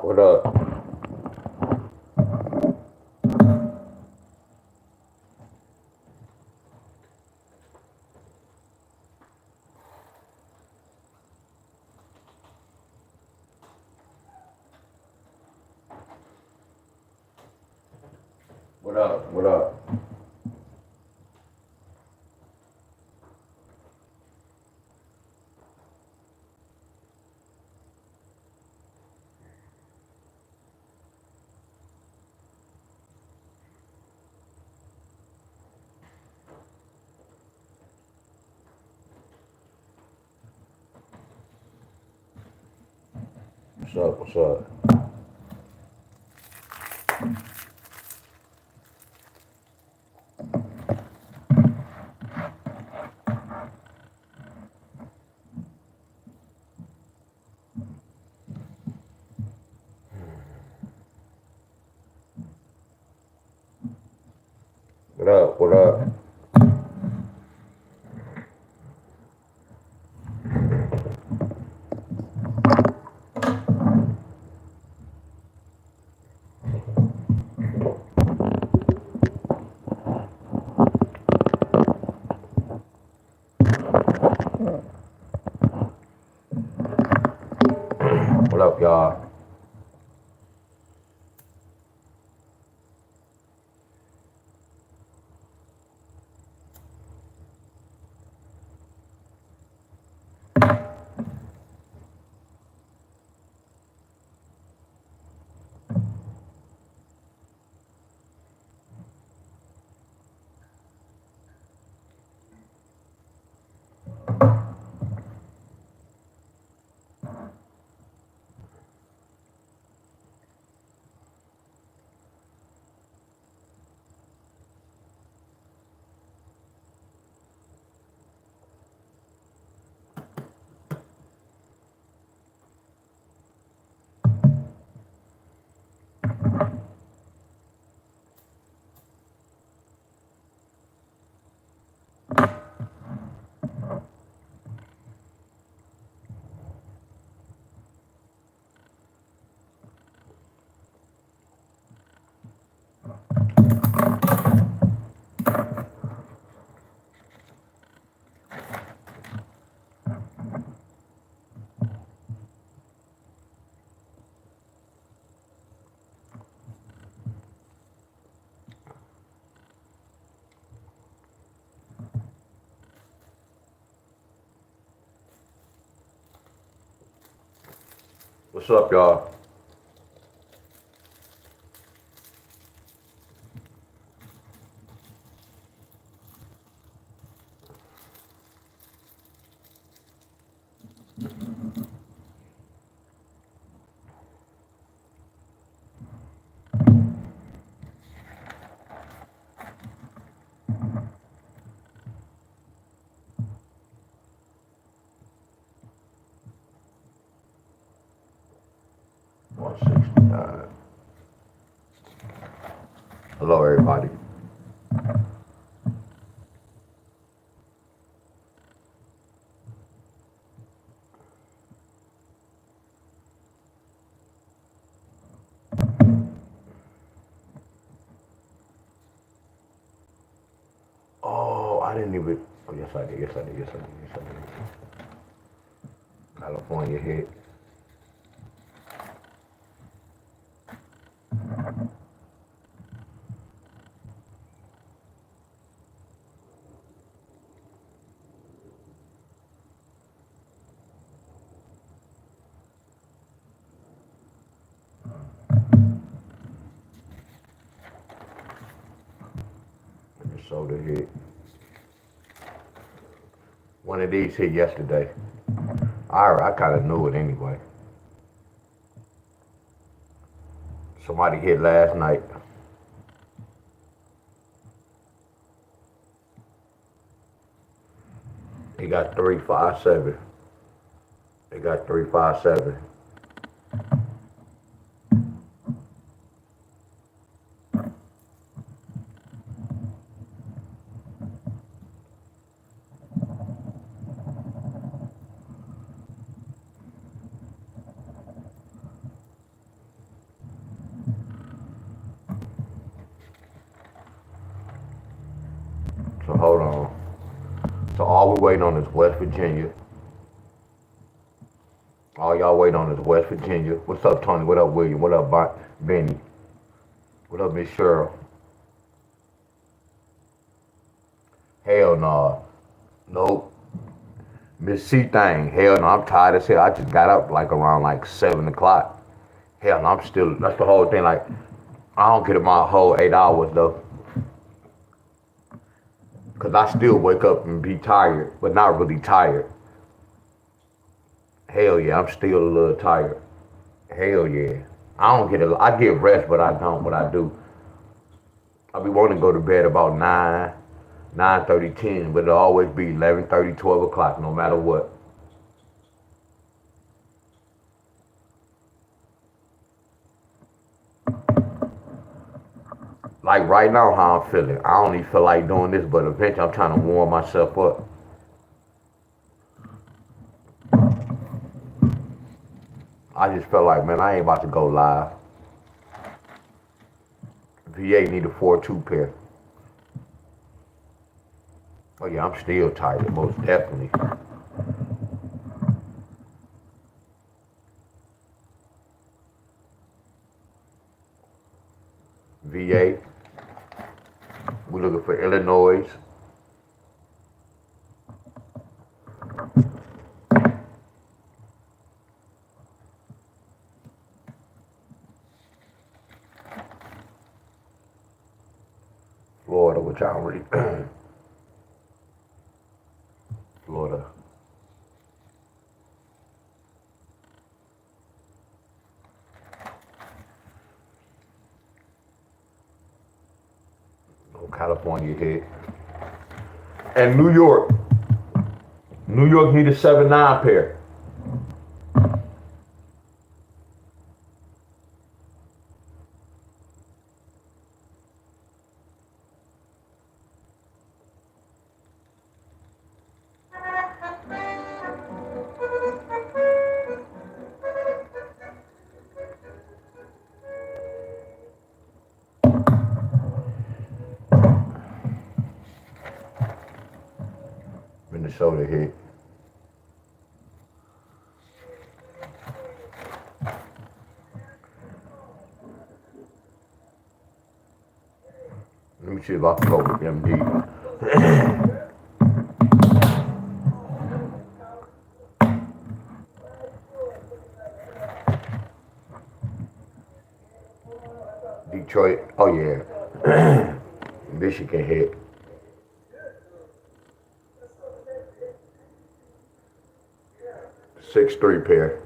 What up? What up? What up? What's up? What's up? What up? What up? What up, y'all? What's up, y'all? $169. Hello, everybody. Oh, I didn't even. Oh, yes, I did. Yes, I did. Yes, I did. Yes, I did. California hit. Minnesota hit. One of these hit yesterday. I kind of knew it anyway. Somebody hit last night. He got 357. They got 357. So hold on. So all we waiting on is West Virginia. All y'all waiting on is West Virginia. What's up, Tony? What up, William? What up, Benny? What up, Miss Cheryl? Hell no. Nope. Miss C thing. Hell no. I'm tired as hell. I just got up like around like 7 o'clock. Hell no. I'm still. That's the whole thing. Like I don't get my whole 8 hours though. Cause I still wake up and be tired, but not really tired. Hell yeah, I'm still a little tired. Hell yeah. I get rest, but I don't. What I do, I be wanting to go to bed about 9:30, 10, but it'll always be 11:30, 12 o'clock, no matter what. Like right now, how I'm feeling. I don't even feel like doing this, but eventually I'm trying to warm myself up. I just felt like, man, I ain't about to go live. VA need a 4-2 pair. Oh yeah, I'm still tired, most definitely. VA, we looking for Illinois. Florida, which I already Florida. No, California hit. And New York. New York need a 7-9 pair. Minnesota hit. Let me see if I can go with MD. Detroit. Oh yeah. Michigan hit. 6-3 pair.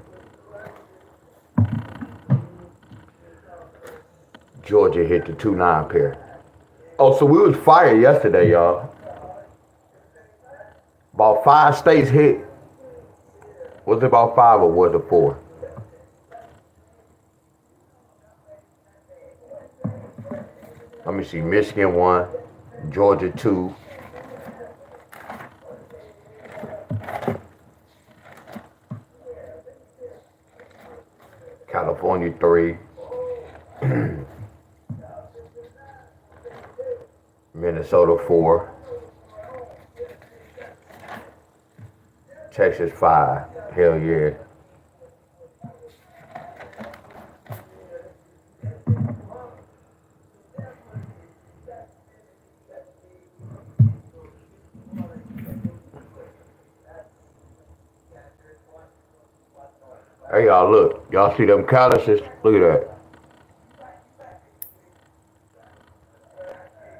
Georgia hit the 2-9 pair. Oh, so we was fired yesterday, y'all. About 5 states hit. Was it about 5 or was it 4? Let me see. Michigan 1, Georgia 2. California 3. Minnesota 4. Texas 5. Hell yeah. Hey y'all, look. Y'all see them calluses? Look at that.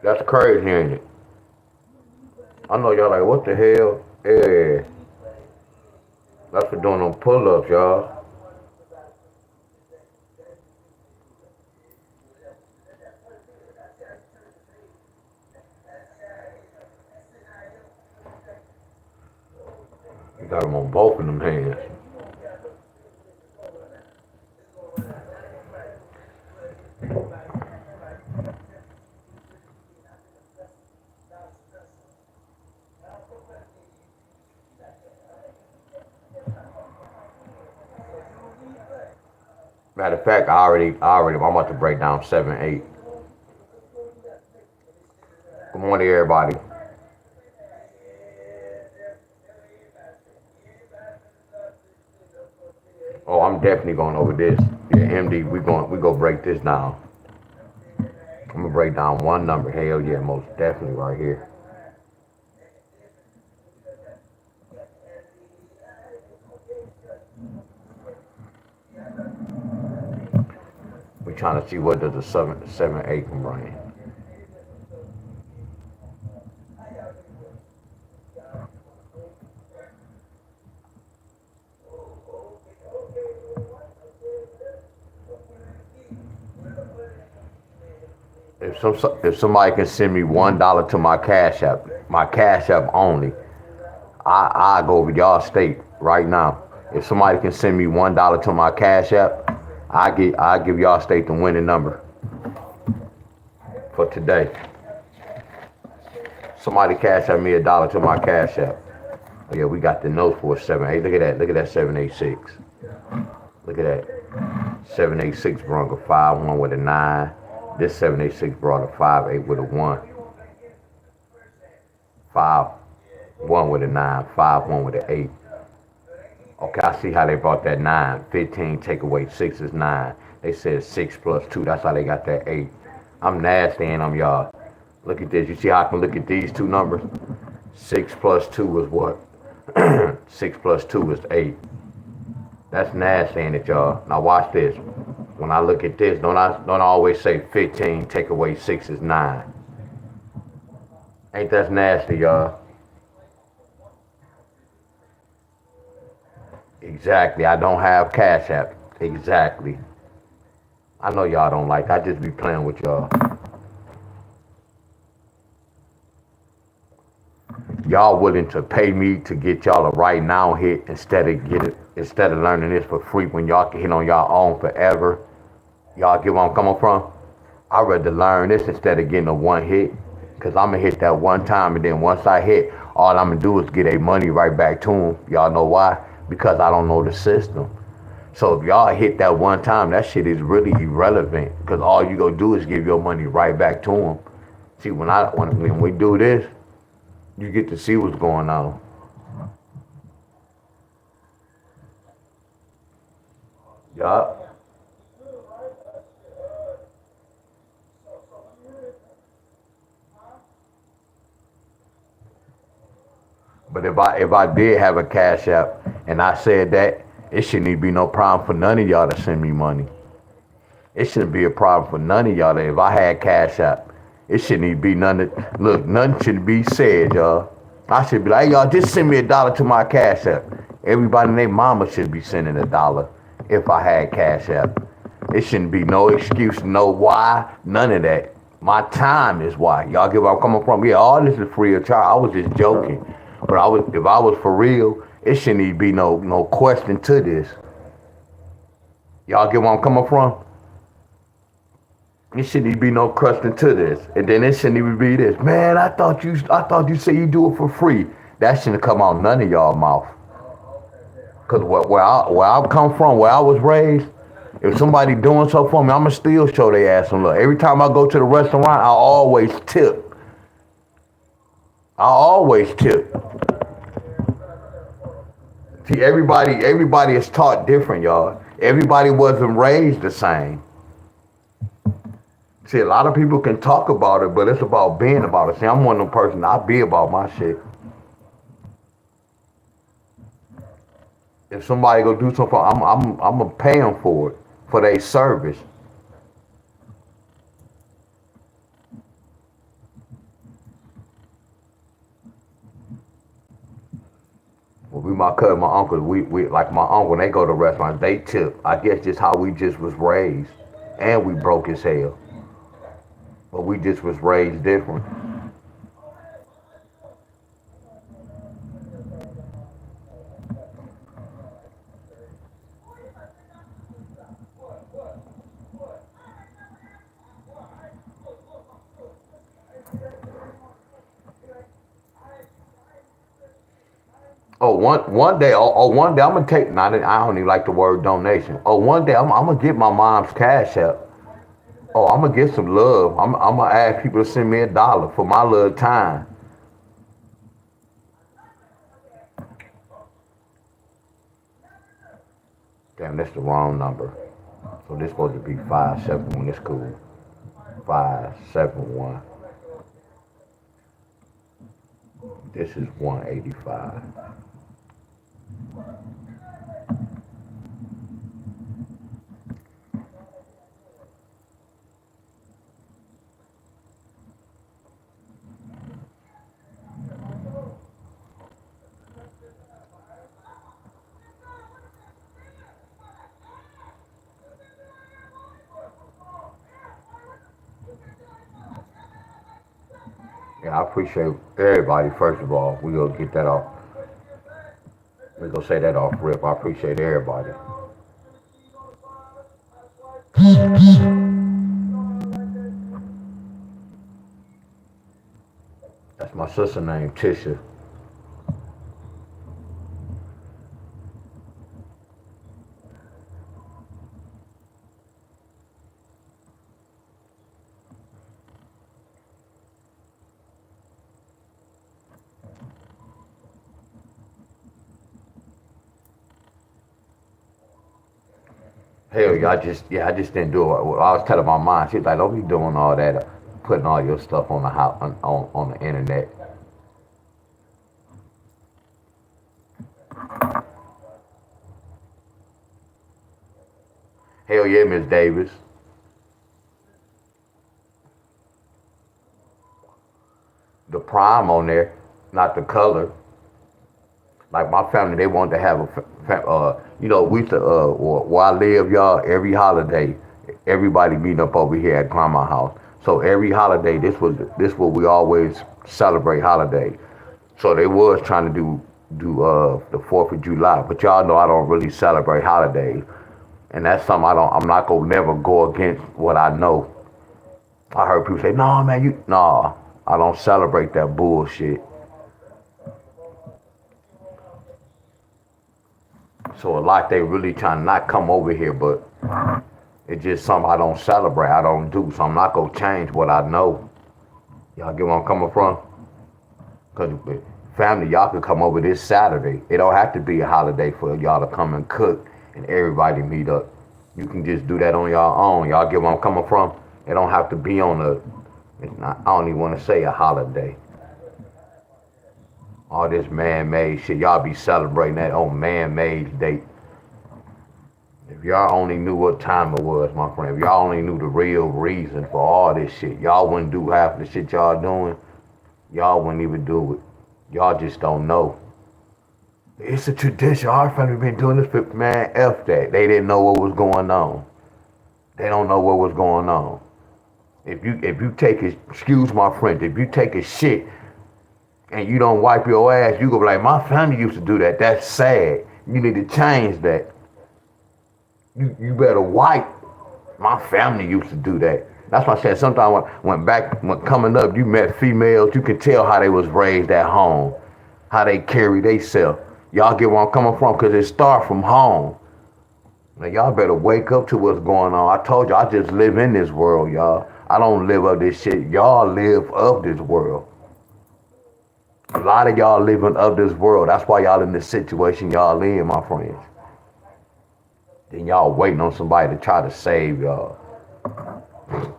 That's crazy, ain't it? I know y'all like, what the hell? Yeah. That's for doing them pull-ups, y'all. You got them on both of them hands. Matter of fact, I'm about to break down 7-8. Good morning, everybody. Oh, I'm definitely going over this. Yeah, MD, we go break this down. I'm gonna break down one number. Hell yeah, most definitely right here. We trying to see what does a seven eight can bring. If somebody can send me $1 to my cash app only, I go over y'all state right now. If somebody can send me $1 to my cash app, I give y'all state the winning number for today. Somebody cash out me $1 to my cash app. Oh yeah, we got the note for 7-8. Look at that. Look at that 786. Look at that. 786 brought a 5-1 with a 9. This 786 brought a 5-8 with a 1. 5-1 with a 9. 5-1 with an 8. Okay, I see how they brought that 9. 15 take away 6 is 9. They said 6 plus 2. That's how they got that 8. I'm nasty and I'm y'all. Look at this. You see how I can look at these two numbers? 6 plus 2 is what? 6 plus 2 is 8. That's nasty, ain't it, y'all? Now watch this. When I look at this, don't I always say 15 take away 6 is 9? Ain't that nasty, y'all? Exactly. I don't have Cash App. Exactly. I know y'all don't like. I just be playing with y'all. Y'all willing to pay me to get y'all a right now hit instead of learning this for free when y'all can hit on y'all own forever. Y'all get where I'm coming from? I'd rather learn this instead of getting a one hit. Cause I'ma hit that one time and then once I hit, all I'ma do is get a money right back to them. Y'all know why? Because I don't know the system. So if y'all hit that one time, that shit is really irrelevant. Cause all you gonna do is give your money right back to them. See, when we do this, you get to see what's going on. Yup. But if I did have a cash app and I said that, it shouldn't even be no problem for none of y'all to send me money. It shouldn't be a problem for none of y'all that if I had cash app, it shouldn't even be none that look, nothing should be said, y'all. I should be like, hey, y'all, just send me $1 to my cash app. Everybody and their mama should be sending $1 if I had cash app. It shouldn't be no excuse, no why, none of that. My time is why. Y'all get where I'm coming from? Yeah, all this is free of charge. I was just joking. But if I was for real, it shouldn't even be no question to this. Y'all get where I'm coming from? It shouldn't even be no question to this. And then it shouldn't even be this. Man, I thought you said you do it for free. That shouldn't come out none of y'all mouth. Cause where I come from, where I was raised, if somebody doing so for me, I'ma still show they ass some love. Every time I go to the restaurant, I always tip. I always tip. See, everybody is taught different, y'all. Everybody wasn't raised the same. See, a lot of people can talk about it, but it's about being about it. See, I'm one of them person, I be about my shit. If somebody go do something, I'm gonna pay them for it, for their service. Well, we, my cousin, my uncle, we like my uncle, when they go to restaurants, they tip. I guess just how we just was raised. And we broke as hell. But we just was raised different. Oh, one day I'm gonna take. Not that I don't even like the word donation. Oh, one day I'm gonna get my mom's cash app. Oh, I'm gonna get some love. I'm gonna ask people to send me $1 for my little time. Damn, that's the wrong number. So this supposed to be 571. It's cool. 571. This is 185. Yeah, I appreciate everybody. First of all, we gonna get that off. We gonna say that off rip. I appreciate everybody. That's my sister named Tisha. Hell yeah, I just didn't do it. I was telling my mom, she's like, don't be doing all that, putting all your stuff on the house, on the internet. Hell yeah, Miss Davis. The prime on there, not the color. Like my family, they wanted to have we used to, where I live, y'all, every holiday, everybody meet up over here at grandma's house. So every holiday, this what we always celebrate holiday. So they was trying to do the 4th of July, but y'all know I don't really celebrate holidays, and that's something I'm not gonna never go against what I know. I heard people say, "No, man, I don't celebrate that bullshit." So a lot they really trying to not come over here, but it's just something I don't celebrate. I don't do, so I'm not gonna change what I know. Y'all get where I'm coming from? Cause family, y'all could come over this Saturday. It don't have to be a holiday for y'all to come and cook and everybody meet up. You can just do that on your own. Y'all get where I'm coming from? It don't have to be on I don't even want to say a holiday. All this man-made shit, y'all be celebrating that on man-made date. If y'all only knew what time it was, my friend, if y'all only knew the real reason for all this shit, y'all wouldn't do half the shit y'all doing. Y'all wouldn't even do it. Y'all just don't know. It's a tradition. Our family been doing this for, man, F that. They didn't know what was going on. They don't know what was going on. If you take it, excuse my French, if you take a shit and you don't wipe your ass, you go be like, my family used to do that. That's sad. You need to change that. You better wipe. My family used to do that. That's why I said sometimes when coming up, you met females, you could tell how they was raised at home, how they carry themselves. Y'all get where I'm coming from? Because it start from home. Now y'all better wake up to what's going on. I told you, I just live in this world, y'all. I don't live of this shit. Y'all live of this world. A lot of y'all living of this world. That's why y'all in this situation y'all in, my friends. Then y'all waiting on somebody to try to save y'all. I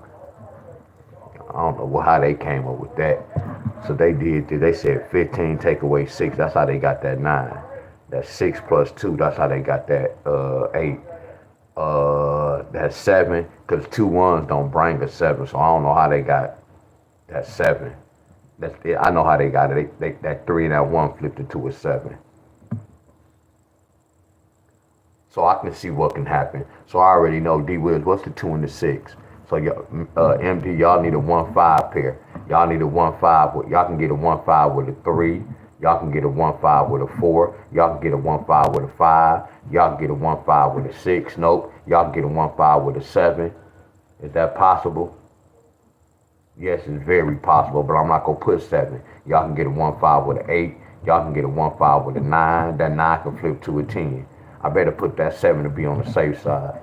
don't know how they came up with that. So they said 15 take away 6. That's how they got that 9. That's 6 plus 2. That's how they got that 8. That's 7. Because 2 ones don't bring a 7. So I don't know how they got that 7. That's it. I know how they got it. That 3 and that 1 flipped it to a 7. So I can see what can happen. So I already know D Wills, what's the 2 and the 6? So MD, y'all need a 1-5 pair. Y'all need a 1-5. Y'all can get a 1-5 with a 3. Y'all can get a 1-5 with a 4. Y'all can get a 1-5 with a 5. Y'all can get a 1-5 with a 6. Nope. Y'all can get a 1-5 with a 7. Is that possible? Yes, it's very possible, but I'm not gonna put 7. Y'all can get a 1-5 with an 8. Y'all can get a 1-5 with a 9. That 9 can flip to a 10. I better put that 7 to be on the safe side.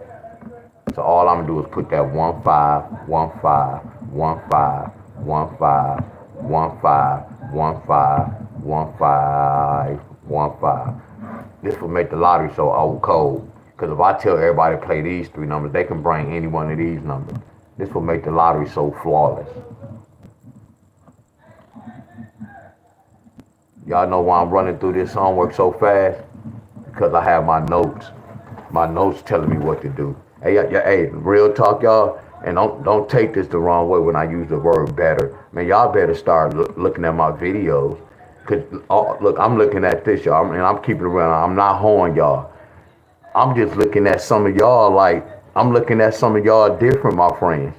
So all I'm gonna do is put that 1-5, 1-5, 1-5, 1-5, 1-5, 1-5, 1-5, 1-5. This will make the lottery so old cold. Because if I tell everybody to play these 3 numbers, they can bring any one of these numbers. This will make the lottery so flawless. Y'all know why I'm running through this homework so fast? Because I have my notes. My notes telling me what to do. Hey, real talk, y'all. And don't take this the wrong way when I use the word better. Man, y'all better start looking at my videos. Cause look, I'm looking at this, y'all, and I'm keeping it real. I'm not hoeing y'all. I'm just looking at some of y'all like, I'm looking at some of y'all different, my friends.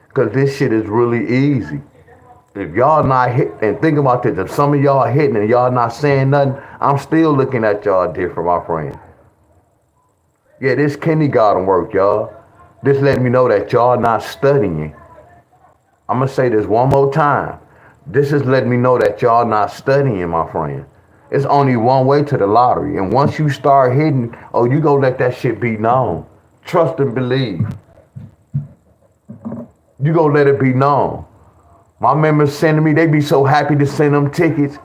Because this shit is really easy. If y'all not hit, and think about this, if some of y'all are hitting and y'all not saying nothing, I'm still looking at y'all different, my friends. Yeah, this kindergarten work, y'all. This let me know that y'all not studying. I'm going to say this one more time. This is letting me know that y'all not studying, my friend. It's only one way to the lottery. And once you start hitting, oh, you gonna let that shit be known. Trust and believe. You gonna let it be known. My members sending me, they be so happy to send them tickets.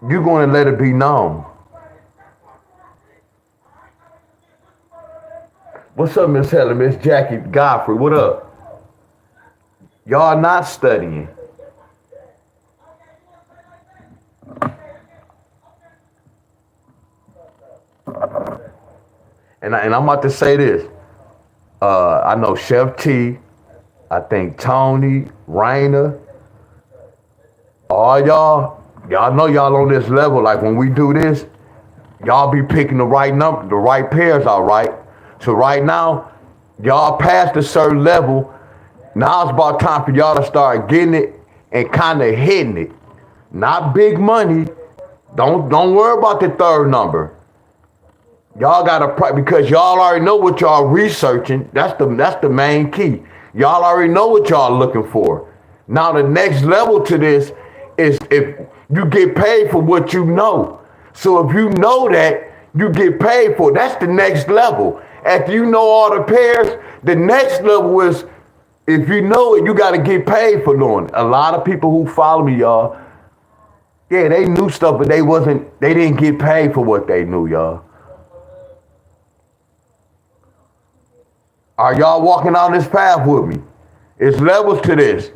You gonna let it be known. What's up, Miss Helen, Miss Jackie Godfrey, what up? Y'all not studying. And I'm about to say this. I know Chef T, I think Tony, Raina, all y'all know y'all on this level. Like when we do this, y'all be picking the right number, the right pairs out, right? So right now, y'all past a certain level. Now it's about time for y'all to start getting it and kind of hitting it. Not big money. Don't worry about the third number. Y'all gotta, because y'all already know what y'all researching. That's the main key. Y'all already know what y'all looking for. Now the next level to this is if you get paid for what you know. So if you know that, you get paid for it. That's the next level. After you know all the pairs, the next level is if you know it, you gotta get paid for doing it. A lot of people who follow me, y'all, yeah, they knew stuff, but they didn't get paid for what they knew, y'all. Are y'all walking on this path with me? It's levels to this.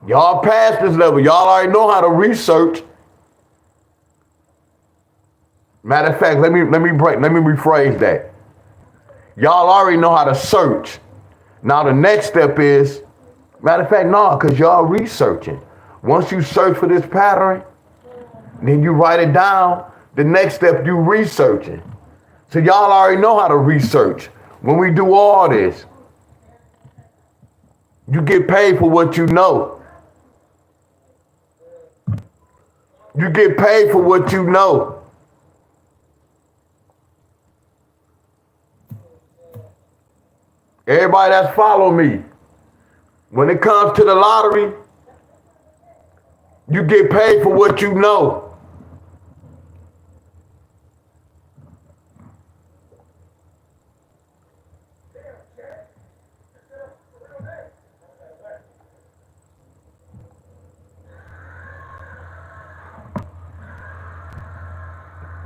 Y'all past this level. Y'all already know how to research. Matter of fact, let me rephrase that. Y'all already know how to search. Now the next step is, matter of fact, no, because y'all researching. Once you search for this pattern, then you write it down. The next step, you researching. So y'all already know how to research. When we do all this, you get paid for what you know. You get paid for what you know. Everybody that's following me, when it comes to the lottery, you get paid for what you know.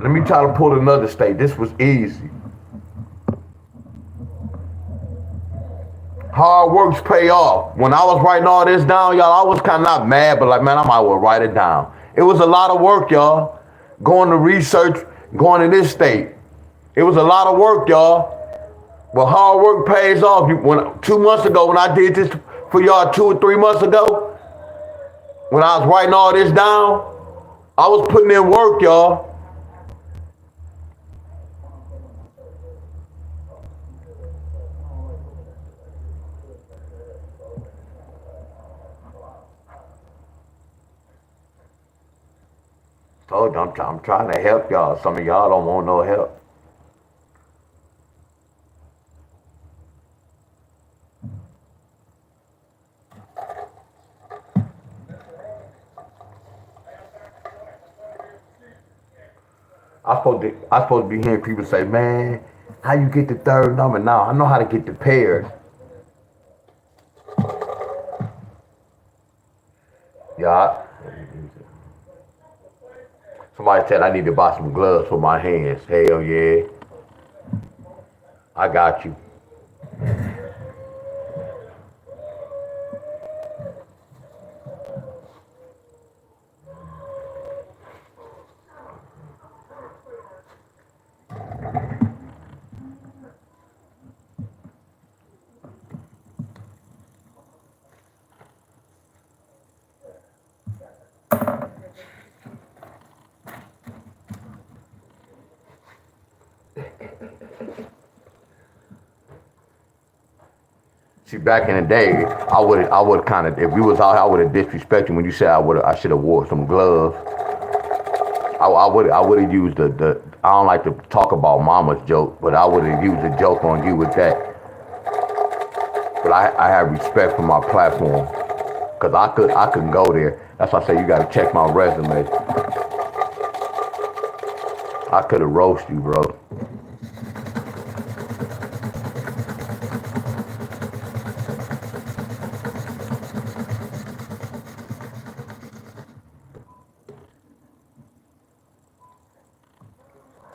Let me try to pull another state. This was easy. Hard works pay off. When I was writing all this down, y'all, I was kind of not mad, but like, man, I might well write it down. It was a lot of work, y'all. Going to research, going to this state. It was a lot of work, y'all. But hard work pays off. 2 months ago, when I did this for y'all 2 or 3 months ago, when I was writing all this down, I was putting in work, y'all. Told you, I'm trying to help y'all. Some of y'all don't want no help. I supposed to be hearing people say, man, how you get the third number? Now I know how to get the pairs. Yeah. Somebody said I need to buy some gloves for my hands. Hell yeah. I got you. See, back in the day, I would kind of, if we was out, I would have disrespected when you said I should have wore some gloves. I would have used the. I don't like to talk about mama's joke, but I would have used a joke on you with that. But I have respect for my platform, cause I couldn't go there. That's why I say you gotta check my resume. I could have roasted you, bro.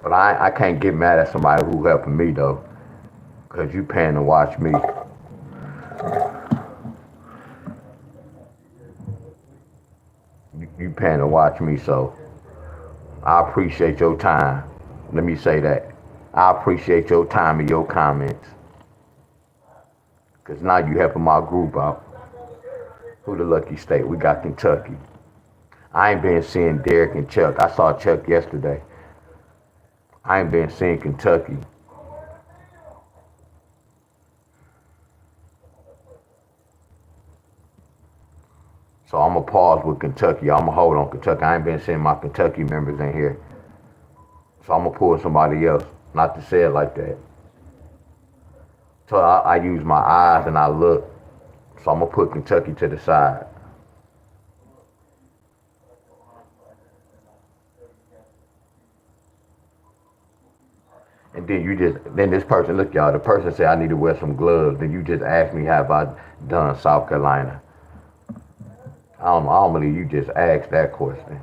But I can't get mad at somebody who helping me though, cause you paying to watch me. You paying to watch me, so I appreciate your time. Let me say that. I appreciate your time and your comments. Cause now you helping my group out. Who the lucky state? We got Kentucky. I ain't been seeing Derek and Chuck. I saw Chuck yesterday. I ain't been seeing Kentucky. So I'm gonna pause with Kentucky. I'm gonna hold on Kentucky. I ain't been seeing my Kentucky members in here. So I'm gonna pull somebody else. Not to say it like that. So I use my eyes and I look. So I'm gonna put Kentucky to the side. And then this person, look y'all, the person said I need to wear some gloves. Then you just asked me have I done South Carolina. I don't believe you just asked that question.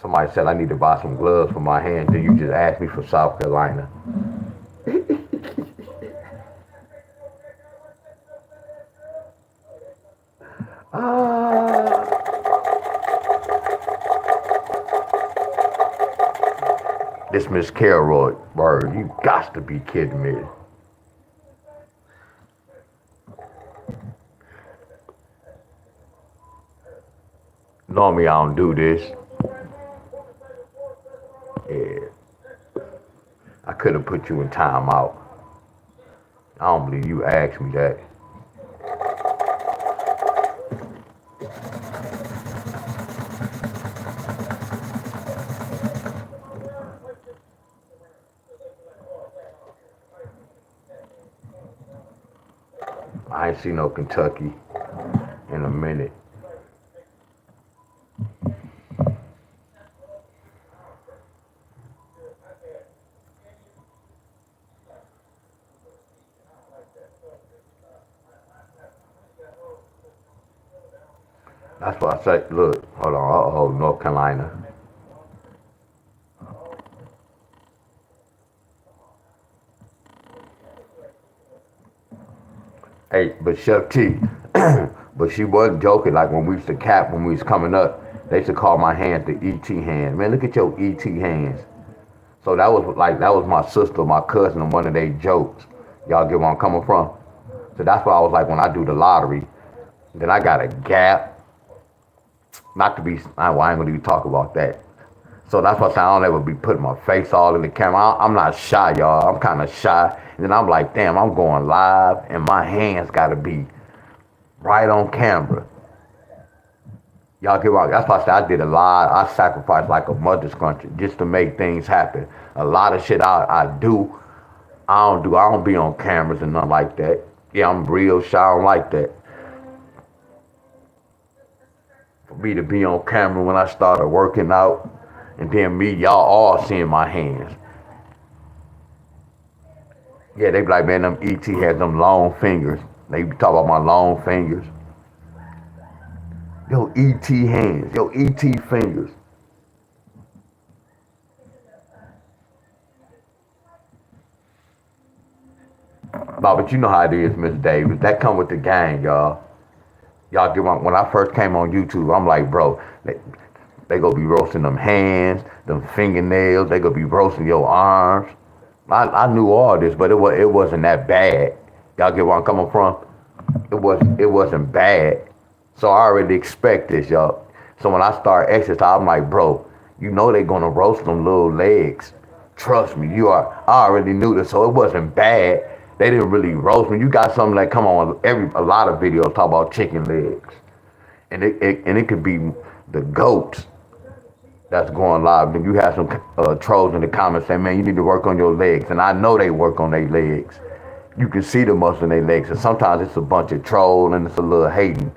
Somebody said I need to buy some gloves for my hands. Then you just asked me for South Carolina. Ah. This Miss Carroy, word, you got to be kidding me. Normally I don't do this. Yeah, I could have put you in timeout. I don't believe you asked me that. I ain't seen no Kentucky in a minute. That's why I say, look, hold on, North Carolina. Hey, but Chef T, but she wasn't joking. Like when we used to cap, when we was coming up, they used to call my hands the ET hands. Man, look at your ET hands. So that was my sister, my cousin, and one of their jokes. Y'all get where I'm coming from? So that's why I was like, when I do the lottery, then I got a gap. Not to be, I ain't gonna even talk about that. So that's why I say I don't ever be putting my face all in the camera. I'm not shy, y'all. I'm kind of shy. And then I'm like, damn, I'm going live, and my hands gotta be right on camera. Y'all get what? That's why I said I did a lot. I sacrificed like a mother's country just to make things happen. A lot of shit I do, I don't do. I don't be on cameras and nothing like that. Yeah, I'm real shy. I don't like that. For me to be on camera when I started working out, and then me, y'all all seeing my hands. Yeah, they be like, man, them ET has them long fingers. They be talking about my long fingers. Yo, E.T. hands, yo, E.T. fingers. No, but you know how it is, Miss Davis. That come with the gang, y'all. Y'all give on. When I first came on YouTube, I'm like, bro, they gonna be roasting them hands, them fingernails. They gonna be roasting your arms. I knew all this, but it wasn't that bad. Y'all get where I'm coming from? It wasn't bad. So I already expect this, y'all. So when I start exercise, I'm like, bro, you know they gonna roast them little legs. Trust me, I already knew this, so it wasn't bad. They didn't really roast me. You got something that come on a lot of videos talk about chicken legs, and it could be the goats that's going live. Then you have some trolls in the comments saying, man, you need to work on your legs, and I know they work on their legs. You can see the muscle in their legs, and sometimes it's a bunch of troll and it's a little hating.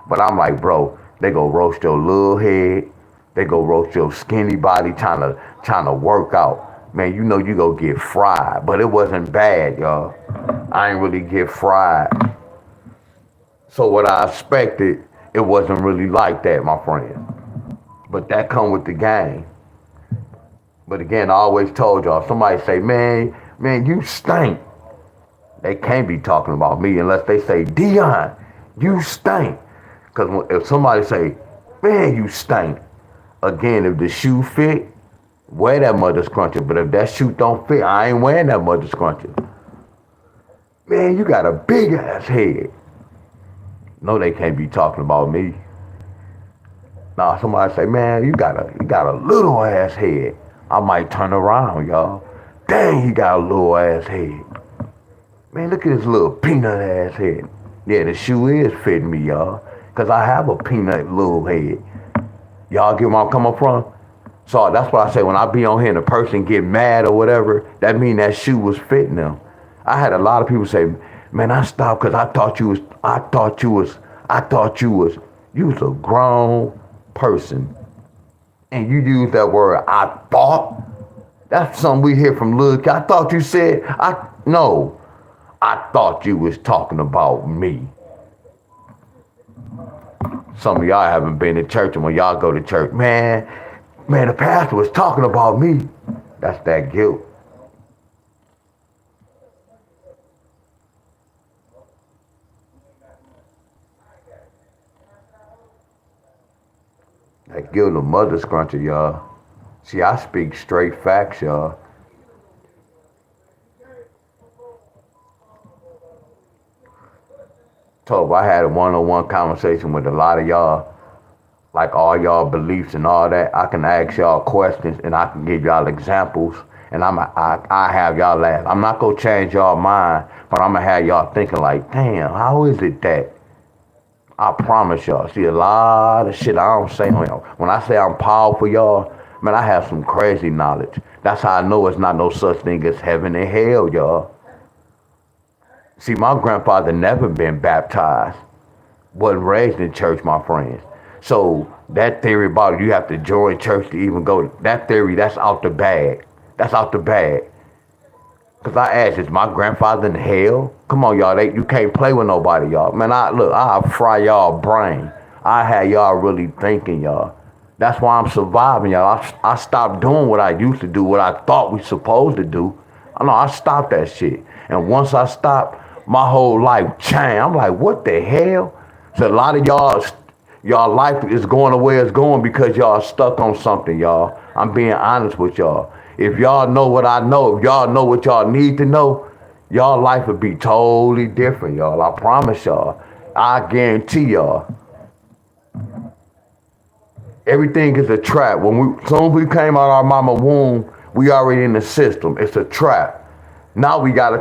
But I'm like, bro, they go roast your little head. They go roast your skinny body trying to work out. Man, you know you go get fried. But it wasn't bad, y'all. I ain't really get fried. So what I expected, it wasn't really like that, my friend. But that come with the game. But again, I always told y'all, somebody say, man, you stink. They can't be talking about me unless they say, Deon, you stink. Because if somebody say, man, you stink, again, if the shoe fit, wear that mother scrunchie. But if that shoe don't fit, I ain't wearing that mother scrunchie. Man, you got a big ass head. No, they can't be talking about me. Now somebody say, man, you got a little ass head. I might turn around, y'all. Dang, he got a little ass head. Man, look at his little peanut ass head. Yeah, the shoe is fitting me, y'all. Because I have a peanut little head. Y'all get where I'm coming from? So that's what I say when I be on here and a person get mad or whatever, that mean that shoe was fitting them. I had a lot of people say, man, I stopped because I thought you was a grown person. And you use that word, I thought. That's something we hear from little kids. I thought you said, no, I thought you was talking about me. Some of y'all haven't been to church, and when y'all go to church, man, the pastor was talking about me. That's that guilt. That guilt of mother scruncher, y'all. See, I speak straight facts, y'all. So I had a one-on-one conversation with a lot of y'all, like all y'all beliefs and all that. I can ask y'all questions and I can give y'all examples, and I have y'all laugh. I'm not gonna change y'all mind, but I'm gonna have y'all thinking like, damn, how is it that? I promise y'all. See, a lot of shit I don't say on y'all. When I say I'm powerful, y'all, man, I have some crazy knowledge. That's how I know it's not no such thing as heaven and hell, y'all. See, my grandfather never been baptized. Wasn't raised in church, my friends. So that theory about you have to join church to even go, that theory, that's out the bag. That's out the bag. Because I asked, is my grandfather in hell? Come on, y'all. You can't play with nobody, y'all. Man, I'll fry y'all brain. I had y'all really thinking, y'all. That's why I'm surviving, y'all. I stopped doing what I used to do, what I thought we supposed to do. I stopped that shit. And once I stopped, my whole life changed. I'm like, what the hell? So a lot of y'all life is going the way it's going because y'all stuck on something, y'all. I'm being honest with y'all. If y'all know what I know, if y'all know what y'all need to know, y'all life would be totally different, y'all. I promise y'all. I guarantee y'all. Everything is a trap. As soon as we came out of our mama womb, we already in the system. It's a trap. Now we gotta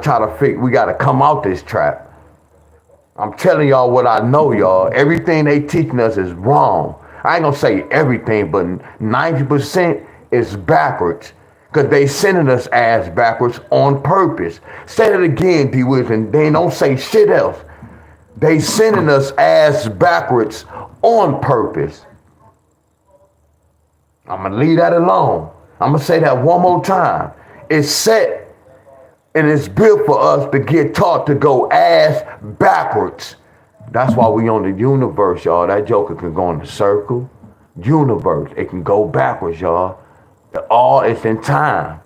we gotta come out this trap. I'm telling y'all what I know, y'all. Everything they teaching us is wrong. I ain't gonna say everything, but 90% is backwards. Because they sending us ass backwards on purpose. Say it again, D. Wiz, and they don't say shit else. They sending us ass backwards on purpose. I'm gonna leave that alone. I'm gonna say that one more time. It's set and it's built for us to get taught to go ass backwards. That's why we on the universe, y'all. That joker can go in the circle. Universe. It can go backwards, y'all. All it's in time.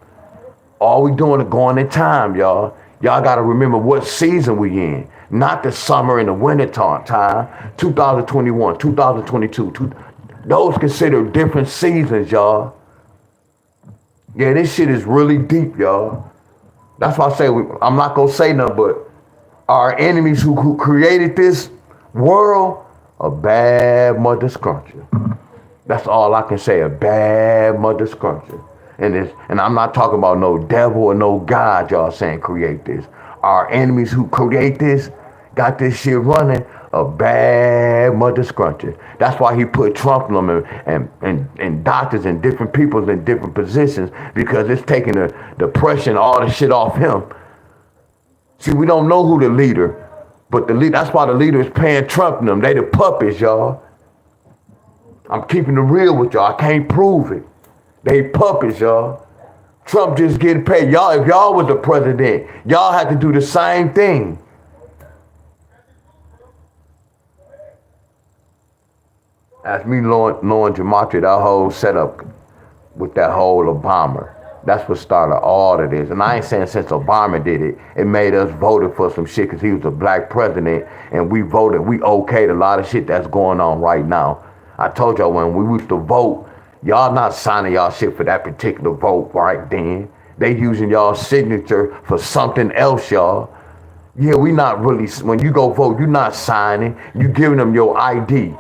All we doing is going in time, y'all. Y'all got to remember what season we in. Not the summer and the winter time. 2021, 2022. Those considered different seasons, y'all. Yeah, this shit is really deep, y'all. That's why I say I'm not going to say nothing, but our enemies who created this world, a bad mother scruncher. That's all I can say, a bad mother scruncher. And I'm not talking about no devil or no God, y'all saying create this. Our enemies who create this, got this shit running, a bad mother scruncher. That's why he put Trump on them and doctors and different people in different positions, because it's taking the pressure, all the shit off him. See, we don't know who the leader, but the leader, that's why the leader is paying Trump and them. They the puppets, y'all. I'm keeping it real with y'all. I can't prove it. They puppets, y'all. Trump just getting paid. Y'all, if y'all was the president, y'all had to do the same thing. That's me knowing Gematria, that whole setup with that whole Obama. That's what started all of this. And I ain't saying since Obama did it, it made us voted for some shit because he was a black president, and we voted, we okayed a lot of shit that's going on right now. I told y'all when we used to vote, y'all not signing y'all shit for that particular vote right then. They using y'all signature for something else, y'all. Yeah, we not really, when you go vote, you not signing, you giving them your ID.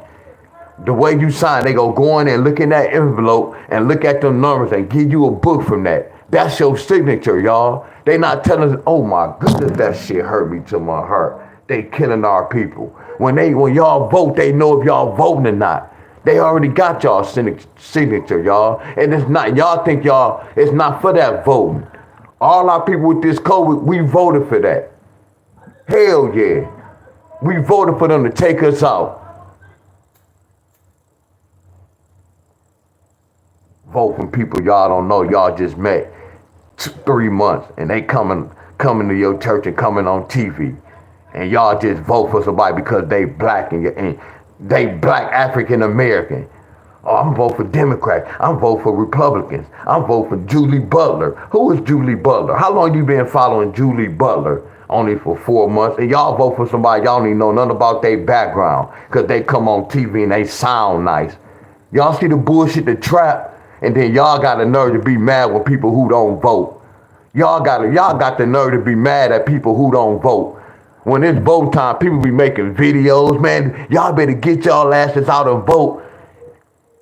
The way you sign, they go in and look in that envelope and look at them numbers and give you a book from that. That's your signature, y'all. They not telling us, oh my goodness, that shit hurt me to my heart. They killing our people. When y'all vote, they know if y'all voting or not. They already got y'all signature, y'all. And it's not, y'all think y'all, it's not for that voting. All our people with this COVID, we voted for that. Hell yeah. We voted for them to take us out. Vote from people y'all don't know, y'all just met 3 months, and they coming to your church and coming on TV. And y'all just vote for somebody because they black and they black African American. Oh, I'm voting for Democrats. I'm voting for Republicans. I'm voting for Julie Butler. Who is Julie Butler? How long you been following Julie Butler? Only for 4 months. And y'all vote for somebody y'all don't even know nothing about their background because they come on TV and they sound nice. Y'all see the bullshit, the trap, and then y'all got the nerve to be mad with people who don't vote. Y'all got the nerve to be mad at people who don't vote. When it's vote time, people be making videos, man. Y'all better get y'all asses out and vote.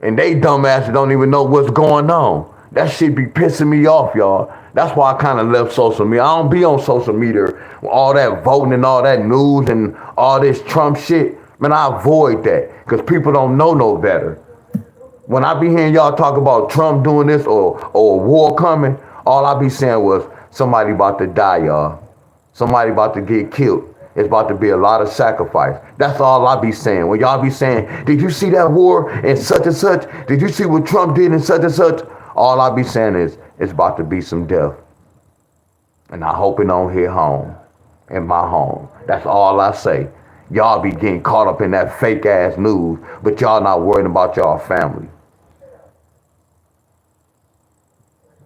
And they dumb asses don't even know what's going on. That shit be pissing me off, y'all. That's why I kind of left social media. I don't be on social media with all that voting and all that news and all this Trump shit. Man, I avoid that because people don't know no better. When I be hearing y'all talk about Trump doing this or a war coming, all I be saying was somebody about to die, y'all. Somebody about to get killed. It's about to be a lot of sacrifice. That's all I be saying. When y'all be saying, did you see that war and such and such? Did you see what Trump did and such? All I be saying is, it's about to be some death. And I hope it don't hit home, in my home. That's all I say. Y'all be getting caught up in that fake ass news, but y'all not worrying about y'all family.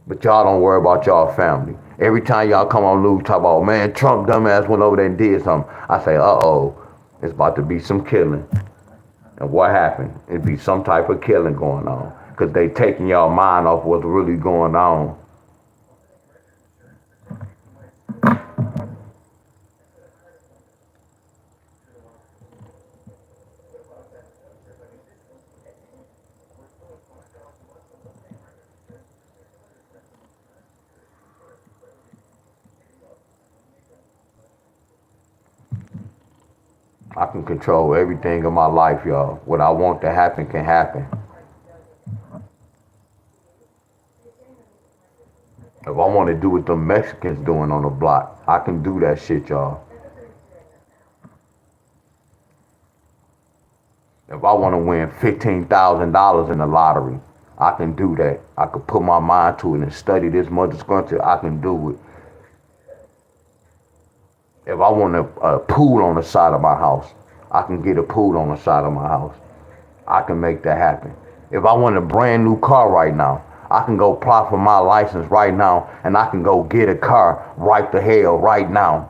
But y'all don't worry about y'all family. Every time y'all come on news, talk about, man, Trump dumbass went over there and did something. I say, uh-oh, it's about to be some killing. And what happened? It'd be some type of killing going on. Because they taking y'all mind off what's really going on. I can control everything in my life, y'all. What I want to happen can happen. If I want to do what the Mexicans doing on the block, I can do that shit, y'all. If I want to win $15,000 in the lottery, I can do that. I could put my mind to it and study this mother's country, I can do it. If I want a pool on the side of my house, I can get a pool on the side of my house. I can make that happen. If I want a brand new car right now, I can go apply for my license right now and I can go get a car right the hell right now.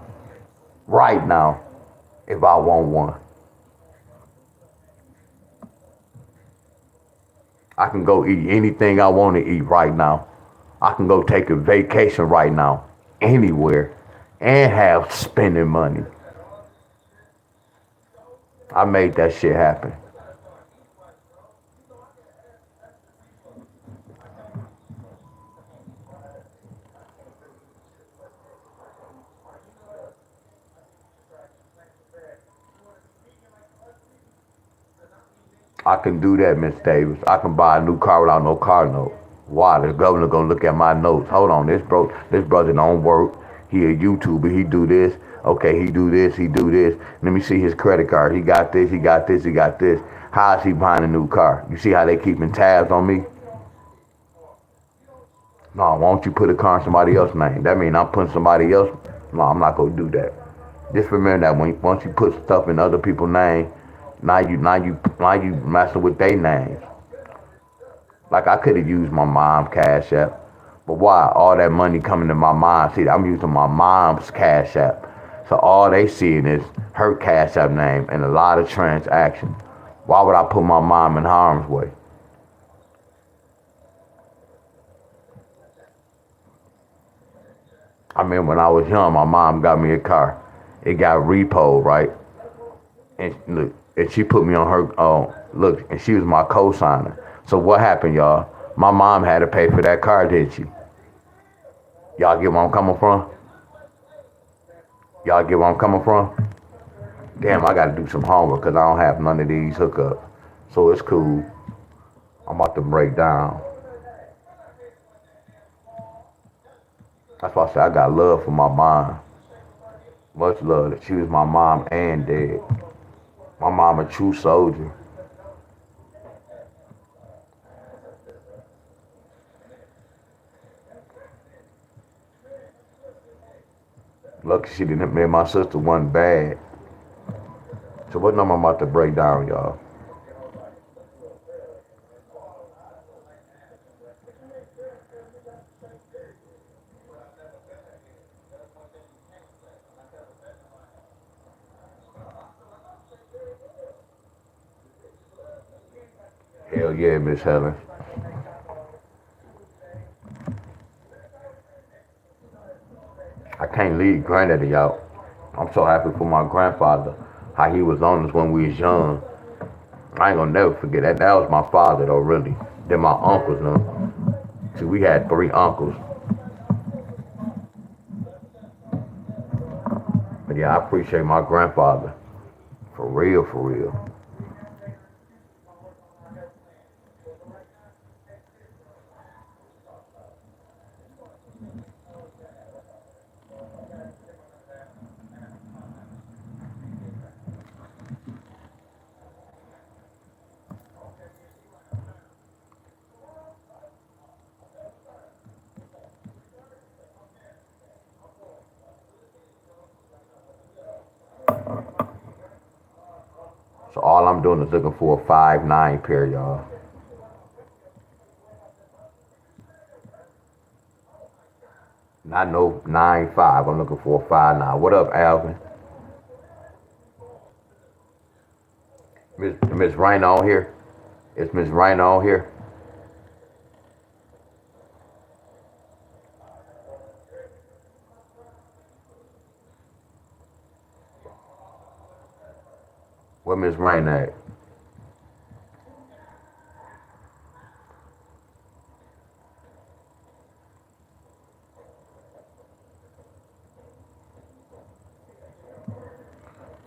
Right now, if I want one. I can go eat anything I want to eat right now. I can go take a vacation right now, anywhere, and have spending money. I made that shit happen. I can do that, Miss Davis. I can buy a new car without no car note. Why? The governor gonna look at my notes. Hold on, this brother don't work. He a YouTuber. He do this. Okay, he do this. He do this. Let me see his credit card. He got this. He got this. He got this. How is he buying a new car? You see how they keeping tabs on me? No, why don't you put a car in somebody else's name? That means I'm putting somebody else. No, I'm not gonna do that. Just remember that once you put stuff in other people's names, now you messing with their names. Like I could have used my mom's cash app, but why? All that money coming to my mom. See, I'm using my mom's cash app, so all they seeing is her cash app name and a lot of transactions. Why would I put my mom in harm's way? I mean, when I was young, my mom got me a car. It got repoed, right? And look, and she put me on her look, and she was my co-signer. So what happened, y'all? My mom had to pay for that car, did she? Y'all get where I'm coming from? Y'all get where I'm coming from? Damn, I gotta do some homework because I don't have none of these hookups. So it's cool. I'm about to break down. That's why I say I got love for my mom. Much love. She was my mom and dad. My mom a true soldier. Lucky she didn't. Me and my sister wasn't bad. So what number I'm about to break down, y'all? Hell yeah, Miss Helen. I can't leave granddaddy out. I'm so happy for my grandfather, how he was on us when we was young. I ain't gonna never forget that. That was my father though, really. Then my uncles, no. See, we had three uncles. But yeah, I appreciate my grandfather. For real, for real. So all I'm doing is looking for a 5'9" pair, y'all. Not no 9'5". I'm looking for a 5'9". What up, Alvin? Miss Raina on here? Is Miss Raina on here? Where Miss Raina at?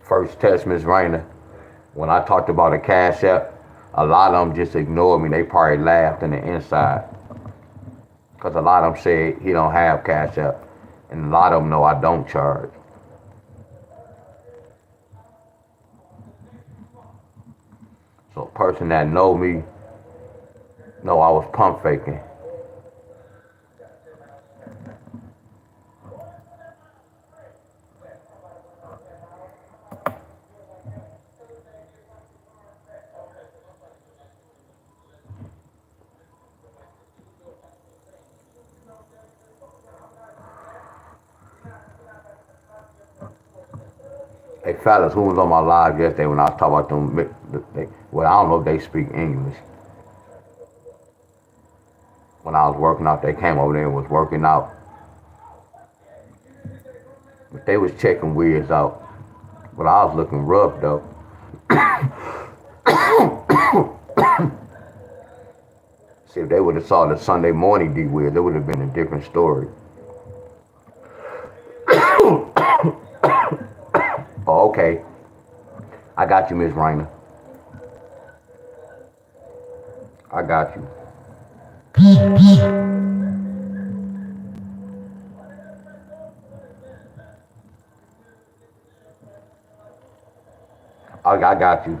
First test, Miss Raina. When I talked about a cash app, a lot of them just ignored me. They probably laughed in the inside. Because a lot of them said he don't have cash app. And a lot of them know I don't charge. So a person that know me know I was pump faking. Hey fellas, who was on my live yesterday when I was talking about well, I don't know if they speak English. When I was working out, they came over there and was working out. But they was checking weirds out. But I was looking rough though. See, if they would have saw the Sunday morning D weird, it would have been a different story. Oh, okay. I got you, Miss Rainer. I got you. I got you.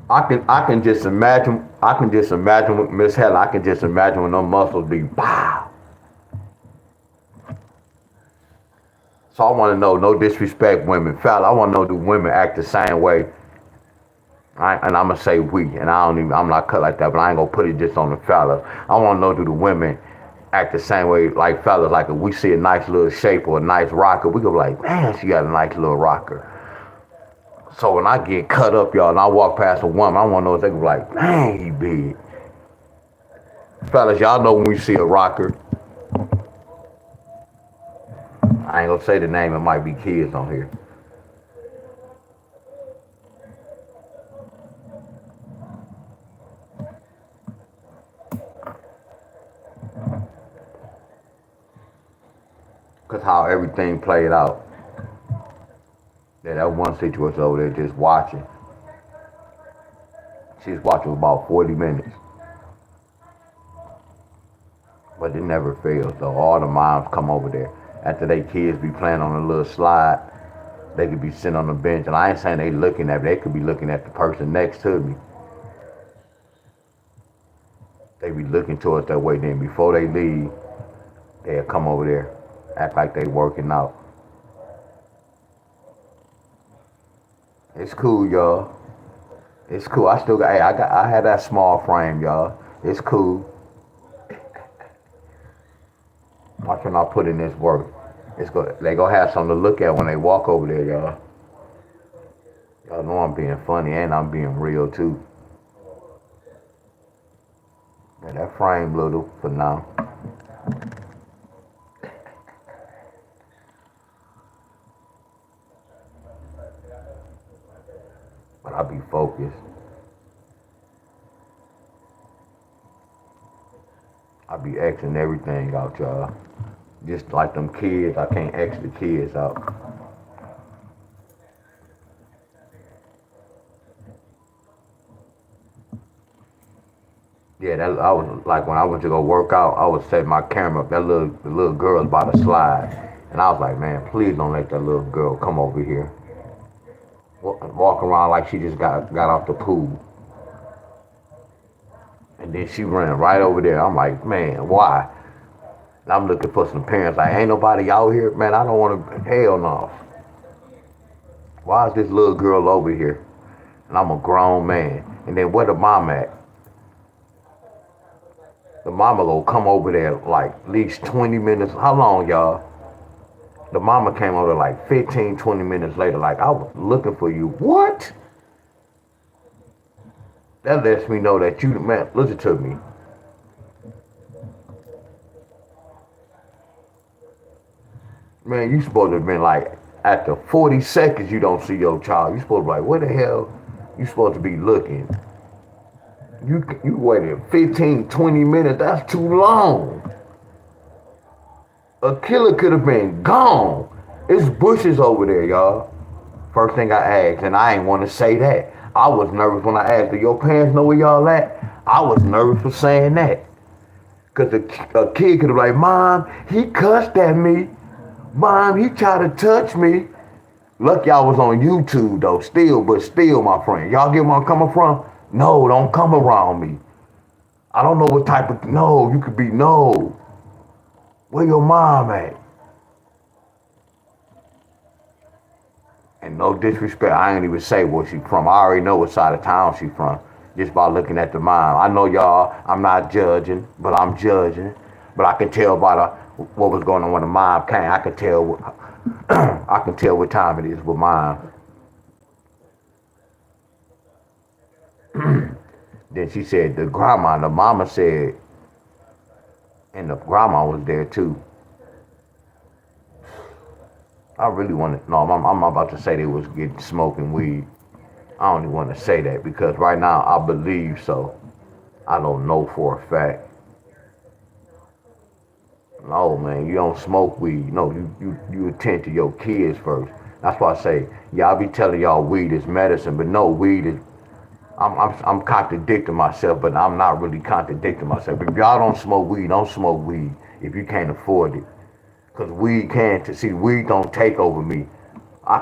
I can just imagine with Miss Helen. I can just imagine when them muscles be pow. So I want to know, no disrespect, women, fella. I want to know, do women act the same way? And I'm gonna say we, and I'm not cut like that, but I ain't gonna put it just on the fellas. I want to know, do the women act the same way like fellas? Like if we see a nice little shape or a nice rocker, we go like, man, she got a nice little rocker. So when I get cut up, y'all, and I walk past a woman, I want to know if they go like, man, he big. Fellas, y'all know when we see a rocker. I ain't gonna say the name, it might be kids on here. Cause how everything played out. Yeah, that one situation over there just watching. She's watching for about 40 minutes. But it never fails though. All the moms come over there. After they kids be playing on a little slide, they could be sitting on the bench. And I ain't saying they looking at me, they could be looking at the person next to me. They be looking towards that way. Then before they leave, they'll come over there, act like they working out. It's cool, y'all. It's cool. I still got, hey, I had that small frame, y'all. It's cool. Watch when I put in this work. They gonna have something to look at when they walk over there, y'all. Y'all know I'm being funny and I'm being real too. Yeah, that frame little for now. But I be focused. I be Xing everything out, y'all. Just like them kids, I can't X the kids out. Yeah, I was like when I went to go work out, I was setting my camera up. The little girl's about to slide, and I was like, man, please don't let that little girl come over here, walk around like she just got off the pool. And then she ran right over there. I'm like, man, why? And I'm looking for some parents. Like, ain't nobody out here, man. I don't want to. Hell no. Why is this little girl over here? And I'm a grown man. And then where the mom at? The mama gonna come over there like at least 20 minutes. How long, y'all? The mama came over like 15, 20 minutes later. Like, I was looking for you. What? That lets me know that you, man, listen to me. Man, you supposed to have been like, after 40 seconds you don't see your child. You supposed to be like, where the hell you supposed to be looking? You waited 15, 20 minutes. That's too long. A killer could have been gone. It's bushes over there, y'all. First thing I asked, and I ain't want to say that. I was nervous when I asked, do your parents know where y'all at? I was nervous for saying that. Because a kid could have been like, Mom, he cussed at me. Mom, he tried to touch me. Lucky I was on YouTube though, still, my friend. Y'all get where I'm coming from? No, don't come around me. I don't know what type of, no, you could be, no. Where your mom at? And And no disrespect, I ain't even say where she from. I already know what side of town she from, just by looking at the mom. I know y'all, I'm not judging, but I'm judging. But I can tell by what was going on when the mom came. I can tell I can tell what time it is with mom. Then she said the grandma, the mama said, and the grandma was there too. I really want to, no, I'm about to say they was getting smoking weed. I don't even want to say that because right now I believe so. I don't know for a fact. No, man, you don't smoke weed. No, you attend to your kids first. That's why I say, y'all be telling y'all weed is medicine, but no, weed is, I'm contradicting myself, but I'm not really contradicting myself. If y'all don't smoke weed, don't smoke weed if you can't afford it. Cause weed can't, see, weed don't take over me. I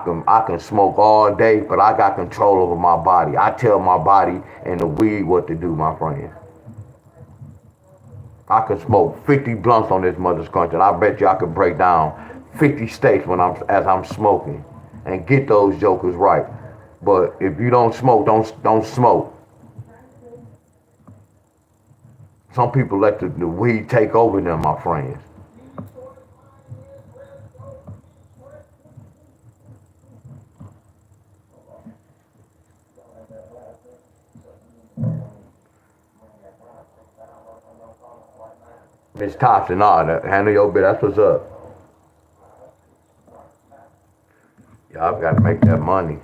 can smoke all day, but I got control over my body. I tell my body and the weed what to do, my friend. I could smoke 50 blunts on this mother's country, and I bet you I could break down 50 states as I'm smoking and get those jokers right. But if you don't smoke, don't smoke. Some people let the weed take over them, my friends. Miss Thompson, handle your bit. That's what's up. Y'all got to make that money.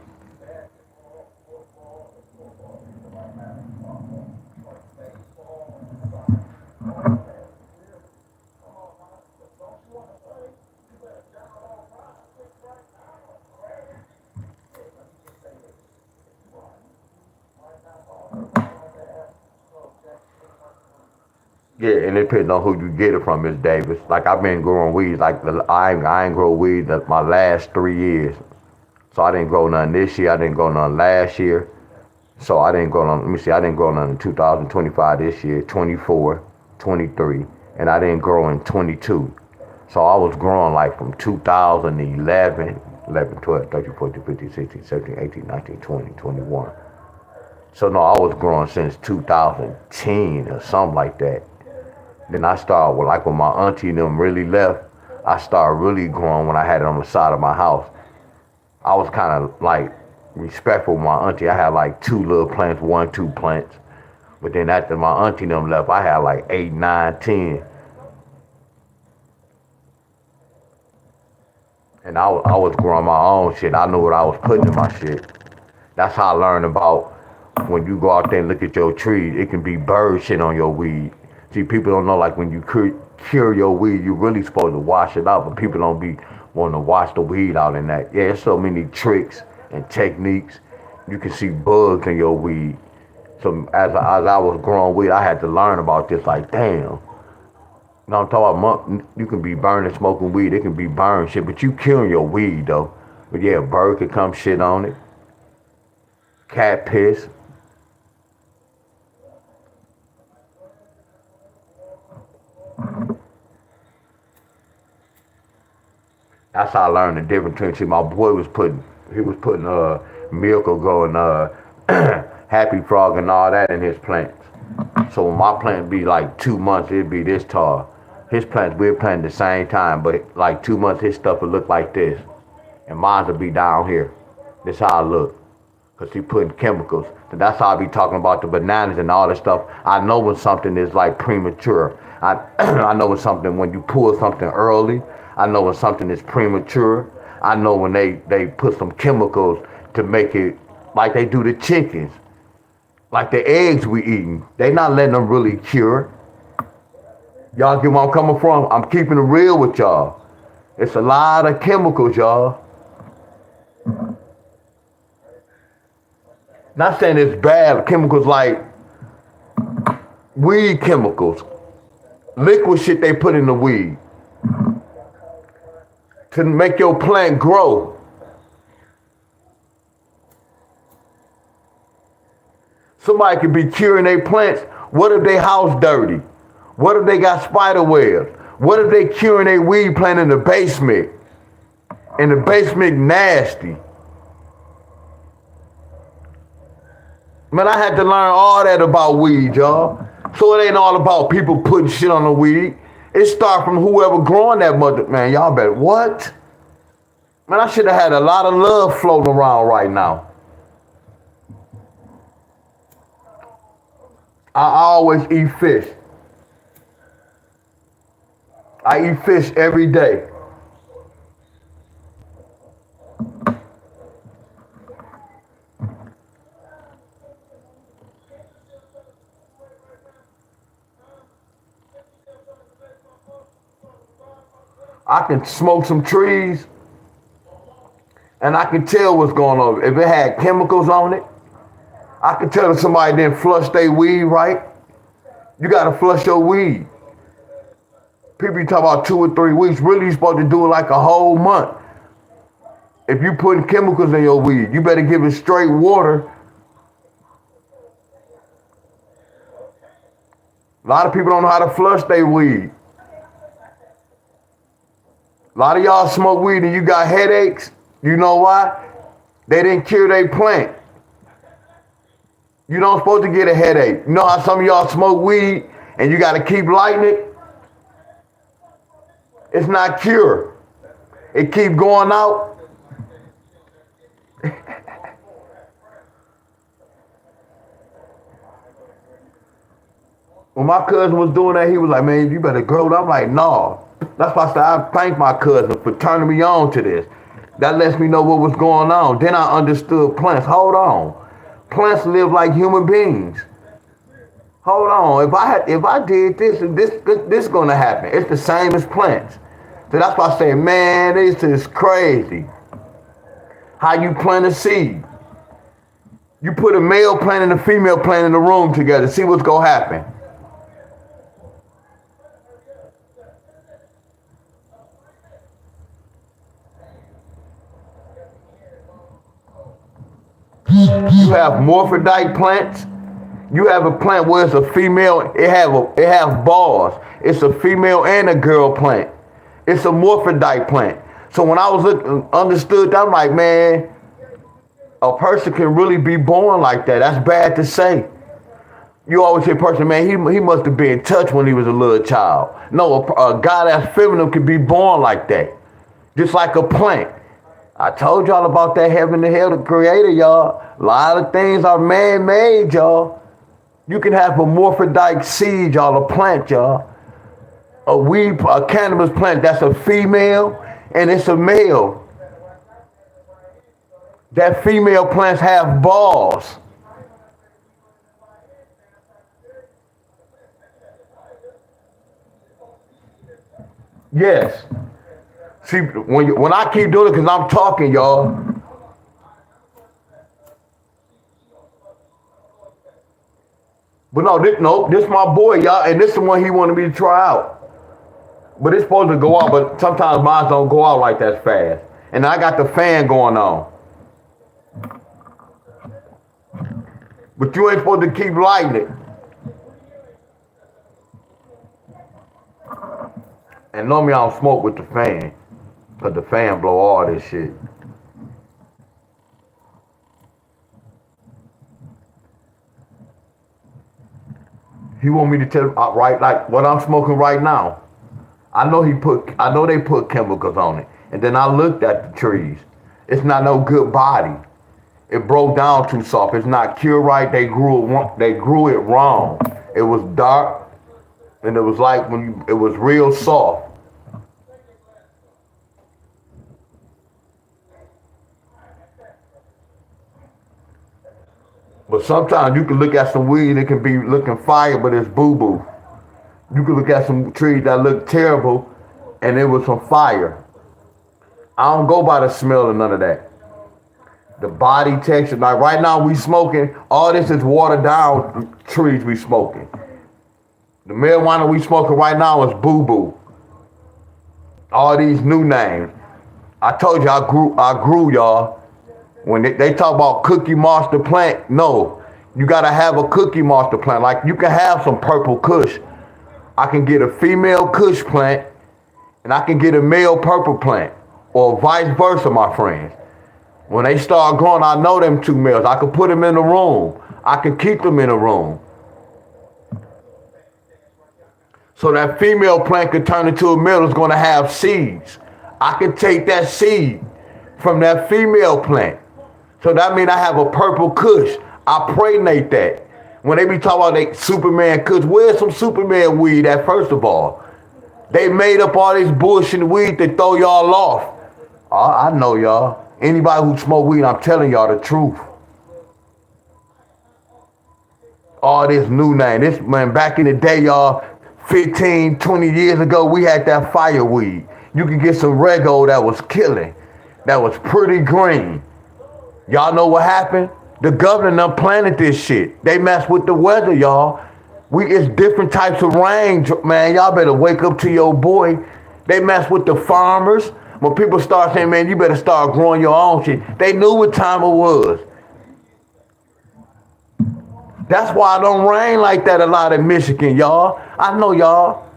Yeah, and it depends on who you get it from, Miss Davis. Like I've been growing weed, like I ain't grow weed my last 3 years. So I didn't grow none this year. I didn't grow none last year. So I didn't grow none. Let me see. I didn't grow none in 2025 this year, 24, 23, and I didn't grow in 22. So I was growing like from 2011, 11, 12, 13, 14, 15, 16, 17, 18, 19, 20, 21. So no, I was growing since 2010 or something like that. Then I started, like when my auntie and them really left, I started really growing when I had it on the side of my house. I was kind of like respectful of my auntie. I had like 2 little plants, 1, 2 plants. But then after my auntie and them left, I had like 8, 9, 10. And I was growing my own shit. I knew what I was putting in my shit. That's how I learned about when you go out there and look at your trees, it can be bird shit on your weed. See, people don't know, like when you cure your weed, you're really supposed to wash it out, but people don't be wanting to wash the weed out in that. Yeah, there's so many tricks and techniques. You can see bugs in your weed. So as I was growing weed, I had to learn about this, like, damn. Now I'm talking about, you can be burning, smoking weed, it can be burned shit, but you killing your weed, though. But yeah, a bird could come shit on it. Cat piss. That's how I learned the difference between. See, my boy was putting milk or going happy frog and all that in his plants. So when my plant be like 2 months, it'd be this tall. His plants we're planting the same time, but like 2 months, his stuff would look like this, and mine would be down here. This how I look, cause he putting chemicals. So that's how I be talking about the bananas and all this stuff. I know when something is like premature. I know when you pull something early. I know when something is premature. I know when they put some chemicals to make it like they do the chickens. Like the eggs we eating. They not letting them really cure. Y'all get where I'm coming from? I'm keeping it real with y'all. It's a lot of chemicals, y'all. Not saying it's bad, chemicals like weed chemicals. Liquid shit they put in the weed to make your plant grow. Somebody could be curing their plants. What if they house dirty? What if they got spider webs? What if they curing their weed plant in the basement? And the basement nasty. Man, I had to learn all that about weed, y'all. So it ain't all about people putting shit on the weed. It start from whoever growing that mother. Man, y'all better what? Man, I should have had a lot of love floating around right now. I always eat fish. I eat fish every day. I can smoke some trees and I can tell what's going on. If it had chemicals on it, I can tell if somebody didn't flush their weed right. You gotta flush your weed. People talk about 2 or 3 weeks. Really, you're supposed to do it like a whole month. If you putting chemicals in your weed, you better give it straight water. A lot of people don't know how to flush their weed. A lot of y'all smoke weed and you got headaches. You know why? They didn't cure their plant. You don't supposed to get a headache. You know how some of y'all smoke weed and you got to keep lighting it? It's not cured. It keep going out. When my cousin was doing that, he was like, man, you better grow it. I'm like, no. That's why I said I thank my cousin for turning me on to this. That lets me know what was going on. Then I understood plants. Hold on. Plants live like human beings. Hold on. If I did this is gonna happen. It's the same as plants. So that's why I say, man, this is crazy. How you plant a seed. You put a male plant and a female plant in the room together. See what's gonna happen. You have morphodite plants. You have a plant where it's a female. It have balls. It's a female and a girl plant. It's a morphodite plant. So when I was understood that, I'm like, man, a person can really be born like that. That's bad to say. You always hear a person, man, he must have been touched when he was a little child. No, a guy that's feminine can be born like that, just like a plant. I told y'all about that heaven and hell, the creator, y'all. A lot of things are man-made, y'all. You can have a morphodite seed, y'all, a plant, y'all. A cannabis plant that's a female and it's a male. That female plants have balls. Yes. See, when I keep doing it, because I'm talking, y'all. But no, this my boy, y'all, and this is the one he wanted me to try out. But it's supposed to go out, but sometimes mine don't go out like that fast. And I got the fan going on. But you ain't supposed to keep lighting it. And normally I don't smoke with the fan, because the fan blow all this shit. He want me to tell right like what I'm smoking right now. I know they put chemicals on it. And then I looked at the trees. It's not no good body. It broke down too soft. It's not cured right. They grew it wrong. It was dark, and it was like it was real soft. But sometimes you can look at some weed, it can be looking fire, but it's boo-boo. You can look at some trees that look terrible, and it was some fire. I don't go by the smell of none of that. The body texture, like right now we smoking, all this is watered down trees we smoking. The marijuana we smoking right now is boo-boo. All these new names. I told you I grew y'all. When they talk about cookie monster plant, no. You gotta have a cookie monster plant. Like you can have some purple kush. I can get a female kush plant and I can get a male purple plant. Or vice versa, my friends. When they start growing, I know them 2 males. I could put them in a room. I could keep them in a room. So that female plant could turn into a male is going to have seeds. I can take that seed from that female plant. So that means I have a purple kush. I pregnate that. When they be talking about they Superman kush, where's some Superman weed at, first of all? They made up all this bullshit weed to throw y'all off. I know y'all. Anybody who smoke weed, I'm telling y'all the truth. All this new name. This, man, back in the day, y'all, 15, 20 years ago, we had that fireweed. You could get some Rego that was killing, that was pretty green. Y'all know what happened? The governor done planted this shit. They mess with the weather, y'all. It's different types of rain, man. Y'all better wake up to your boy. They mess with the farmers. When people start saying, man, you better start growing your own shit, they knew what time it was. That's why it don't rain like that a lot in Michigan, y'all. I know y'all.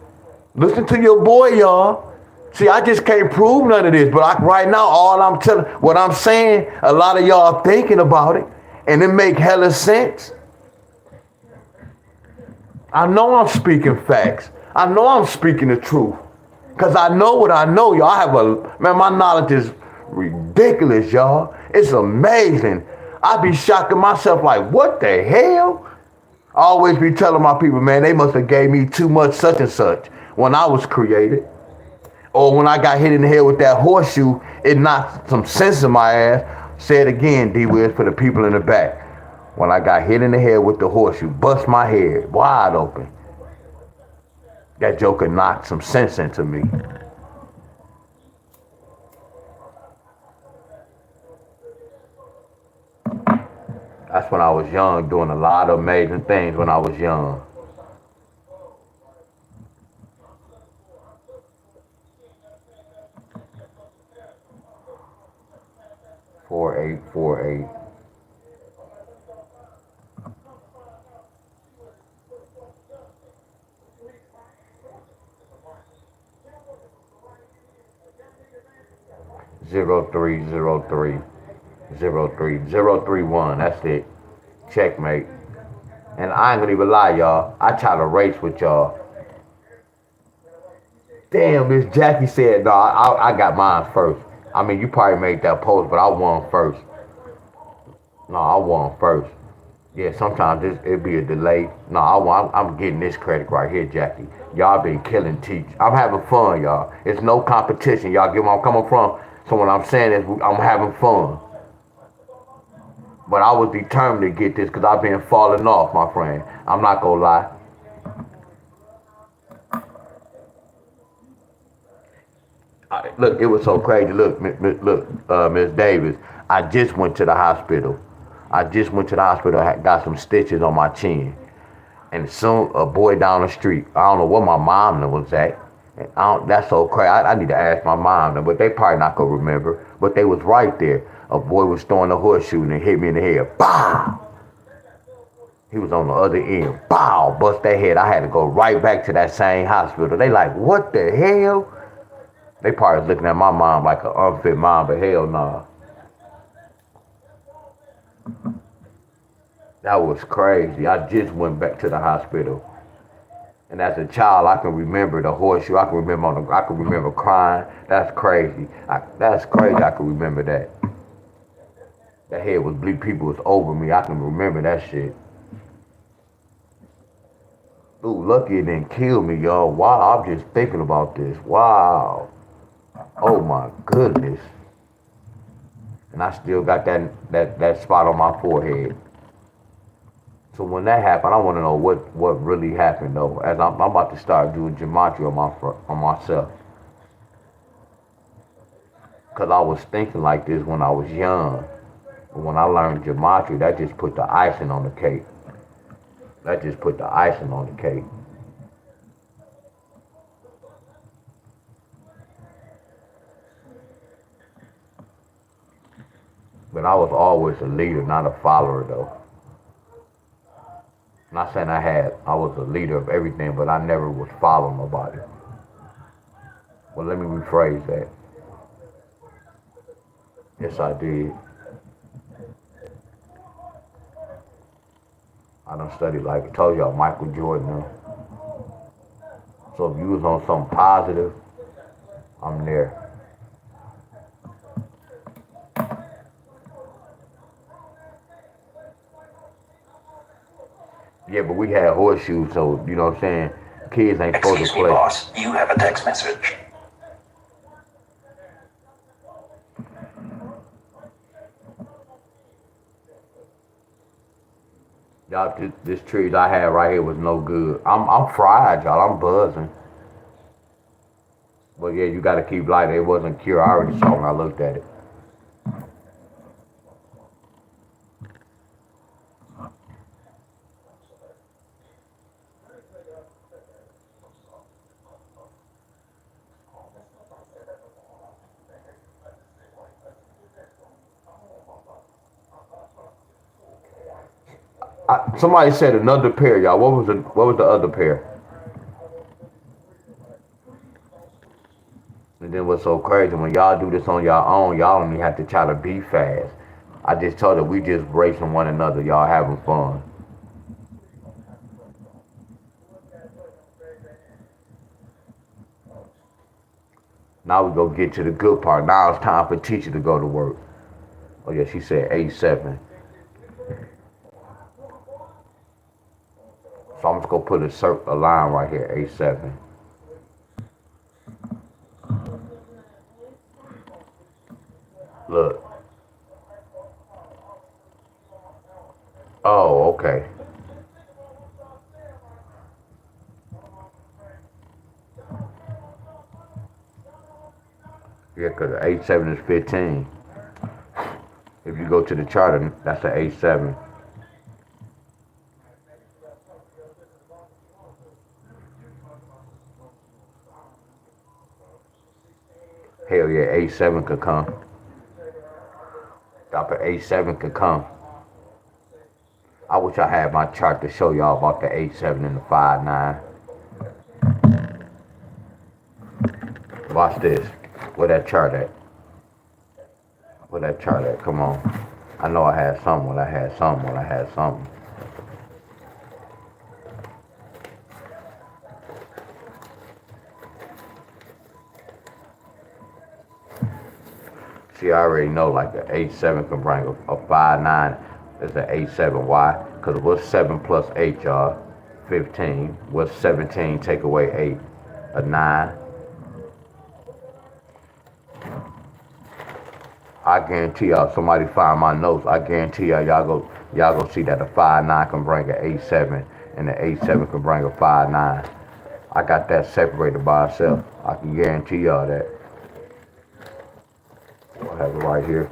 Listen to your boy, y'all. See, I just can't prove none of this, but right now, what I'm saying, a lot of y'all are thinking about it, and it make hella sense. I know I'm speaking facts. I know I'm speaking the truth. Because I know what I know, y'all. My knowledge is ridiculous, y'all. It's amazing. I be shocking myself like, what the hell? I always be telling my people, man, they must have gave me too much such and such when I was created. Or when I got hit in the head with that horseshoe, it knocked some sense in my ass. Say it again, D-Wiz, for the people in the back. When I got hit in the head with the horseshoe, bust my head wide open. That joker knocked some sense into me. That's when I was young, doing a lot of amazing things when I was young. 4848. Zero three zero three 03031. That's it. Checkmate. And I ain't gonna even lie, y'all. I try to race with y'all. Damn, Miss Jackie said, no, I got mine first. I mean, you probably made that post, but I won first. No, I won first. Yeah, sometimes it be a delay. No, I'm getting this credit right here, Jackie. Y'all been killing teach. I'm having fun, y'all. It's no competition. Y'all get where I'm coming from? So what I'm saying is I'm having fun. But I was determined to get this because I've been falling off, my friend. I'm not gonna lie. Look, it was so crazy. Look, Miss Davis, I just went to the hospital. I got some stitches on my chin. And soon, a boy down the street, I don't know where my mom was at. That's so crazy. I need to ask my mom, but they probably not gonna remember. But they was right there. A boy was throwing a horseshoe and hit me in the head. Bow! He was on the other end. Bow! Bust that head. I had to go right back to that same hospital. They like, what the hell? They probably was looking at my mom like an unfit mom, but hell nah. That was crazy. I just went back to the hospital. And as a child, I can remember the horseshoe. I can remember crying. That's crazy. I can remember that. That head was bleeding. People was over me. I can remember that shit. Ooh, lucky it didn't kill me, y'all. Wow, I'm just thinking about this. Wow. Oh my goodness. And I still got that spot on my forehead. So when that happened, I want to know what really happened though. As I'm about to start doing gematria on myself. Cause I was thinking like this when I was young. But when I learned gematria, that just put the icing on the cake. But I was always a leader, not a follower though. Not saying I was a leader of everything, but I never was following nobody. Well, let me rephrase that. Yes, I did. I done studied, like I told y'all, Michael Jordan. So if you was on something positive, I'm there. Yeah, but we had horseshoes, so you know what I'm saying? Kids ain't supposed to play. Excuse me, boss. You have a text message. Y'all, this trees I had right here was no good. I'm fried, y'all. I'm buzzing. But yeah, you gotta keep light. It wasn't cured. I already saw when I looked at it. Somebody said another pair, y'all. What was the other pair? And then what's so crazy, when y'all do this on your own, y'all don't even have to try to be fast. I just told her we just racing one another, y'all having fun. Now we go get to the good part. Now it's time for teacher to go to work. Oh yeah, she said A7. So I'm just gonna put a line right here, A7. Look. Oh, okay. Yeah, because A7 is 15. If you go to the chart, that's an A7. Hell yeah, A7 could come. Dr. A7 could come. I wish I had my chart to show y'all about the A7 and the 5-9. Watch this. Where that chart at? Where that chart at? Come on. I know I had something when I had something when I had something. See, I already know like an A7 can bring a 5-9 is an A7. Why? Because what's 7 plus 8, y'all? 15. What's 17 take away 8? A 9. I guarantee y'all, somebody find my notes. I guarantee y'all go see that a 5-9 can bring an A7 and the A7 can bring a 5-9. I got that separated by itself. I can guarantee y'all that. I have it right here.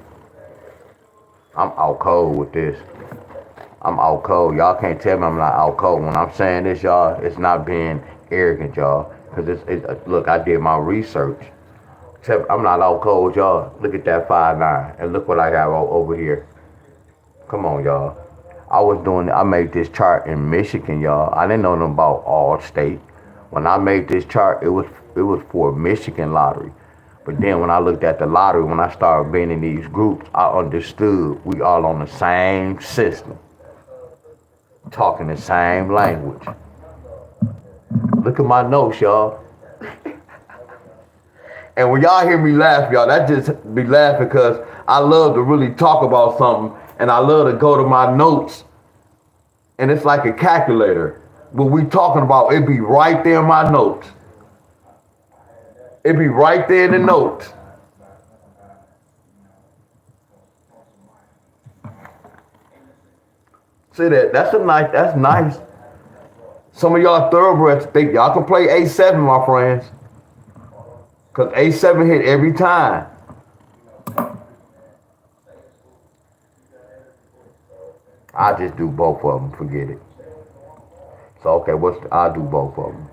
I'm out cold with this. I'm out cold. Y'all can't tell me I'm not out cold. When I'm saying this, y'all, it's not being arrogant, y'all. Because look, I did my research. I'm not out cold, y'all. Look at that 5-9. And look what I got over here. Come on, y'all. I made this chart in Michigan, y'all. I didn't know nothing about all state. When I made this chart, it was for Michigan lottery. But then when I looked at the lottery, when I started being in these groups, I understood we all on the same system, talking the same language. Look at my notes, y'all. And when y'all hear me laugh, y'all, that just be laughing because I love to really talk about something and I love to go to my notes and it's like a calculator. What we talking about, it be right there in my notes. It be right there in the notes. See that? That's nice. Some of y'all thoroughbreds think y'all can play A7, my friends. Because A7 hit every time. I just do both of them, forget it. So, okay, I'll do both of them.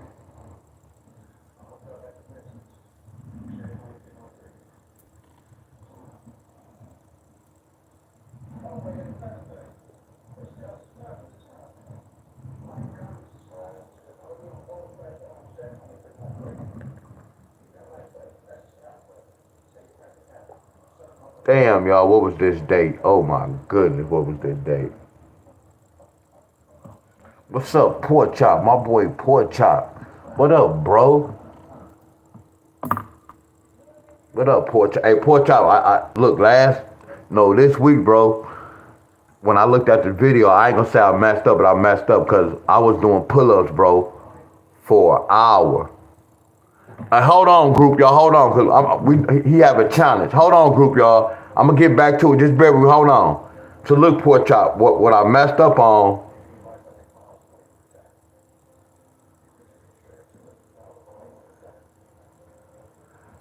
Damn, y'all, what was this date? Oh my goodness, what was this date? What's up, Pork Chop? My boy Pork Chop. What up, bro? What up, Pork Chop? Hey, Pork Chop, I look, this week, bro, when I looked at the video, I ain't gonna say I messed up, but I messed up because I was doing pull-ups, bro, for an hour. Hold on, group, y'all. Hold on, cause he have a challenge. Hold on, group, y'all. I'm gonna get back to it. Just bear with me. Hold on. So look, Pork Chop, what I messed up on.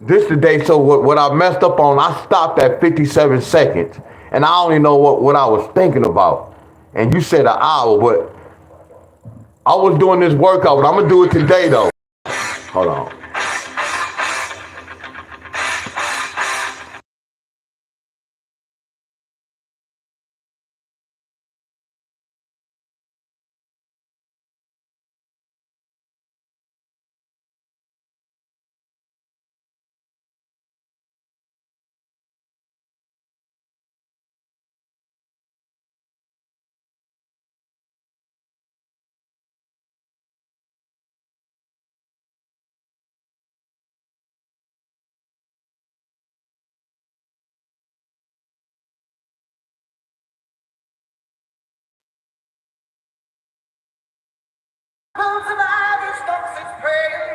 This today, so what I messed up on, I stopped at 57 seconds. And I don't even know what I was thinking about. And you said an hour, but I was doing this workout, but I'm gonna do it today though. Hold on.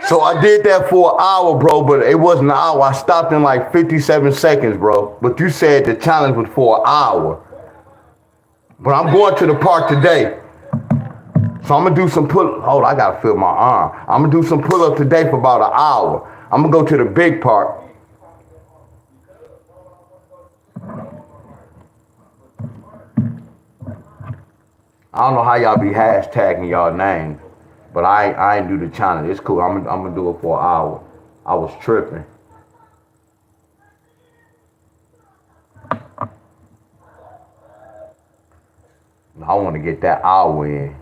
So I did that for an hour, bro, but it wasn't an hour. I stopped in like 57 seconds, bro. But you said the challenge was for an hour. But I'm going to the park today. So I'm gonna do some pull. Hold on, I gotta feel my arm. I'm gonna do some pull up today for about an hour. I'm gonna go to the big park. I don't know how y'all be hashtagging y'all names, but I ain't do the challenge. It's cool. I'm gonna do it for an hour. I was tripping. I want to get that hour in.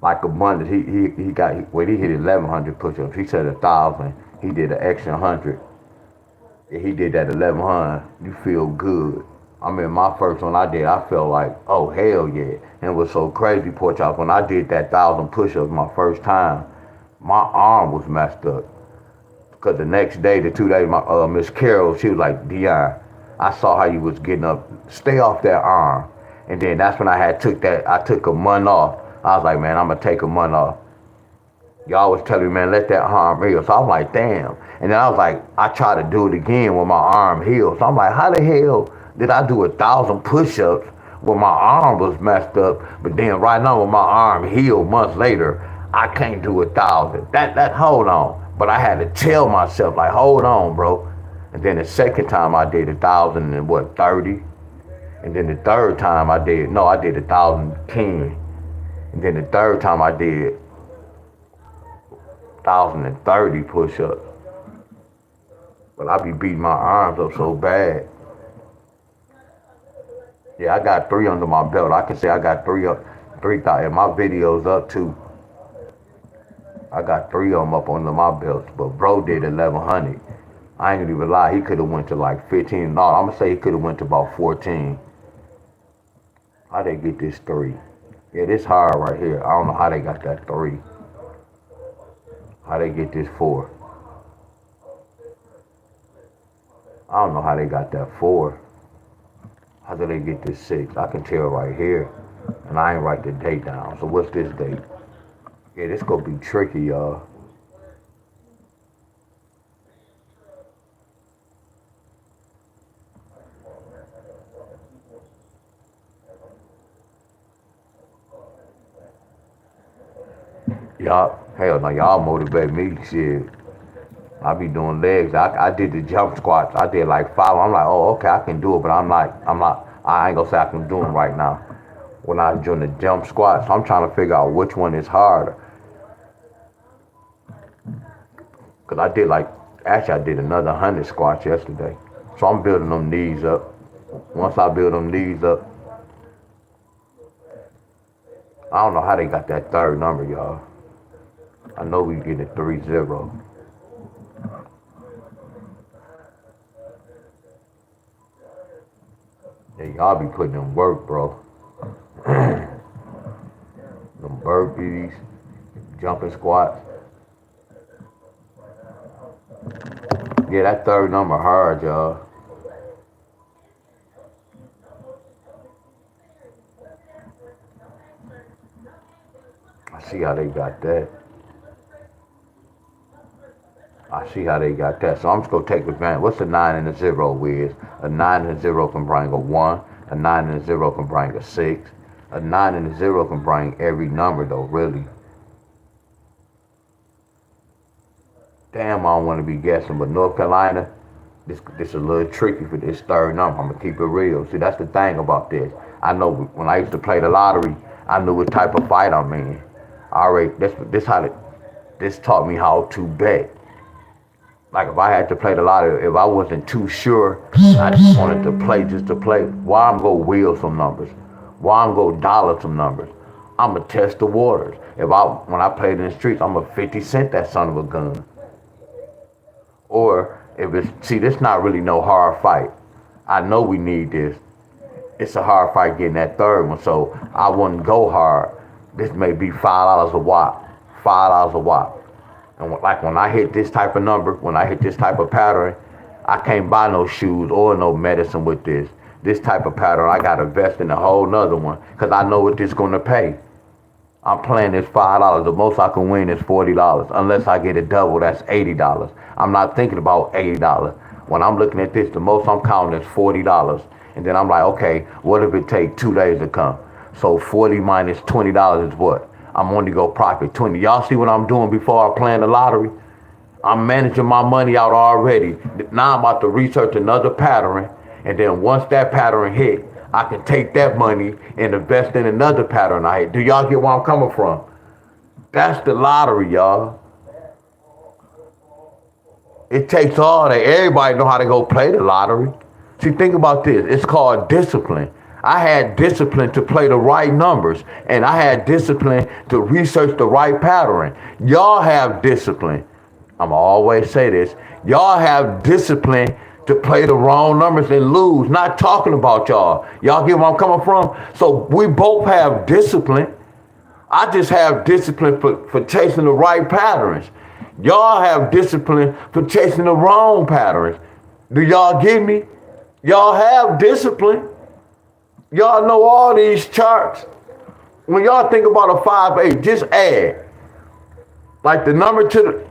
Like abundance, he hit 1,100 push-ups. He said 1,000. He did an extra 100. Yeah, he did that 1,100. You feel good. I mean, my first one I did, I felt like, oh hell yeah. And it was so crazy, Pork Chop. When I did that 1,000 push-ups my first time, my arm was messed up. Cause the next day, the 2 days, my Miss Carol, she was like, Deon, I saw how you was getting up. Stay off that arm. And then that's when I took a month off. I was like, man, I'm gonna take a month off. Y'all was telling me, man, let that arm heal. So I'm like, damn. And then I was like, I tried to do it again when my arm healed. So I'm like, how the hell did I do 1,000 push-ups when my arm was messed up? But then right now when my arm healed months later, I can't do 1,000. Hold on. But I had to tell myself, like, hold on, bro. And then the second time I did 1,000 and 30? And then the third time I did 1,010. And then the third time I did 1,030 push-ups. But I be beating my arms up so bad. Yeah, I got 3 under my belt. I can say I got 3,000. My video's up too. I got 3 of them up under my belt. But bro did 1,100. I ain't gonna even lie. He could have went to like 15. No, I'm gonna say he could have went to about 14. How they get this 3? Yeah, this hard right here. I don't know how they got that 3. How they get this 4? I don't know how they got that 4. How did they get this 6? I can tell right here. And I ain't write the date down. So what's this date? Yeah, this gonna be tricky, y'all. Y'all, hell no, y'all motivate me. Shit. I be doing legs. I did the jump squats. I did like 5. I'm like, oh, okay, I can do it, but I ain't gonna say I can do them right now. When I was doing the jump squats, I'm trying to figure out which one is harder. Cause I did another 100 squats yesterday. So I'm building them knees up. Once I build them knees up, I don't know how they got that third number, y'all. I know we get it 3-0. Yeah, y'all be putting in work, bro. burpees, jumping squats. Yeah, that third number hard, y'all. I see how they got that. I see how they got that. So I'm just gonna take advantage. What's a 9 and a 0 is? A 9 and a 0 can bring a 1. A 9 and a 0 can bring a 6. A 9 and a 0 can bring every number though, really. Damn, I don't want to be guessing, but North Carolina, this a little tricky for this third number. I'm gonna keep it real. See, that's the thing about this. I know when I used to play the lottery, I knew what type of fight I'm in. This taught me how to bet. Like if I had to play the lottery, if I wasn't too sure, I just wanted to play just to play. Why I'm gonna wheel some numbers? Why I'm gonna dollar some numbers? I'ma test the waters. When I played in the streets, I'm a 50 cent that son of a gun. Or if this not really no hard fight. I know we need this. It's a hard fight getting that third one, so I wouldn't go hard. This may be $5 a wop, $5 a wop. And like when I hit this type of number, when I hit this type of pattern, I can't buy no shoes or no medicine with this. This type of pattern, I gotta invest in a whole nother one, cause I know what this gonna pay. I'm playing this $5. The most I can win is $40. Unless I get a double, that's $80. I'm not thinking about $80. When I'm looking at this, the most I'm counting is $40. And then I'm like, okay, what if it take 2 days to come? So 40 minus $20 is what? I'm only gonna profit 20. Y'all see what I'm doing before I plan the lottery? I'm managing my money out already. Now I'm about to research another pattern. And then once that pattern hit, I can take that money and invest in another pattern I hit. Do y'all get where I'm coming from? That's the lottery, y'all. It takes all that. Everybody know how to go play the lottery. See, think about this. It's called discipline. I had discipline to play the right numbers, and I had discipline to research the right pattern. Y'all have discipline. I'm always say this. Y'all have discipline to play the wrong numbers and lose. Not talking about y'all. Y'all get where I'm coming from? So we both have discipline. I just have discipline for chasing the right patterns. Y'all have discipline for chasing the wrong patterns. Do y'all get me? Y'all have discipline. Y'all know all these charts. When y'all think about a 5-8, just add. Like the number to the,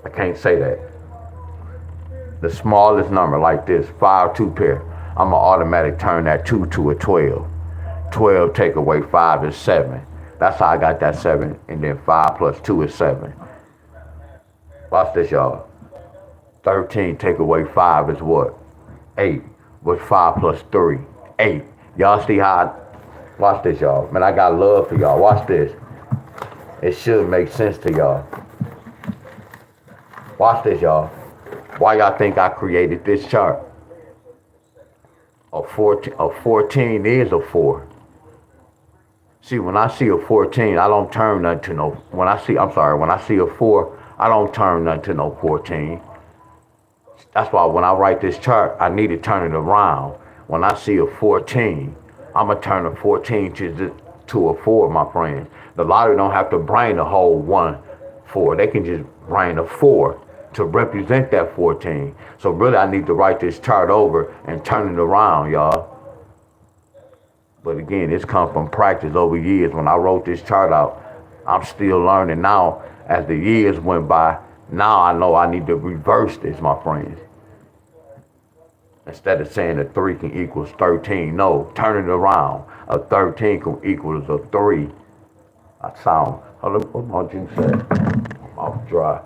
I can't say that. The smallest number like this, 5 2 pair. I'm gonna automatic turn that 2 to a 12. 12 take away 5 is 7. That's how I got that 7. And then 5 plus 2 is 7. Watch this, y'all. 13 take away 5 is what? 8. What's 5 plus 3? 8. Y'all see how watch this, y'all. Man, I got love for y'all. Watch this. It should make sense to y'all. Watch this, y'all. Why y'all think I created this chart? A 14 is a 4. See, when I see a 14, I don't turn nothing to no, when I see a 4, I don't turn nothing to no 14. That's why when I write this chart, I need to turn it around. When I see a 14, I'm going to turn a 14 to a 4, my friends. The lottery don't have to bring the whole 1, 4. They can just bring a 4 to represent that 14. So really, I need to write this chart over and turn it around, y'all. But again, it's come from practice over years. When I wrote this chart out, I'm still learning now. As the years went by, now I know I need to reverse this, my friends. Instead of saying a 3 can equals 13, no, turn it around. A 13 can equals a 3. I sound, what my juice say? I'm off dry.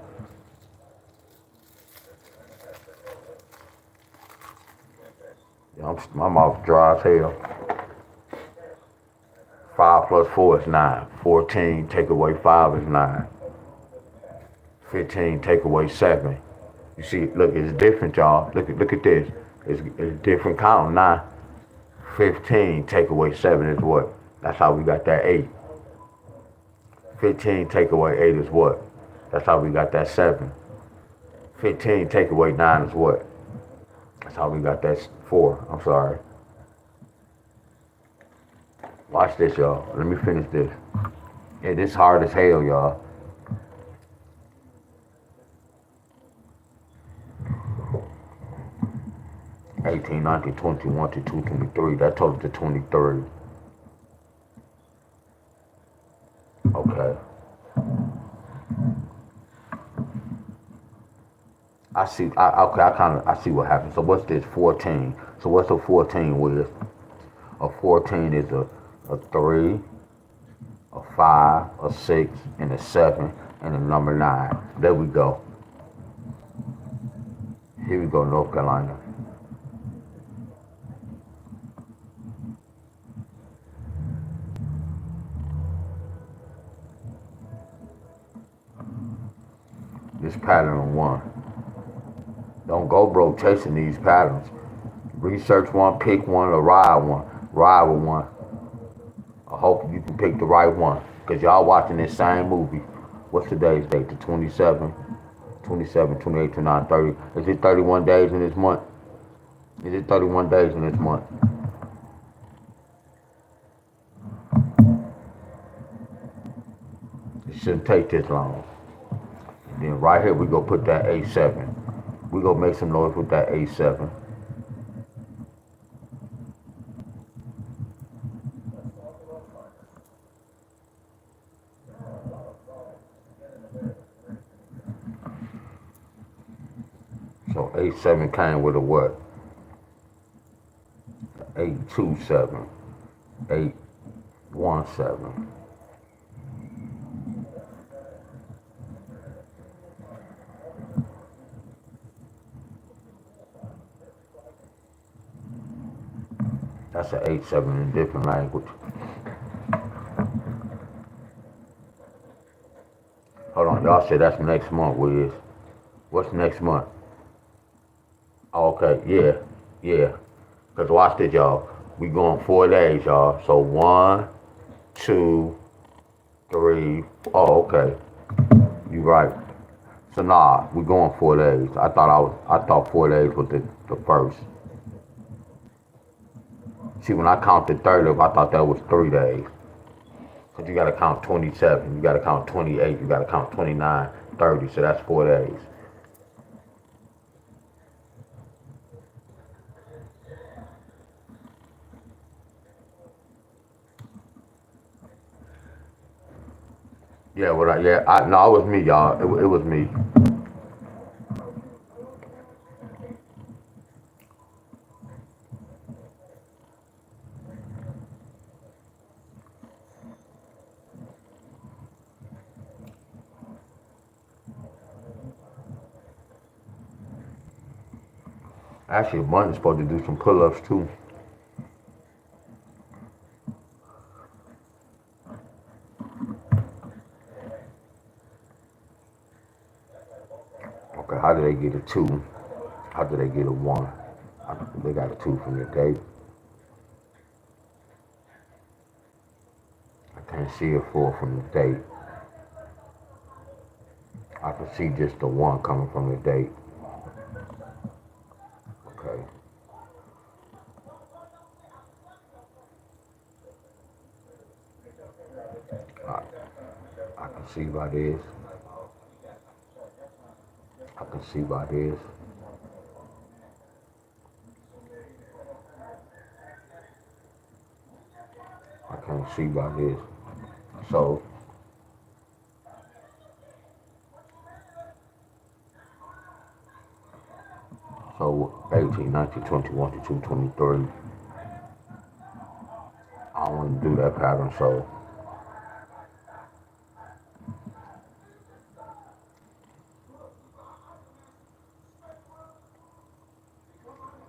Yeah, my mouth dry as hell. 5 plus 4 is 9. 14 take away 5 is 9. 15 take away 7. You see, look, it's different, y'all. Look at this. It's different count. 9. 15 take away 7 is what? That's how we got that 8. 15 take away 8 is what? That's how we got that 7. 15 take away 9 is what? That's how we got that 4. I'm sorry. Watch this, y'all. Let me finish this. Yeah, this hard as hell, y'all. 18, 19, 21 to 223. That totals to 23. Okay. I see what happened. So what's this 14? So what's a 14 with? A 14 is a 3, a 5, a 6, and a 7, and a number 9. There we go. Here we go, North Carolina. This pattern of 1. Don't go broke chasing these patterns. Research one, pick one, or ride one. Ride with one. I hope you can pick the right one. Because y'all watching this same movie. What's today's date? The 27, 27, 28, 29, 30. Is it 31 days in this month? Is it 31 days in this month? It shouldn't take this long. And then right here we go put that A7. We go make some noise with that A7. So A7 came with a what? 827, 817. That's an 8-7 in a different language. Hold on, y'all said that's next month, Wiz. What's next month? Okay, yeah. Cause watch this, y'all. We going 4 days, y'all. So 1, 2, 3. Oh, okay. You right. So nah, we going 4 days. I thought 4 days was the first. See, when I counted 30, I thought that was 3 days. Cause you gotta count 27, you gotta count 28, you gotta count 29, 30. So that's 4 days. Yeah, no, it was me, y'all. It was me. Actually, Bunny's supposed to do some pull-ups too. Okay, how did they get a 2? How did they get a 1? They got a 2 from the date. I can't see a 4 from the date. I can see just the 1 coming from the date. Okay. I can see by this. I can see by this. I can't see by this. So 18, 19, 21, 22, 23. I don't want to do that pattern, so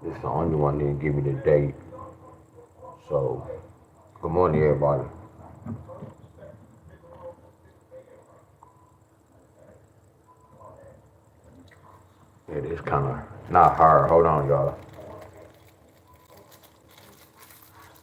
it's the only one that didn't give me the date. So, good morning, everybody. It is kind of not hard. Hold on, y'all.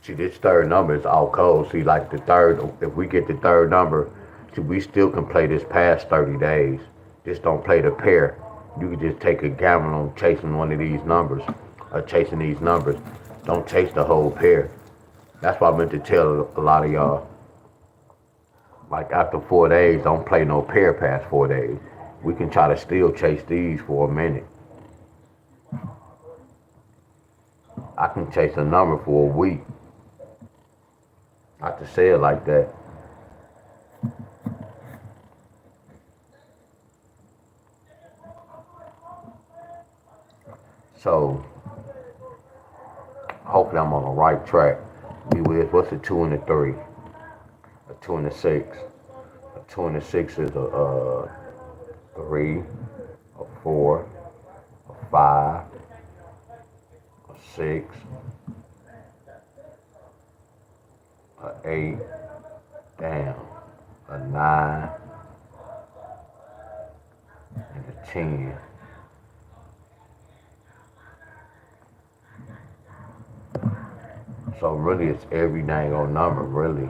See, this third number is all code. See, like the third, if we get the third number, see, we still can play this past 30 days. Just don't play the pair. You can just take a gamble on chasing one of these numbers or chasing these numbers. Don't chase the whole pair. That's what I meant to tell a lot of y'all. Like after 4 days, don't play no pair past 4 days. We can try to still chase these for a minute. I can chase a number for a week. Not to say it like that. So hopefully I'm on the right track. What's a 2 and a 3? A 2 and a 6. A 2 and a 6 is a 3, a 4, a 5, a 6, a 8, damn, a 9, and a 10. So really it's every dang old number, really.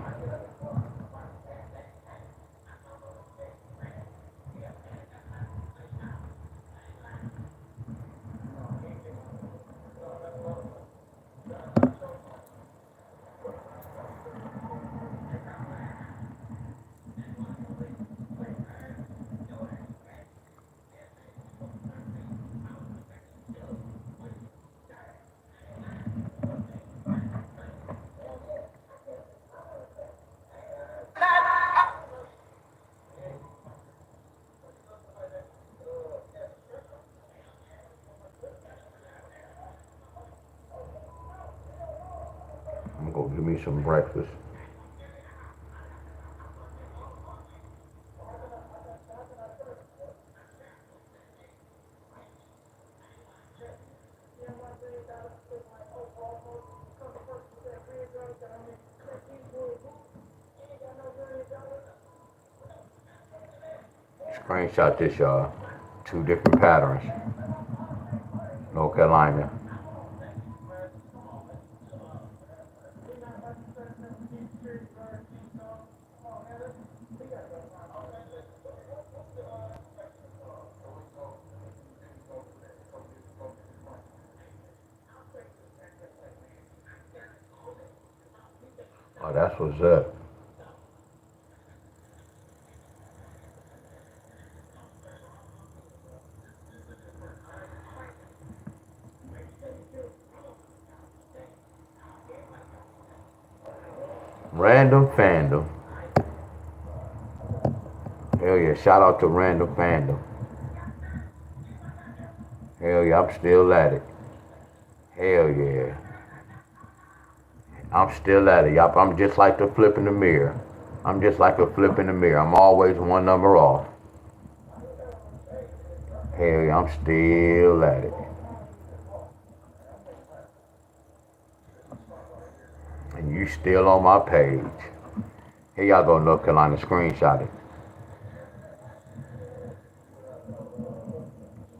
I'm gonna go give me some breakfast. Screenshot this, y'all. 2 different patterns. North Carolina. Oh, that's what's up. Random fandom. Hell yeah, shout out to random fandom. Hell yeah, I'm still at it. Hell yeah. I'm still at it, y'all. I'm just like the flip in the mirror. I'm just like a flip in the mirror. I'm always one number off. Hell yeah, I'm still at it. And you still on my page. Here y'all go, North Carolina, screenshot it.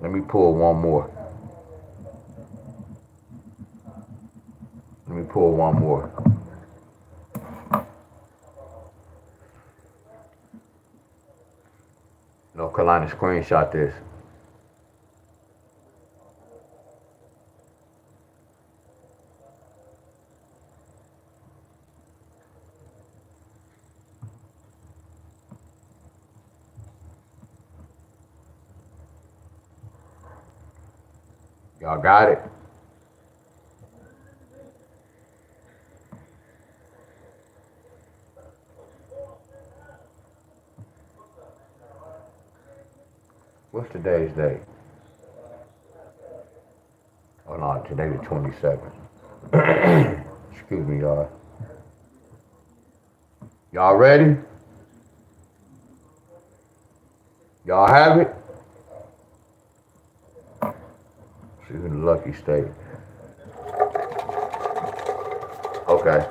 Let me pull one more. Let me pull one more. North Carolina, screenshot this. Y'all got it? What's today's date? Oh no, today the 22nd. Excuse me, y'all. Y'all ready? Y'all have it? She's in the lucky state. Okay.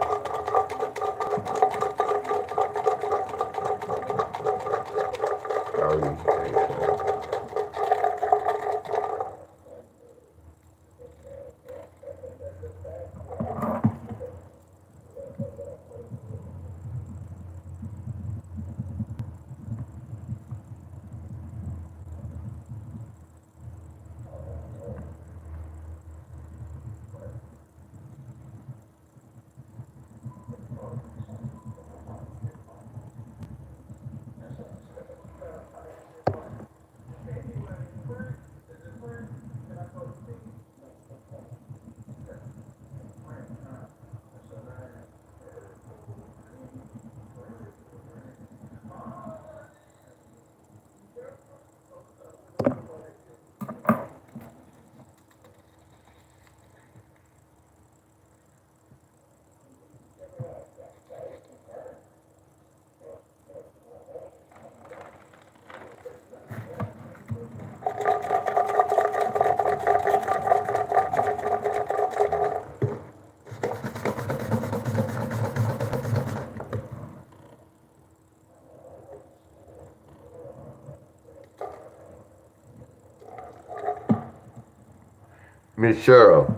Miss Cheryl.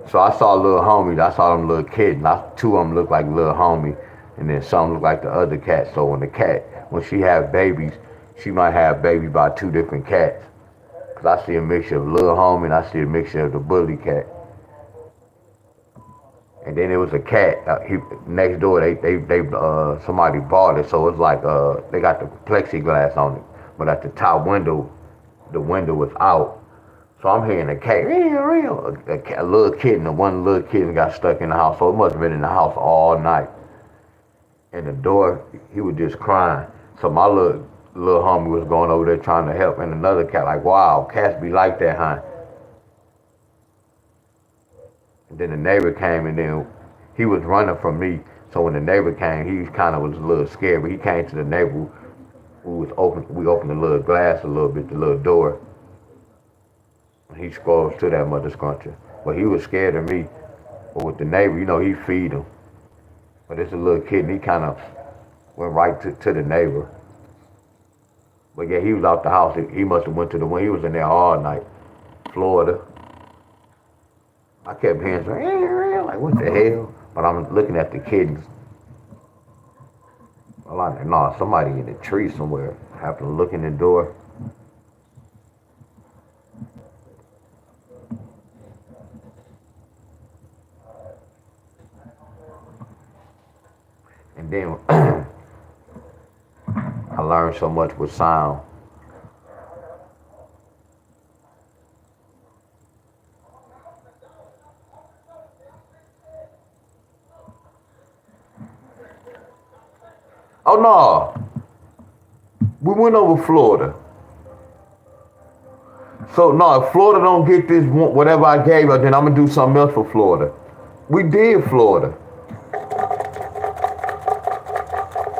So I saw little homies. I saw them little kids. Two of them looked like little homie, and then some looked like the other cat. So when she have babies, she might have babies by two different cats. Cause I see a mixture of little homie and I see a mixture of the bully cat. And then there was a cat next door. Somebody bought it, so it's like they got the plexiglass on it, but at the top window, the window was out. So I'm hearing a cat, a little kitten, and one little kitten got stuck in the house. So it must have been in the house all night. And the door, he was just crying. So my little homie was going over there trying to help, and another cat like, wow, cats be like that, huh? And then the neighbor came, and then he was running from me. So when the neighbor came, he kind of was a little scared, but he came to the neighbor. We opened the little glass a little bit, the little door. And he scrolls to that mother scruncher. But he was scared of me. But with the neighbor, he feed him. But it's a little kid, and he kind of went right to the neighbor. But yeah, he was out the house. He must have went to the window. He was in there all night. Florida. I kept hearing something, like, what the hell? But I'm looking at the kittens. Well, I'm like, no, somebody in the tree somewhere. I have to look in the door. And then I learned so much with sound. Oh no, we went over Florida. So no, if Florida don't get this whatever I gave her, then I'm gonna do something else for Florida. We did Florida.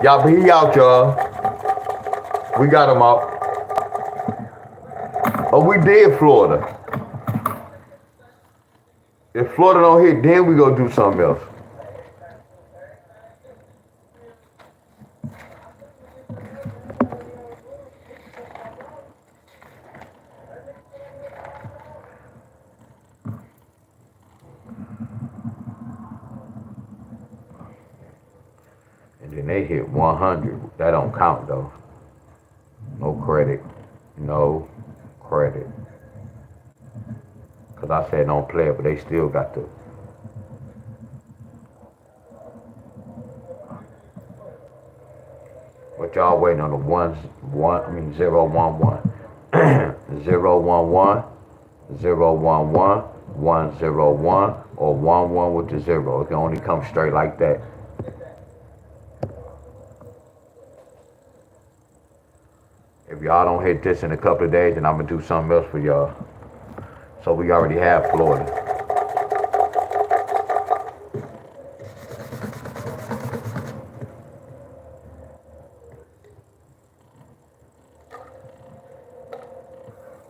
Y'all, but he out, y'all. We got him out. Oh, we did Florida. If Florida don't hit, then we gonna do something else. And then they hit 100. That don't count though. No credit. No credit. Cause I said don't play it, but they still got to. But y'all waiting on the 0 1 1. 0 1 1, 0 1 1, 1 0 1, or 1 1 with the 0. It can only come straight like that. If y'all don't hit this in a couple of days, then I'm gonna do something else for y'all. So we already have Florida.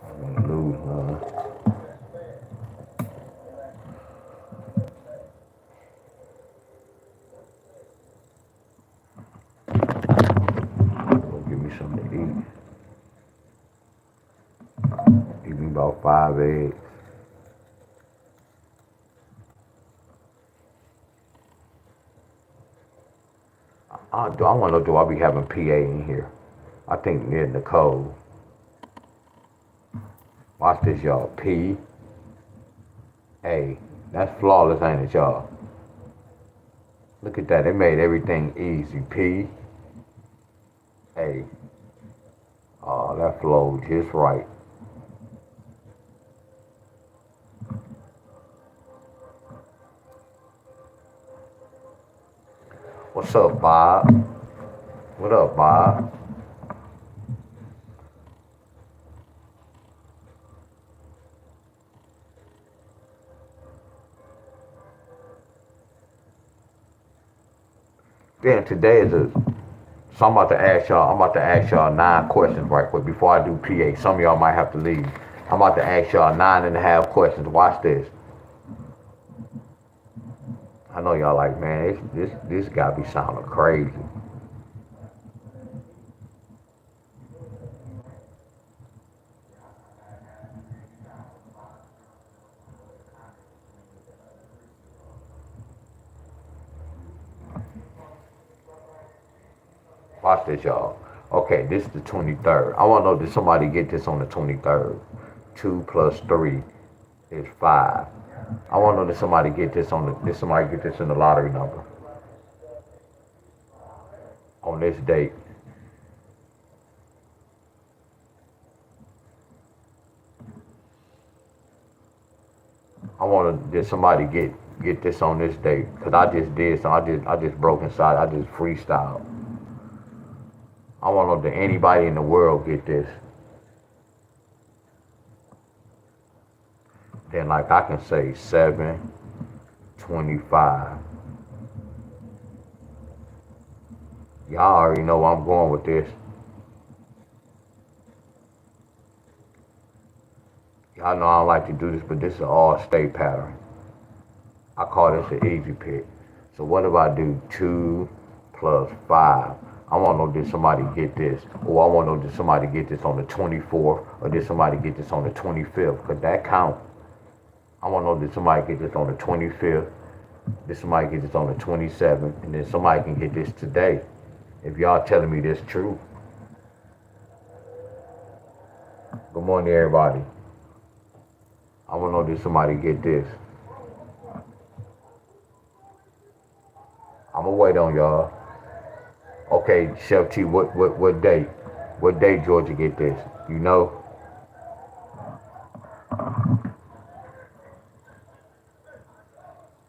I'm gonna lose, man. Go give me something to eat. Give me about 5 eggs. I want to know, do I be having PA in here? I think near Nicole. Watch this, y'all. P. A. That's flawless, ain't it, y'all? Look at that. They made everything easy. P. A. Oh, that flowed just right. What's up, Bob? What up, Bob? Then today is so I'm about to ask y'all 9 questions right quick before I do PA. Some of y'all might have to leave. I'm about to ask y'all 9.5 questions. Watch this. I know y'all like, man, this guy be sounding crazy. Watch this, y'all. Okay, this is the 23rd. I want to know, did somebody get this on the 23rd? 2 plus 3 is 5. I want to know, did somebody get this did somebody get this in the lottery number? On this date. I want to, did somebody get this on this date? Because I just did, so I just broke inside, I just freestyled. I want to know, did anybody in the world get this? Then like I can say 7/25. Y'all already know where I'm going with this. Y'all know I don't like to do this, but this is an all-state pattern. I call this an easy pick. So what if I do 2 plus 5? I want to know, did somebody get this? Or I want to know, did somebody get this on the 24th? Or did somebody get this on the 25th? Because that count. I want to know, did somebody get this on the 25th? Did somebody get this on the 27th? And then somebody can get this today. If y'all telling me this true. Good morning, everybody. I want to know, did somebody get this? I'm going to wait on y'all. Okay, Chef T, what date? What date Georgia get this? You know?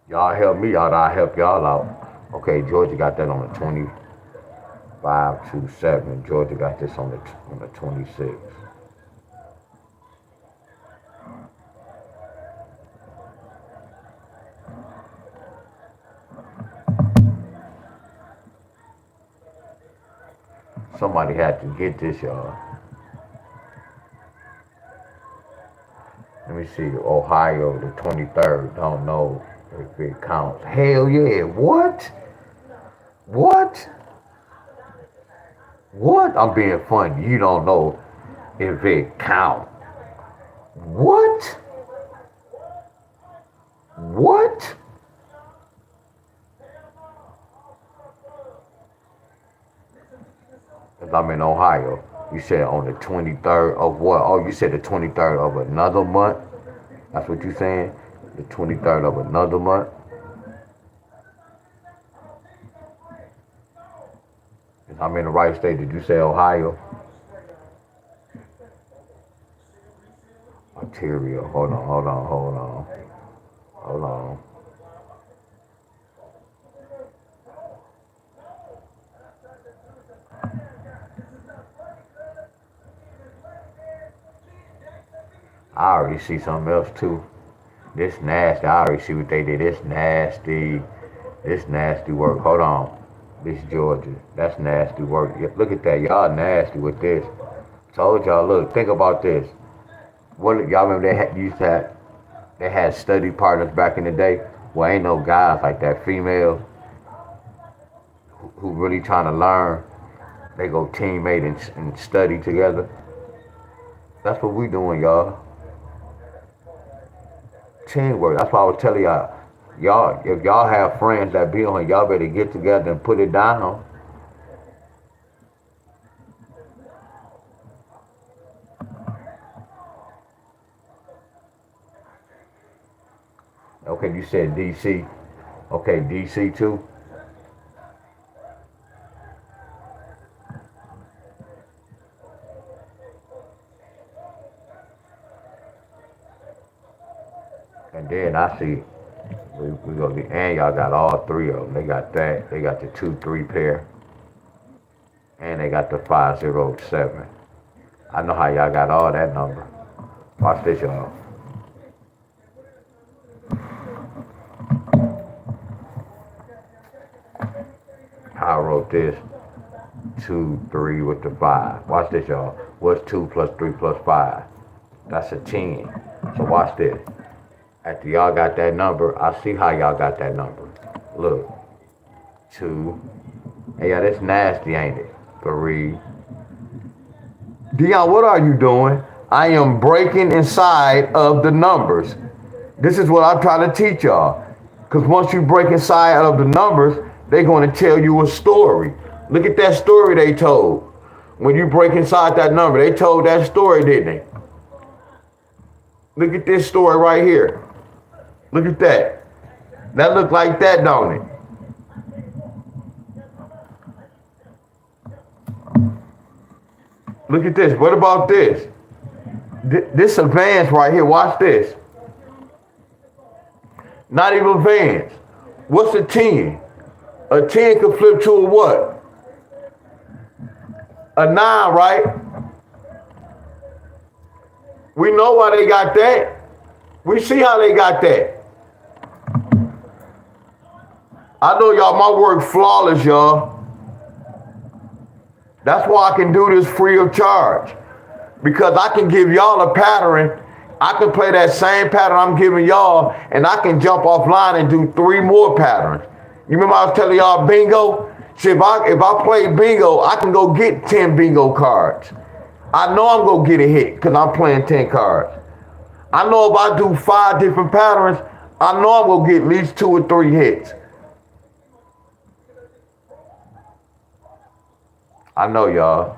Y'all help me out, I'll help y'all out. Okay, Georgia got that on the 25/7. Georgia got this on the 26th. Somebody had to get this, y'all. Let me see, Ohio, the 23rd. Don't know if it counts. Hell yeah, what? What? What? I'm being funny. You don't know if it counts. What? What? Because I'm in Ohio. You said on the 23rd of what? Oh, you said the 23rd of another month? That's what you saying? The 23rd of another month? If I'm in the right state, did you say Ohio? Ontario. Hold on. I already see something else too. This nasty. I already see what they did. This nasty work. Hold on. This Georgia. That's nasty work. Look at that. Y'all nasty with this. Told y'all, look, think about this. What y'all remember they had study partners back in the day? Well, ain't no guys like that. Females who really trying to learn. They go teammate and study together. That's what we doing, y'all. Teamwork. That's why I was telling y'all, if y'all have friends that be on, y'all better get together and put it down. Okay, you said DC. Okay, DC too. And then I see we gonna be, and y'all got all three of them. They got that. They got the 2-3 pair, and they got the 507. I know how y'all got all that number. Watch this, y'all. I wrote this 2, 3 with the 5. Watch this, y'all. What's 2 plus 3 plus 5? That's a 10. So watch this. After y'all got that number, I see how y'all got that number. Look. 2. Hey, yeah, that's nasty, ain't it? 3. Deon, what are you doing? I am breaking inside of the numbers. This is what I'm trying to teach y'all. Because once you break inside of the numbers, they're going to tell you a story. Look at that story they told. When you break inside that number, they told that story, didn't they? Look at this story right here. Look at that. That look like that, don't it? Look at this. What about this? This advance right here. Watch this. Not even Vans. What's a 10? A 10 could flip to a what? A 9, right? We know why they got that. We see how they got that. I know y'all, my work flawless, y'all. That's why I can do this free of charge. Because I can give y'all a pattern. I can play that same pattern I'm giving y'all, and I can jump offline and do 3 more patterns. You remember I was telling y'all bingo? See, if I play bingo, I can go get 10 bingo cards. I know I'm going to get a hit because I'm playing 10 cards. I know if I do 5 different patterns, I know I'm going to get at least 2 or 3 hits. I know, y'all.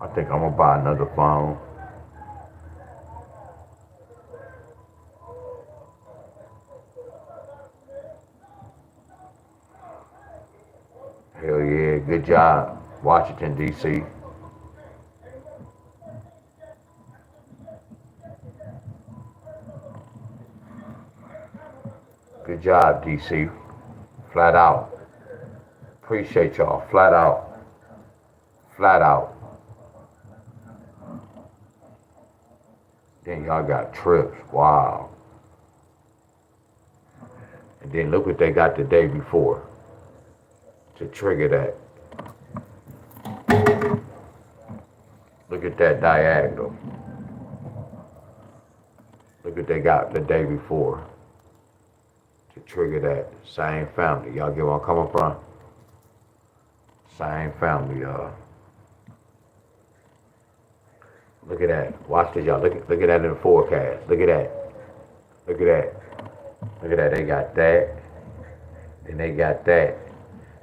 I think I'm going to buy another phone. Hell yeah, good job, Washington, D.C. Good job, D.C. Flat out. Appreciate y'all, flat out. Flat out. Then y'all got trips, wow. And then look what they got the day before to trigger that. Look at that diagonal. Look what they got the day before to trigger that. Same family. Y'all get where I'm coming from? Same family, y'all. Look at that. Watch this, y'all. Look at that in the forecast. Look at that. Look at that. Look at that. They got that. Then they got that.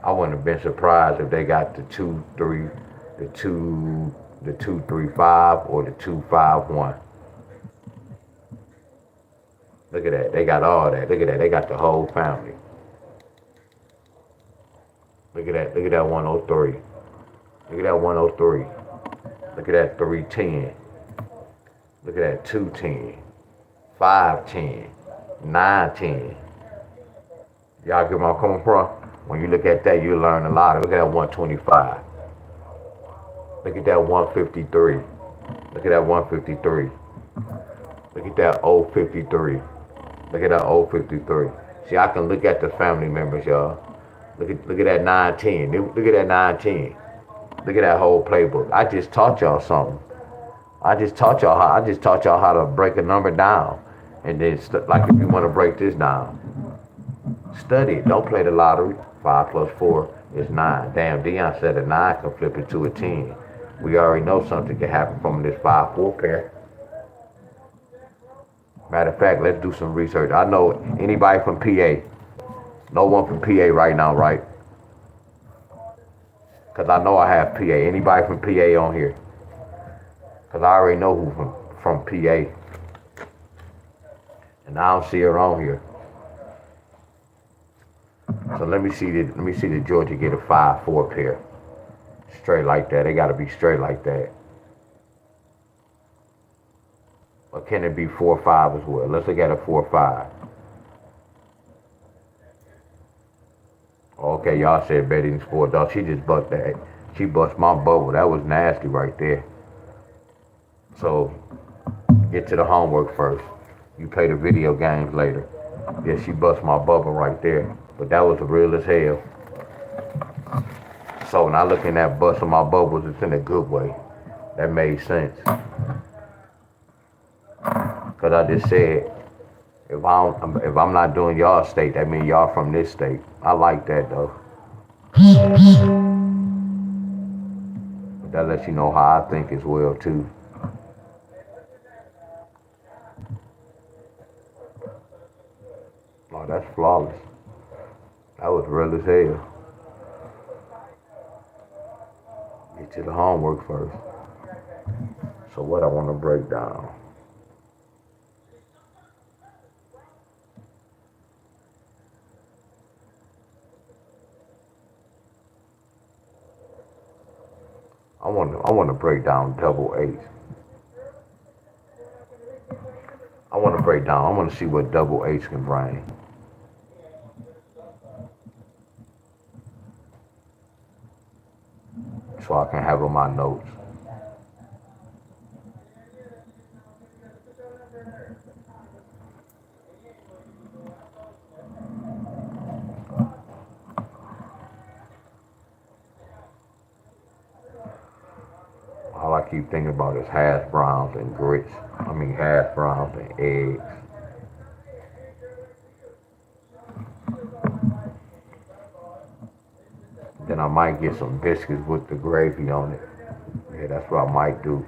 I wouldn't have been surprised if they got the 235 or the 251. Look at that. They got all that. Look at that. They got the whole family. Look at that. Look at that 103. Look at that 103. Look at that 310. Look at that 210. 510. 910. Y'all get where I'm coming from? When you look at that, you learn a lot. Look at that 125. Look at that 153. Look at that 153. Look at that 053. Look at that 053. See, I can look at the family members, y'all. Look at that 910. Look at that 910. Look at that whole playbook. I just taught y'all something. I just taught y'all how to break a number down. And then, like if you want to break this down, study it. Don't play the lottery. 5 plus 4 is 9. Damn, Deon said a 9 can flip into a 10. We already know something can happen from this 5-4 pair. Matter of fact, let's do some research. I know anybody from PA. No one from PA right now, right? Because I know I have PA. Anybody from PA on here? Because I already know who from PA. And I don't see her on here. So let me see the Georgia get a 5-4 pair. Straight like that. They gotta be straight like that. Or can it be 4-5 as well? Let's look at a 4-5. Okay, y'all said betting sport, dog. She just bust that. She bust my bubble. That was nasty right there. So get to the homework first. You play the video games later. Yeah, she bust my bubble right there. But that was real as hell. So when I look in that busting my bubbles, it's in a good way. That made sense. Cause I just said, if I'm not doing y'all state, that means y'all from this state. I like that though. That lets you know how I think as well too. Oh, that's flawless. That was real as hell. Get to the homework first. So what I want to break down. I want to break down double eights. I want to break down. I want to see what double eights can bring. So I can have on my notes. All I keep thinking about is hash browns and grits. I mean hash browns and eggs. Then I might get some biscuits with the gravy on it. Yeah, that's what I might do.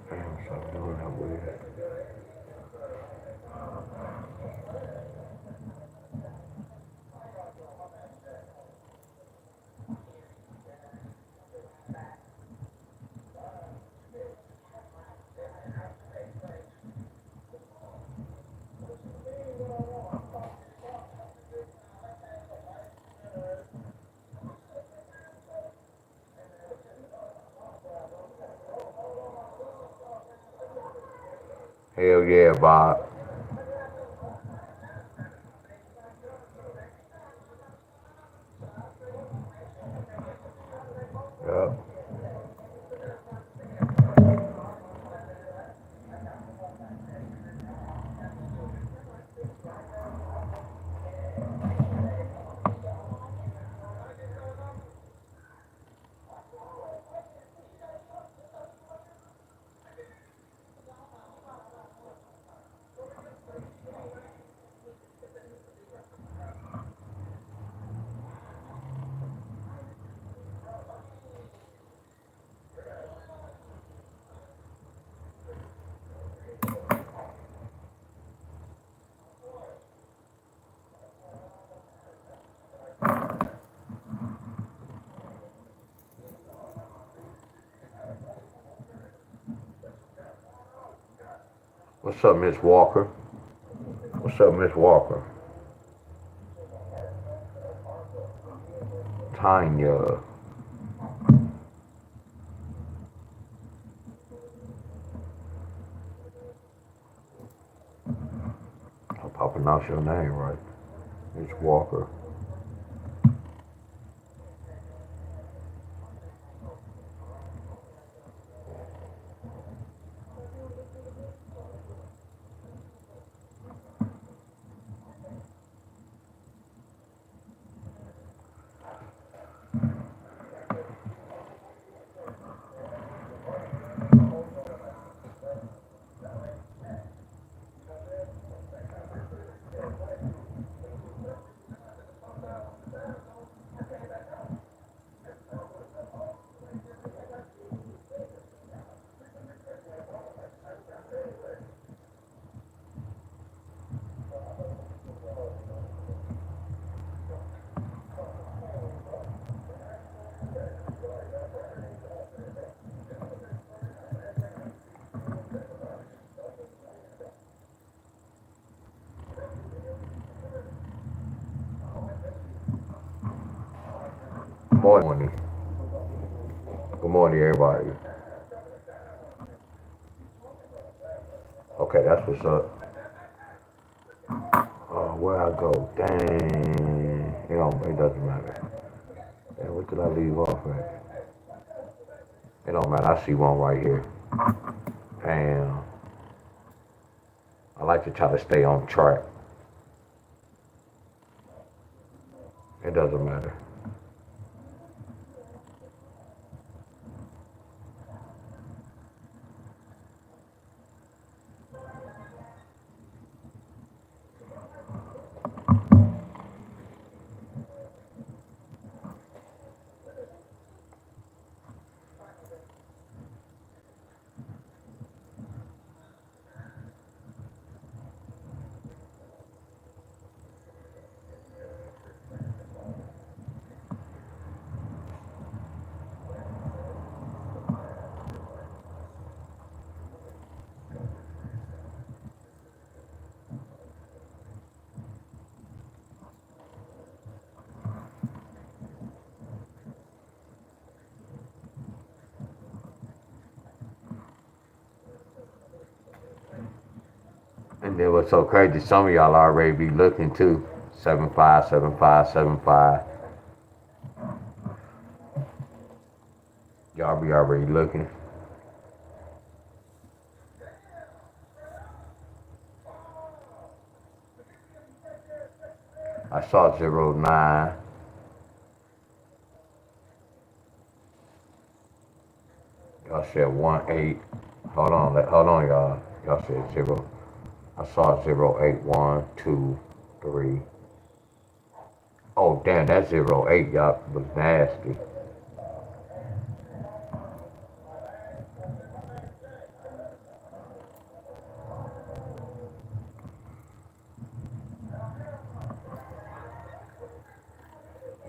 Damn, stop doing that weird. Hell yeah, Bob. Yep. What's up, Miss Walker? What's up, Miss Walker? Tanya. I hope I pronounce your name right. Miss Walker. morning. Good morning, everybody. Okay, that's what's up. Where I go? Dang. It doesn't matter. Damn, what did I leave off at? It don't matter. I see one right here. Damn. I like to try to stay on track. It doesn't matter. And then what's so crazy, some of y'all already be looking too. 7-5, 7-5, 7-5. Y'all be already looking. I saw 0-9. Y'all said 1-8. Hold on, y'all. Y'all said 0. I saw 0-8, 1, 2, 3. Oh damn, that 0-8 y'all was nasty.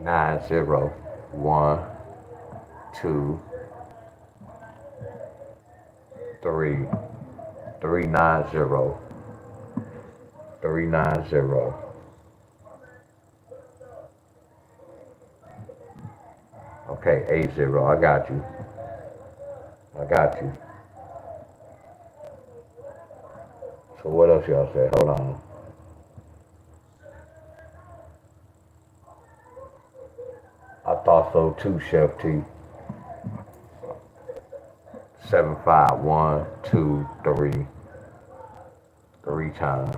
Nine zero, 1, 2, 3, 390, 390. Okay, 80. I got you. I got you. So what else y'all said? Hold on. I thought so too, Chef T. 7-5, 1, 2, 3. 3 times.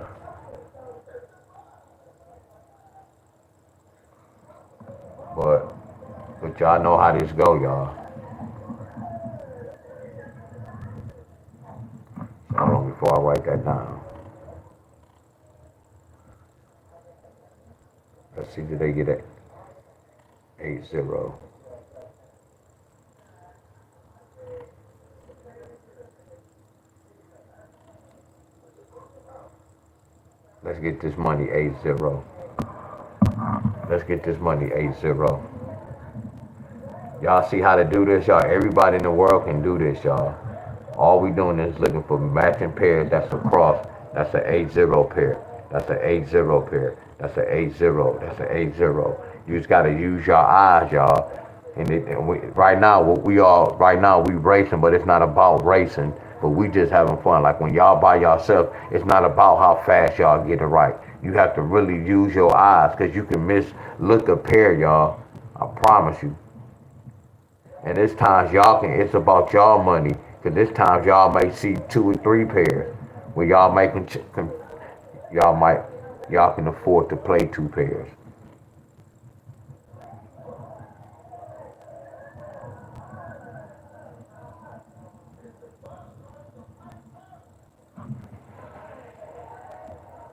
But y'all know how this go, y'all. So hold on before I write that down. Let's see, did they get it? 80. Let's get this money 80. Let's get this money 80. Y'all see how to do this, y'all? Everybody in the world can do this, y'all. All we doing is looking for matching pairs. That's a cross. That's an 80 pair. That's an 80 pair. That's an 80. That's an 80. You just gotta use your eyes, y'all. Right now, we racing, but it's not about racing. But we just having fun. Like when y'all by yourself, it's not about how fast y'all get it right. You have to really use your eyes, cause you can look a pair, y'all. I promise you. And this times it's about y'all money. Cause this times y'all may see 2 or 3 pairs. Where y'all can afford to play 2 pairs.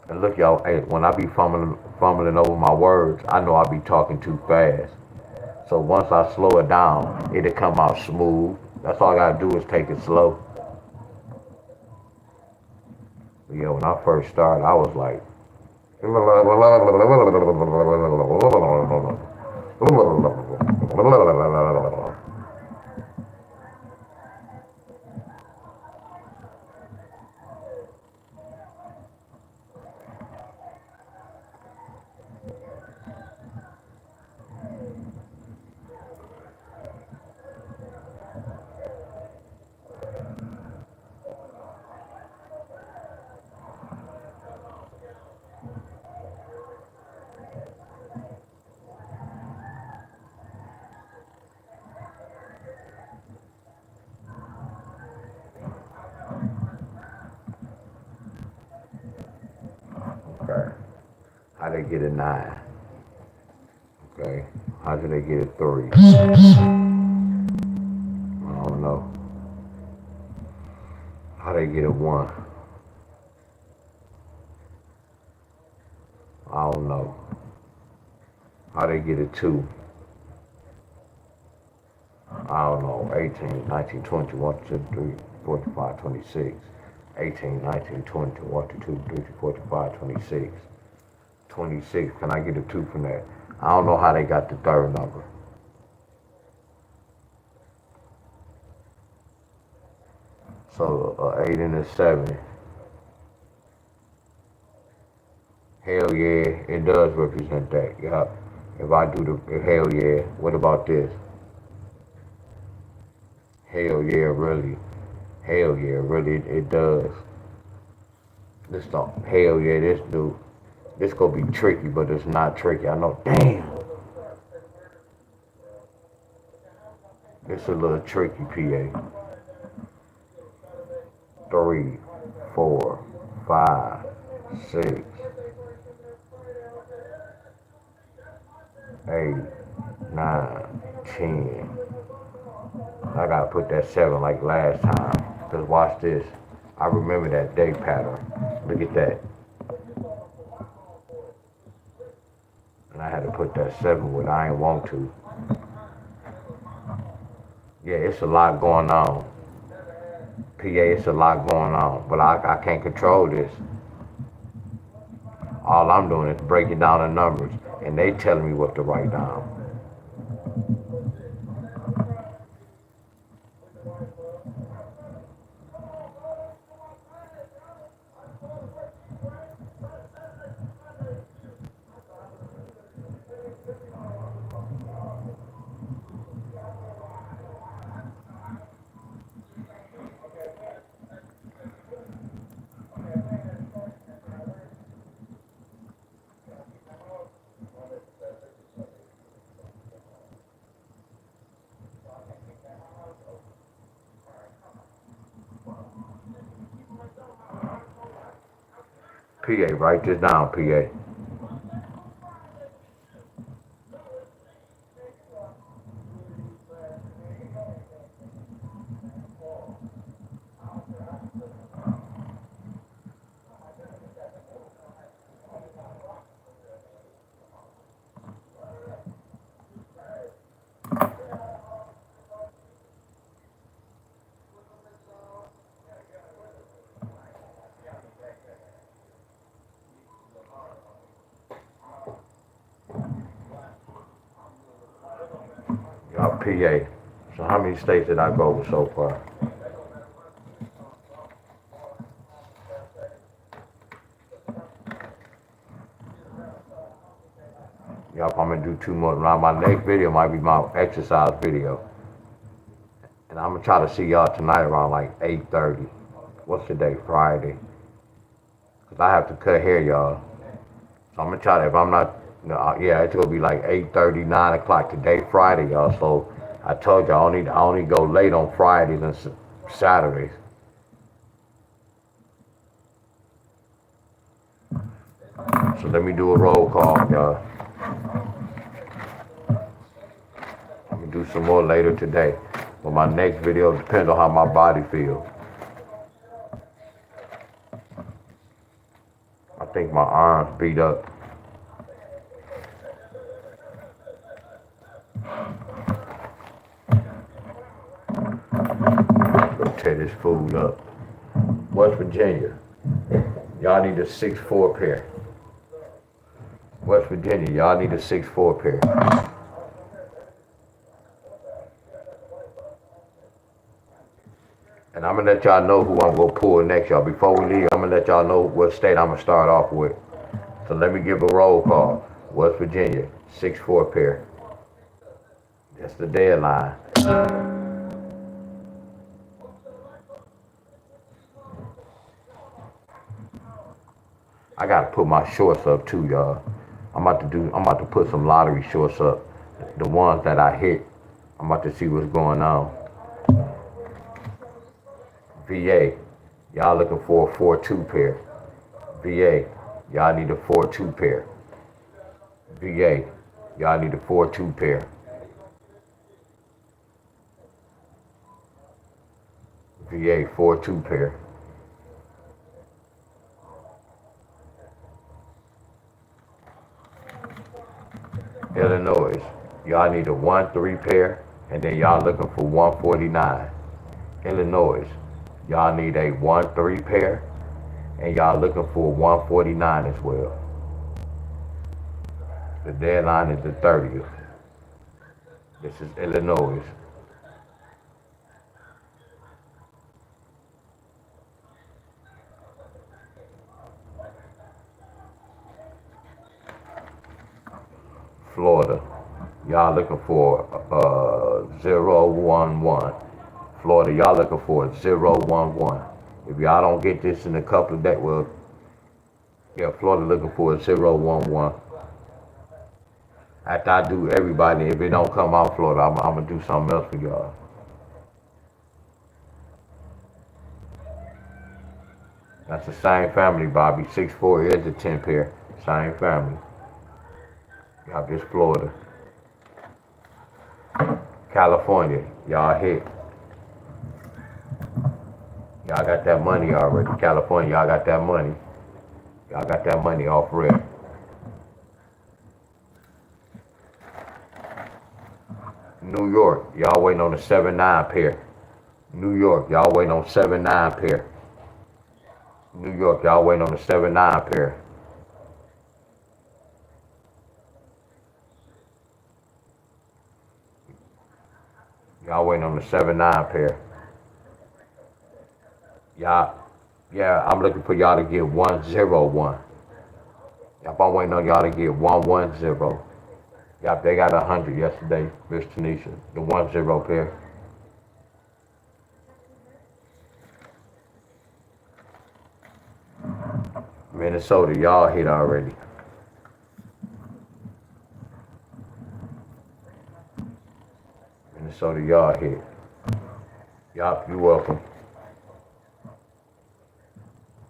And look, y'all, hey, when I be fumbling over my words, I know I be talking too fast. So once I slow it down, it'll come out smooth. That's all I gotta do is take it slow. But yeah, when I first started, I was like, they get a 9? Okay. How do they get a 3? I don't know. How they get a 1? I don't know. How they get a 2? I don't know. 18, 19, 20, 1, 2, 3, 4, 5, 26. 18, 19, 20, 1, 2, 3, 4, 5, 26. 26. Can I get a 2 from that? I don't know how they got the third number. So 8 and a 7. Hell yeah, it does represent that. Yeah. If I do the hell yeah, what about this? Hell yeah, really. Hell yeah, really, it does. This don't. Hell yeah, this dude. This gonna be tricky, but it's not tricky. I know. Damn. It's a little tricky, PA. 3, 4, 5, 6, 8, 9, 10. I gotta put that 7 like last time. Cause watch this. I remember that day pattern. Look at that. And I had to put that 7 with I ain't want to. Yeah, it's a lot going on. PA, it's a lot going on. But I can't control this. All I'm doing is breaking down the numbers. And they telling me what to write down. PA, write this down, PA. Y'all PA. So how many states did I go with so far? Y'all, I'm gonna do 2 more. Now my next video might be my exercise video. And I'm gonna try to see y'all tonight around like 8:30. What's the day? Friday. Cause I have to cut hair, y'all. So I'm gonna try to, if I'm not, yeah, it's gonna be like 8:30, 9 o'clock today, Friday, y'all. So I told you I only go late on Fridays and Saturdays. So let me do a roll call, y'all. I'm gonna do some more later today. But my next video depends on how my body feels. I think my arms beat up. Go tear this food up. West Virginia, y'all need a 6'4" pair. West Virginia, y'all need a 6'4" pair. And I'm gonna let y'all know who I'm gonna pull next, y'all. Before we leave, I'm gonna let y'all know what state I'm gonna start off with. So let me give a roll call. West Virginia, 6'4" pair. That's the deadline. I gotta put my shorts up too, y'all. I'm about to put some lottery shorts up. The ones that I hit. I'm about to see what's going on. VA, y'all looking for a 4-2 pair. VA, y'all need a 4-2 pair. VA, y'all need a 4-2 pair. VA, 4-2 pair. Illinois, y'all need a 1-3 pair, and then y'all looking for 149. Illinois, y'all need a 1-3 pair, and y'all looking for 149 as well. The deadline is the 30th. This is Illinois. Florida, y'all looking for 011. Florida, y'all looking for 011. If y'all don't get this in a couple of days, well, yeah, Florida looking for 011. After I do everybody, if it don't come out Florida, I'm gonna do something else for y'all. That's the same family, Bobby. 6-4 is a 10 pair. Same family. Y'all just Florida. California, y'all hit. Y'all got that money already. California, y'all got that money. Y'all got that money off rip. New York, y'all waiting on the 7-9 pair. New York, y'all waiting on 7-9 pair. New York, y'all waiting on the 7-9 pair. Y'all waiting on the 7-9 pair. Y'all, yeah, I'm looking for y'all to get 101. Yep, I'm waiting on y'all to get 110. Yep, they got 100 yesterday, Miss Tanisha. The 10 pair. Minnesota, y'all hit already. Minnesota, y'all hit. Yup, you're welcome.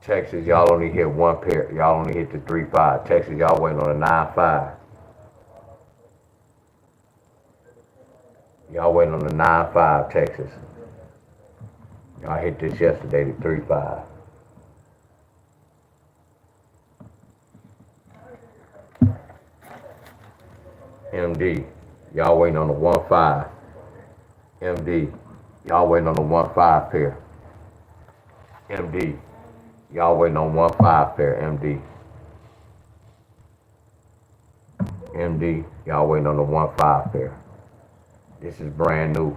Texas, y'all only hit 1 pair. Y'all only hit the 3-5. Texas, y'all waiting on a 9-5. Y'all waiting on the 9-5, Texas. Y'all hit this yesterday, the 3-5. MD, y'all waiting on the 1-5. MD, y'all waiting on the 1-5 pair. MD, y'all waiting on 1-5 pair. MD. MD, y'all waiting on the 1-5 pair. This is brand new.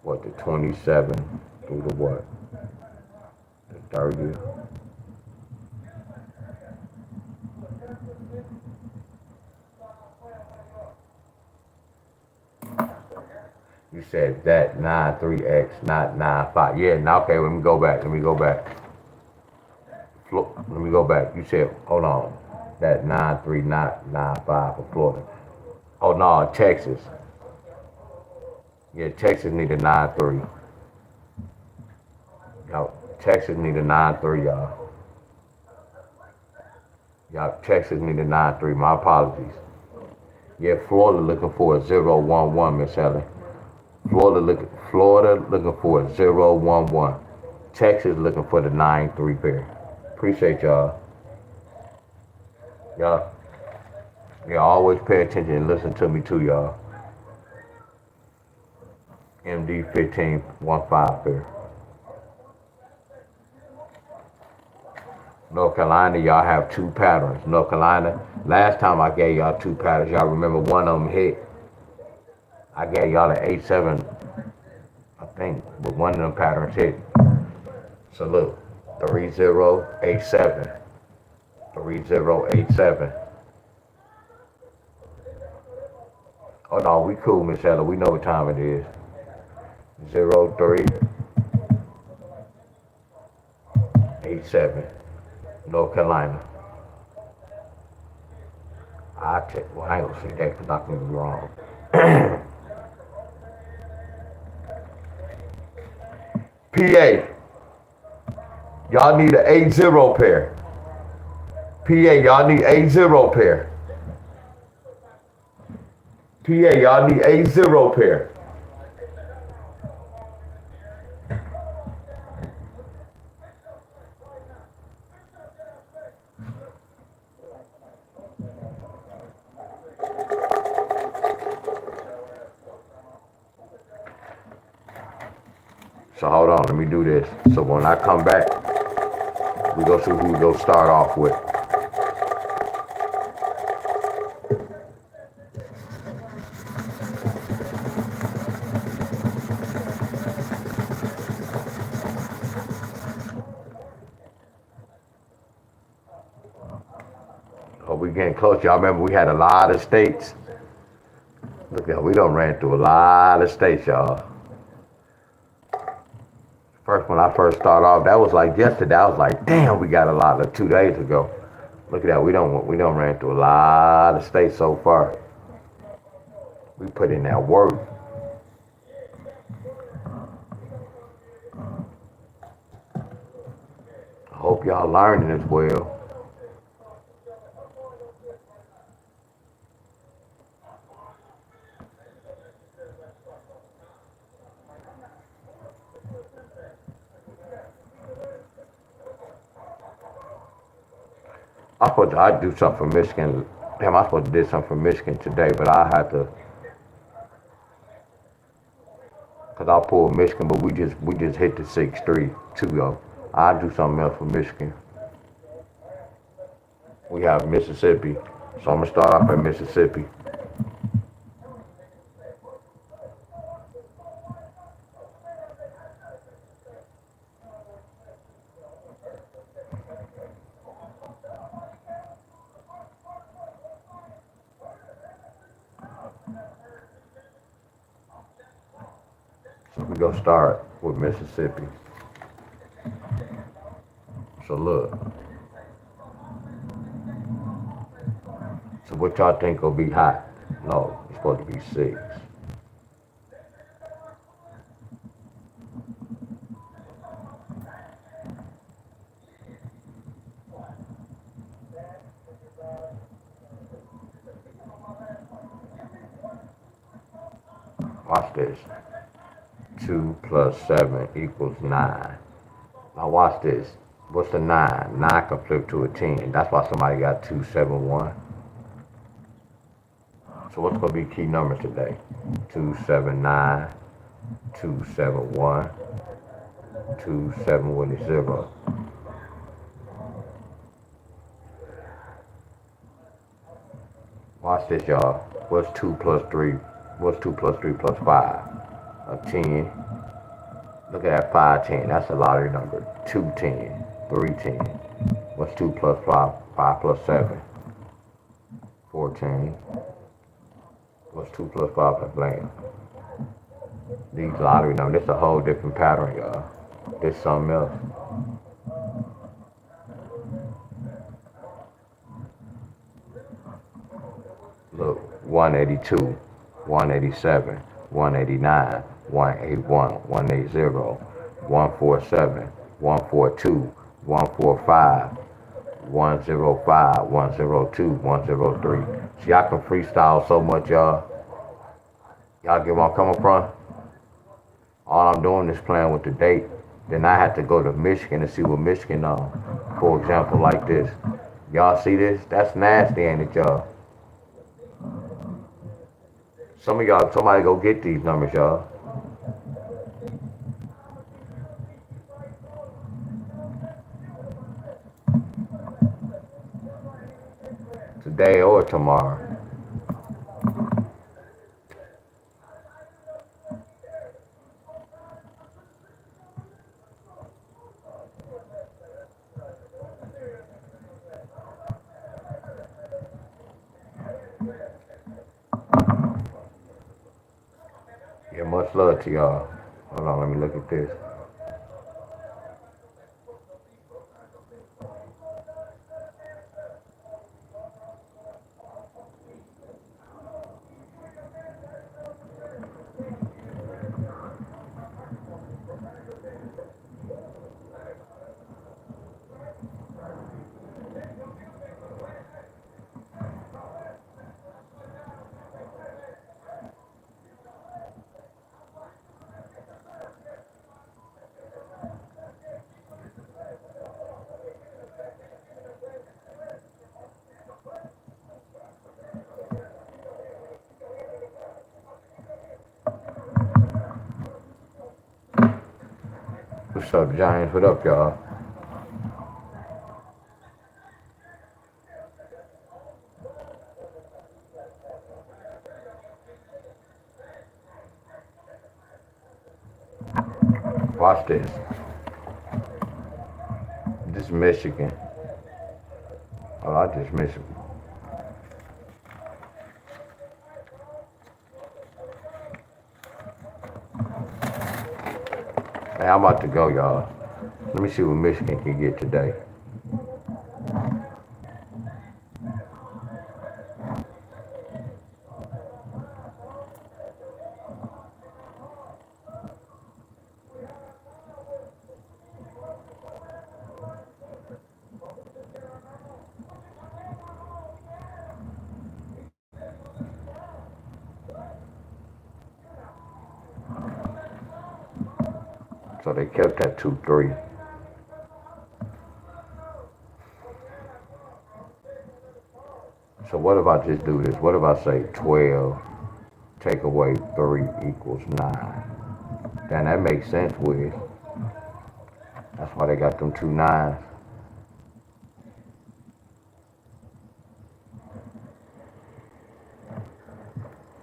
What, the 27 through the what? The 30. You said that 9-3X, not 9-5. Yeah, now okay, let me go back. Let me go back. You said, hold on. That 9-3, not 9-5 for Florida. Oh no, Texas. Yeah, Texas need a 9-3. Y'all, Texas need a 9-3, y'all. Y'all, Texas need a 9-3. My apologies. Yeah, Florida looking for a 0-1-1, Miss Helen. Florida looking for a 0-1-1. Texas looking for the 9-3 pair. Appreciate y'all. Y'all always pay attention and listen to me too, y'all. MD 15 1-5 pair. North Carolina, y'all have 2 patterns. North Carolina, last time I gave y'all 2 patterns, y'all remember one of them hit. I gave y'all an 8-7, I think, but one of them patterns hit. So look, 3087. 3087. Oh no, we cool, Miss Heather. We know what time it is. 0387. North Carolina. I ain't gonna say that because I can be wrong. PA. Y'all need an 8-0 pair. PA, y'all need a zero pair. PA, y'all need a zero pair. So hold on, let me do this. So when I come back, we go see who we go start off with. Oh, we getting close. Y'all remember we had a lot of states. Look at, we done ran through a lot of states, y'all. First, when I first started off, that was like yesterday. I was like, damn, we got a lot of 2 days ago. Look at that. We done ran through a lot of states so far. We put in that work. I hope y'all learning as well. I'd do something for Michigan. Damn, I supposed to do something for Michigan today, but I had to, cause I pulled Michigan, but we just hit the 6-3 to go. I'll do something else for Michigan. We have Mississippi, so I'm gonna start off at Mississippi. So we gonna start with Mississippi. So look. So what y'all think will be hot? No, it's supposed to be 6. Watch this. 2 plus 7 equals 9. Now watch this. What's the 9? 9 can flip to a 10. That's why somebody got 271. So what's gonna be key numbers today? 279, 271, 27 with a 0. Watch this, y'all. What's 2 plus 3? What's 2 plus 3 plus 5? A 10. Look at that 5, 10. That's a lottery number. 2, 10. 3, 10. What's 2 plus 5? 5 plus 7. 14. What's 2 plus 5 plus blank? These lottery numbers, this a whole different pattern, y'all. This something else. Look, 182, 187, 189, 181, 180, 147, 142, 145, 105, 102, 103. See, I can freestyle so much, y'all. Y'all get where I'm coming from? All I'm doing is playing with the date. Then I have to go to Michigan and see what Michigan on. For example, like this. Y'all see this? That's nasty, ain't it, y'all? Some of y'all, somebody go get these numbers, y'all. Today or tomorrow. Yeah, much love to y'all. Hold on, let me look at this. What's up, Giants? What up, y'all? Watch this. This is Michigan. Oh, I just Michigan. Hey, I'm about to go, y'all. Let me see what Michigan can get today. So they kept that 2-3. So what if I just do this? What if I say 12 take away 3 equals 9? Then that makes sense with. That's why they got them 2 9s.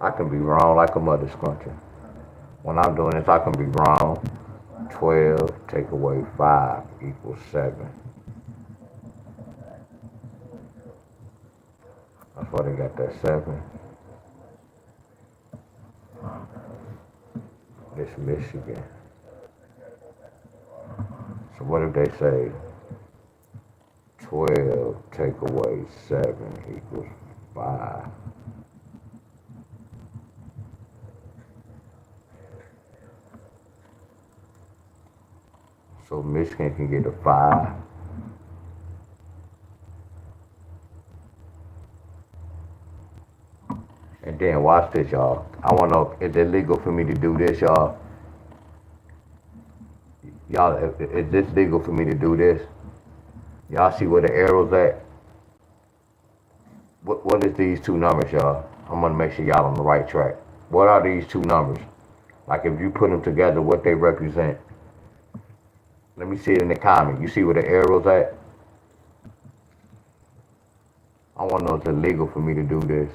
I can be wrong like a mother scruncher. When I'm doing this, I can be wrong. 12 take away 5 equals 7. That's why they got that 7. It's Michigan. So what if they say 12 take away 7 equals 5? So Michigan can get a 5. And then watch this, y'all. I want to know, is it legal for me to do this, y'all? Y'all, is this legal for me to do this? Y'all see where the arrow's at? What is these 2 numbers, y'all? I'm going to make sure y'all on the right track. What are these 2 numbers? Like if you put them together, what they represent. Let me see it in the comment. You see where the arrow's at? I want to know if it's legal for me to do this.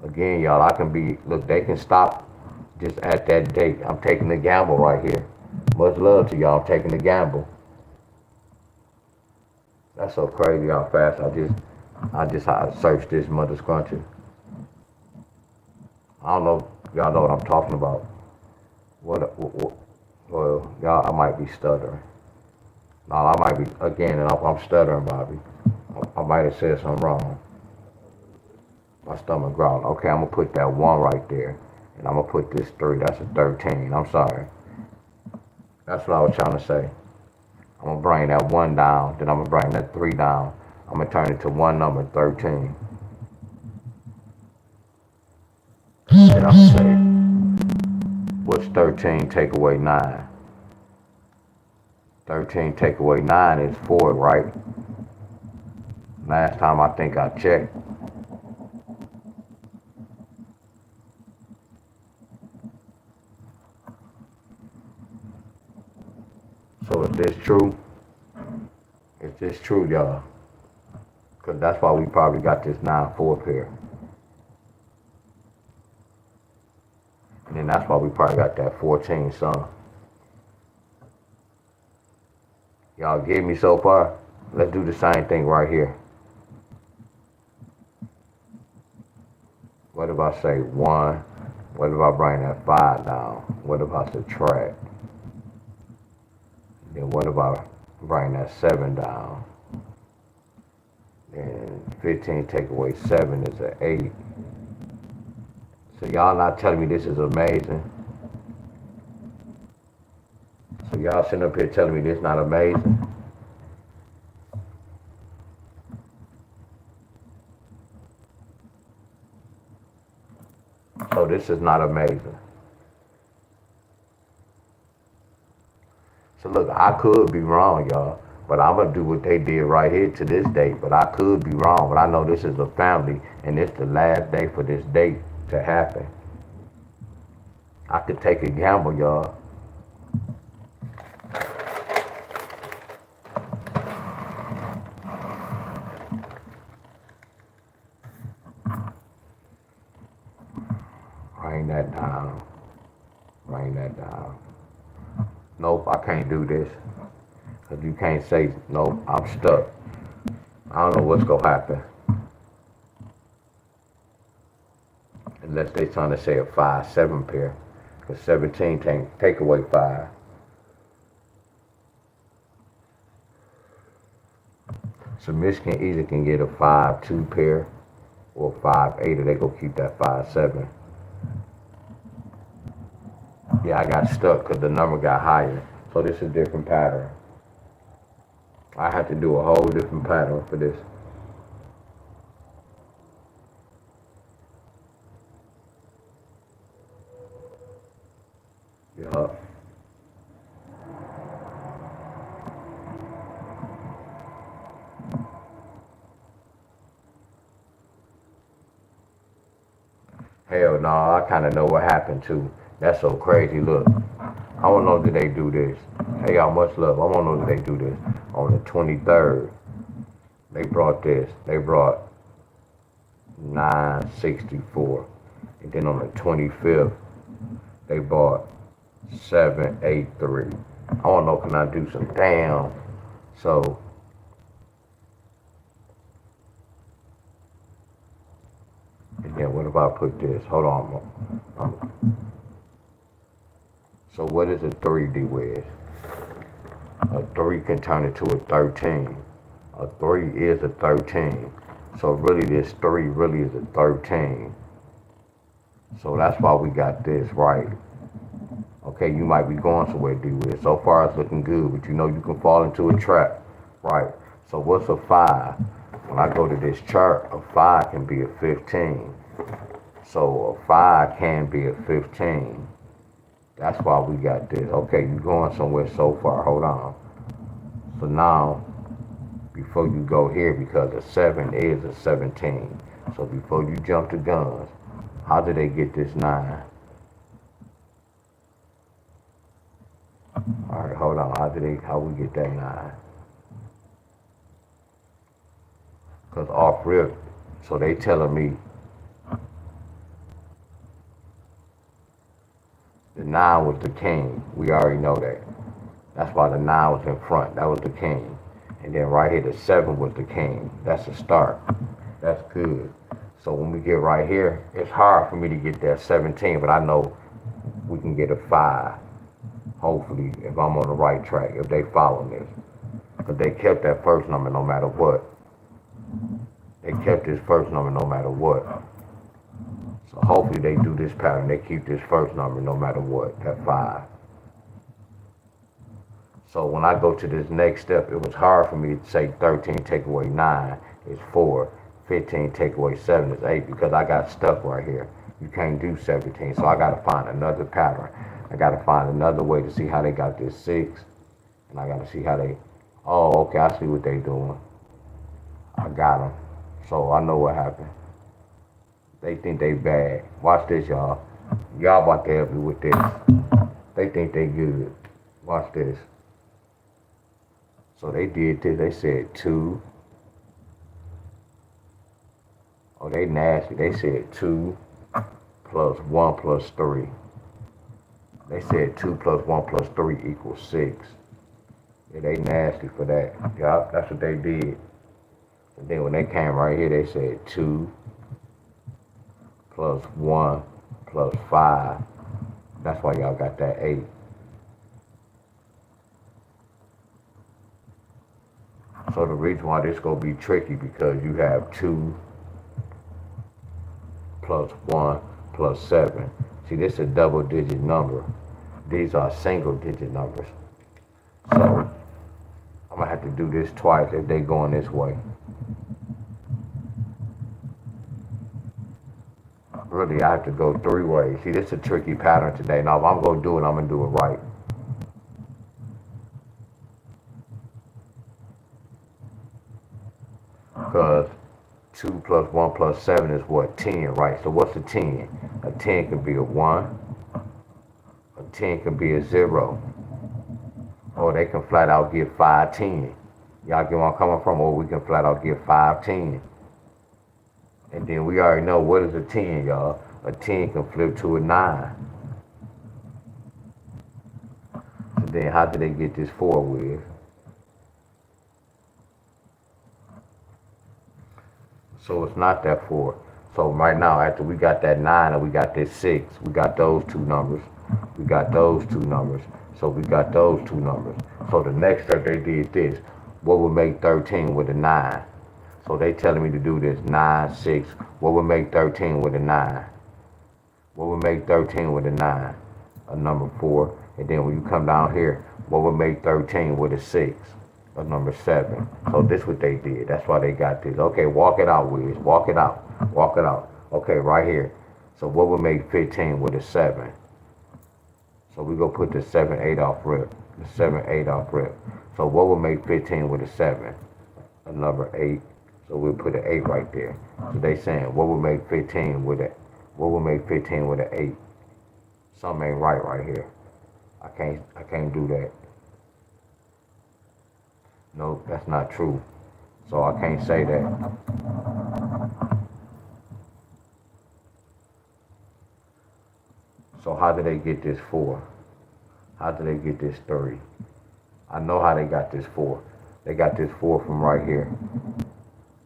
Again, y'all, I can be, look, they can stop just at that date. I'm taking the gamble right here. Much love to y'all. I'm taking the gamble. That's so crazy how fast I just searched this mother scruncher. I don't know if y'all know what I'm talking about. Well, y'all, I might be stuttering. No, I might be, again, and I'm stuttering, Bobby. I might have said something wrong. My stomach growling. Okay, I'm going to put that 1 right there. And I'm going to put this 3. That's a 13. I'm sorry. That's what I was trying to say. I'm going to bring that 1 down. Then I'm going to bring that 3 down. I'm going to turn it to one number, 13. Then I'm going to say, what's 13 take away 9? 13 take away 9 is 4, right? Last time I think I checked. So is this true? Is this true, y'all? Because that's why we probably got this 9-4 pair. And then that's why we probably got that 14 son. Y'all get me so far? Let's do the same thing right here. What if I say 1? What if I bring that 5 down? What if I subtract? Then what if I bring that 7 down? And 15 take away 7 is an 8. So y'all not telling me this is amazing? So y'all sitting up here telling me this not amazing? So this is not amazing. So look, I could be wrong, y'all. But I'm going to do what they did right here to this date. But I could be wrong. But I know this is a family. And it's the last day for this date to happen. I could take a gamble, y'all. Bring that down. Bring that down. Nope, I can't do this. Because you can't say, nope, I'm stuck. I don't know what's going to happen. Unless they're trying to say a 5-7 pair. Because 17 take away 5. So Michigan either can get a 5-2 pair or 5-8, or they go keep that 5-7. Yeah, I got stuck because the number got higher. So this is a different pattern. I have to do a whole different pattern for this. Yup. Hell no, I kind of know what happened too. That's so crazy. Look, I don't know that they do this. Hey, y'all, much love. I don't know that they do this. On the 23rd, they brought this. They brought 964. And then on the 25th, they bought 783. I don't know, can I do some damn? So, and then what if I put this? Hold on. So what is a 3D wedge? A 3 can turn into a 13. A 3 is a 13. So really this 3 really is a 13. So that's why we got this right. Okay, you might be going somewhere, D-Wiz. So far it's looking good, but you know you can fall into a trap. Right. So what's a 5? When I go to this chart, a 5 can be a 15. So a 5 can be a 15. That's why we got this. Okay, you going somewhere so far. Hold on. So now, before you go here, because a 7 is a 17. So before you jump the guns, how did they get this 9? All right, hold on. How we get that 9? Because off rip, so they telling me the 9 was the king. We already know that. That's why the 9 was in front. That was the king. And then right here, the 7 was the king. That's a start. That's good. So when we get right here, it's hard for me to get that 17, but I know we can get a 5. Hopefully, if I'm on the right track, if they follow this. Because they kept that first number no matter what. They kept this first number no matter what. So hopefully they do this pattern. They keep this first number no matter what, that 5. So when I go to this next step, it was hard for me to say 13 take away 9 is 4. 15 take away 7 is 8 because I got stuck right here. You can't do 17, so I got to find another pattern. I got to find another way to see how they got this 6. And I got to see how they, oh, okay, I see what they doing. I got them. So I know what happened. They think they bad. Watch this, y'all. Y'all about to help me with this. They think they good. Watch this. So they did this. They said 2. Oh, they nasty. They said 2 plus 1 plus 3. They said 2 plus 1 plus 3 equals 6. Yeah, they nasty for that. Yeah, that's what they did. And then when they came right here, they said 2 plus 1 plus 5. That's why y'all got that 8. So the reason why this gonna be tricky because you have 2 plus 1 plus 7. See, this is a double digit number. These are single digit numbers. So I'm gonna have to do this twice if they going this way. Really, I have to go 3 ways. See, this is a tricky pattern today. Now, if I'm gonna do it, I'm gonna do it right. Because 2 plus 1 plus 7 is what? 10, right? So what's a 10? A 10 can be a 1. A 10 can be a 0. Or they can flat out give 5, 10. Y'all get where I'm coming from? Or we can flat out give 5, 10. And then we already know what is a 10, y'all. A 10 can flip to a 9. So then how did they get this 4 with? So it's not that 4. So right now, after we got that 9 and we got this 6, we got those two numbers. We got those two numbers. So we got those two numbers. So the next step they did this. What would make 13 with a 9? So they telling me to do this 9, 6. What would make 13 with a 9? What would make 13 with a 9? A number 4. And then when you come down here, what would make 13 with a 6? A number 7. So this what they did. That's why they got this. Okay, walk it out, Wiz. Walk it out. Walk it out. Okay, right here. So what would make 15 with a 7? So we go put the 7, 8 off rip. The 7, 8 off rip. So what would make 15 with a 7? A number 8. So we'll put an 8 right there. So they saying what would make 15 with a what would make 15 with an 8? Something ain't right here. I can't do that. No, that's not true. So I can't say that. So how did they get this 4? How did they get this 3? I know how they got this 4. They got this 4 from right here.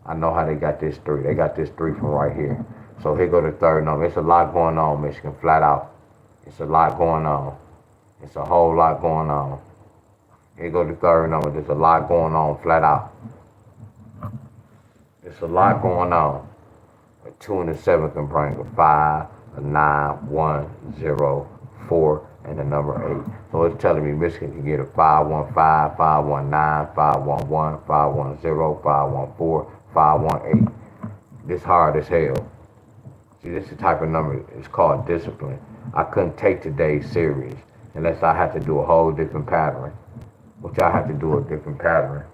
I know how they got this 3. They got this 3 from right here. So here go the third number. It's a lot going on, Michigan, flat out. It's a lot going on. It's a whole lot going on. Here go the third number. There's a lot going on, flat out. It's a lot going on. A 2 and a 7 can bring a 5, a 9, 1, 0, 4, and a number 8. So it's telling me Michigan can get a 515, 519, 511, 510, 514, 518. This hard as hell. See, this is the type of number, it's called discipline. I couldn't take today's series unless I had to do a whole different pattern. Which I have to do a different pattern.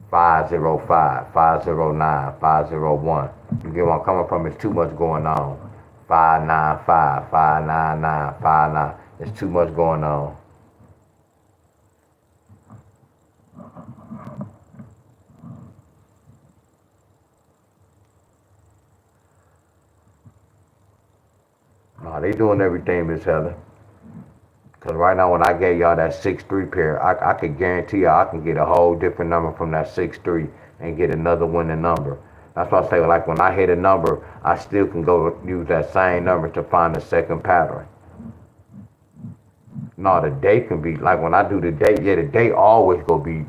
505, 509, 501. You get where I'm coming from? It's too much going on. 595, 599, 59. It's too much going on. No, they doing everything, Miss Heather. Because right now when I gave y'all that 6-3 pair, I could guarantee y'all I can get a whole different number from that 6-3 and get another winning number. That's why I say, like, when I hit a number, I still can go use that same number to find the second pattern. No, the date can be, like when I do the date, yeah, the date always gonna be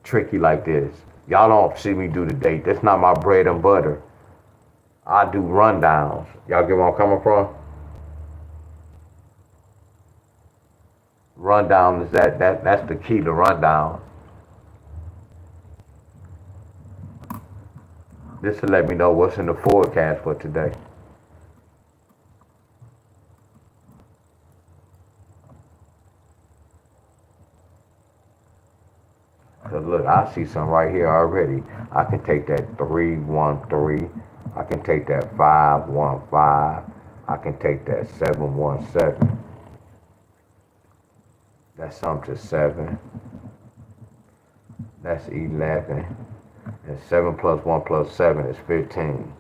tricky like this. Y'all don't see me do the date. That's not my bread and butter. I do rundowns. Y'all get where I'm coming from? Rundown is that's the key to rundown. This will let me know what's in the forecast for today. Cause look, I see some right here already. I can take that 313. I can take that 515. I can take that 717. That's something to 7. That's 11. And 7 plus 1 plus 7 is 15.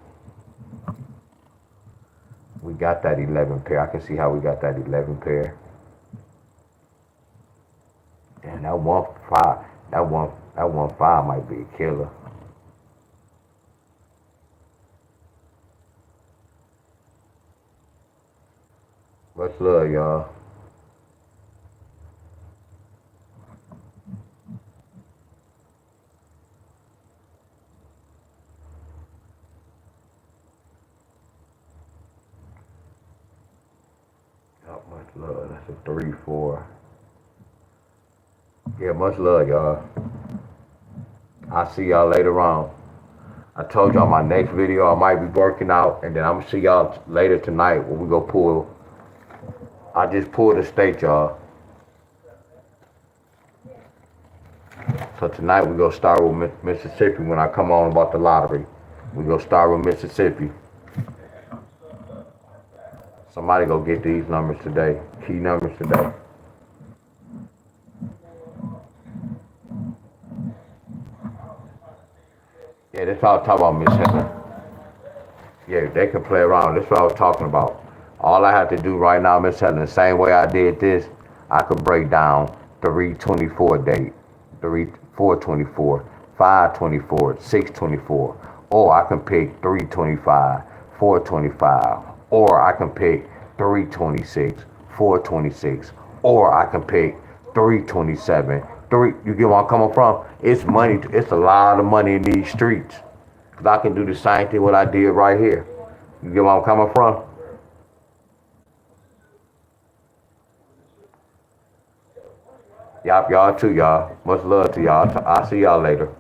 We got that 11 pair. I can see how we got that 11 pair. And that 1 5 might be a killer. Much love, y'all. Much love. That's a 3-4. Yeah, much love, y'all. I'll see y'all later on. I told y'all my next video I might be working out, and then I'm gonna see y'all later tonight when we go pull. I just pulled a state, y'all. So tonight we go start with Mississippi when I come on about the lottery. We go start with Mississippi. Somebody go get these numbers today. Key numbers today. Yeah, that's all I talk about, Miss Heather. Yeah, they can play around. That's what I was talking about. All I have to do right now, Miss Helen, the same way I did this, I could break down 324 date, 424, 524, 624, or I can pick 325, 425, or I can pick 326, 426, or I can pick 327. You get where I'm coming from? It's money. It's a lot of money in these streets. Cause I can do the same thing what I did right here. You get where I'm coming from? Y'all too, y'all. Much love to y'all. I'll see y'all later.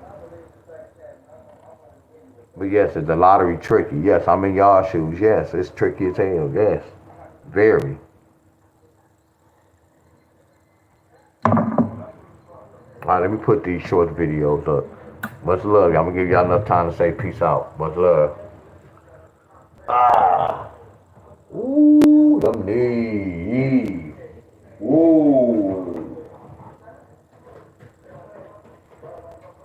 But yes, is the lottery tricky? Yes, I'm in y'all shoes. Yes, it's tricky as hell. Yes, very. All right, let me put these short videos up. Much love, y'all. I'm gonna give y'all enough time to say peace out. Much love. Ah, ooh, them knees. Ooh,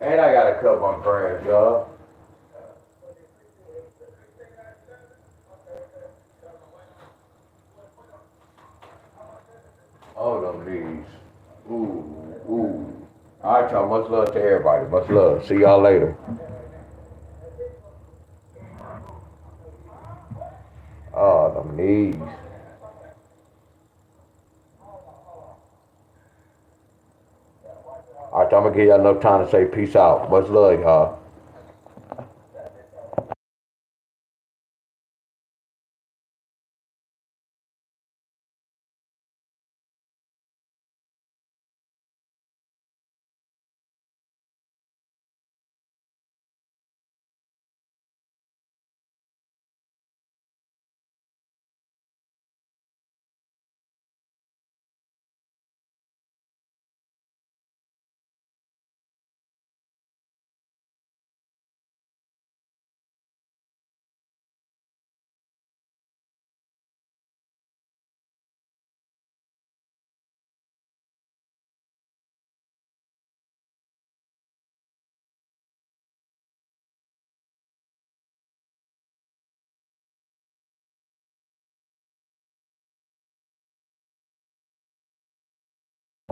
and I got a cup on grass, y'all. Oh, them knees. Ooh, ooh. All right, y'all. Much love to everybody. Much love. See y'all later. Oh, them knees. All right, I'm gonna give y'all enough time to say peace out. Much love, y'all.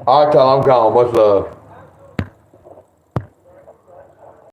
All right, y'all. I'm gone. Much love.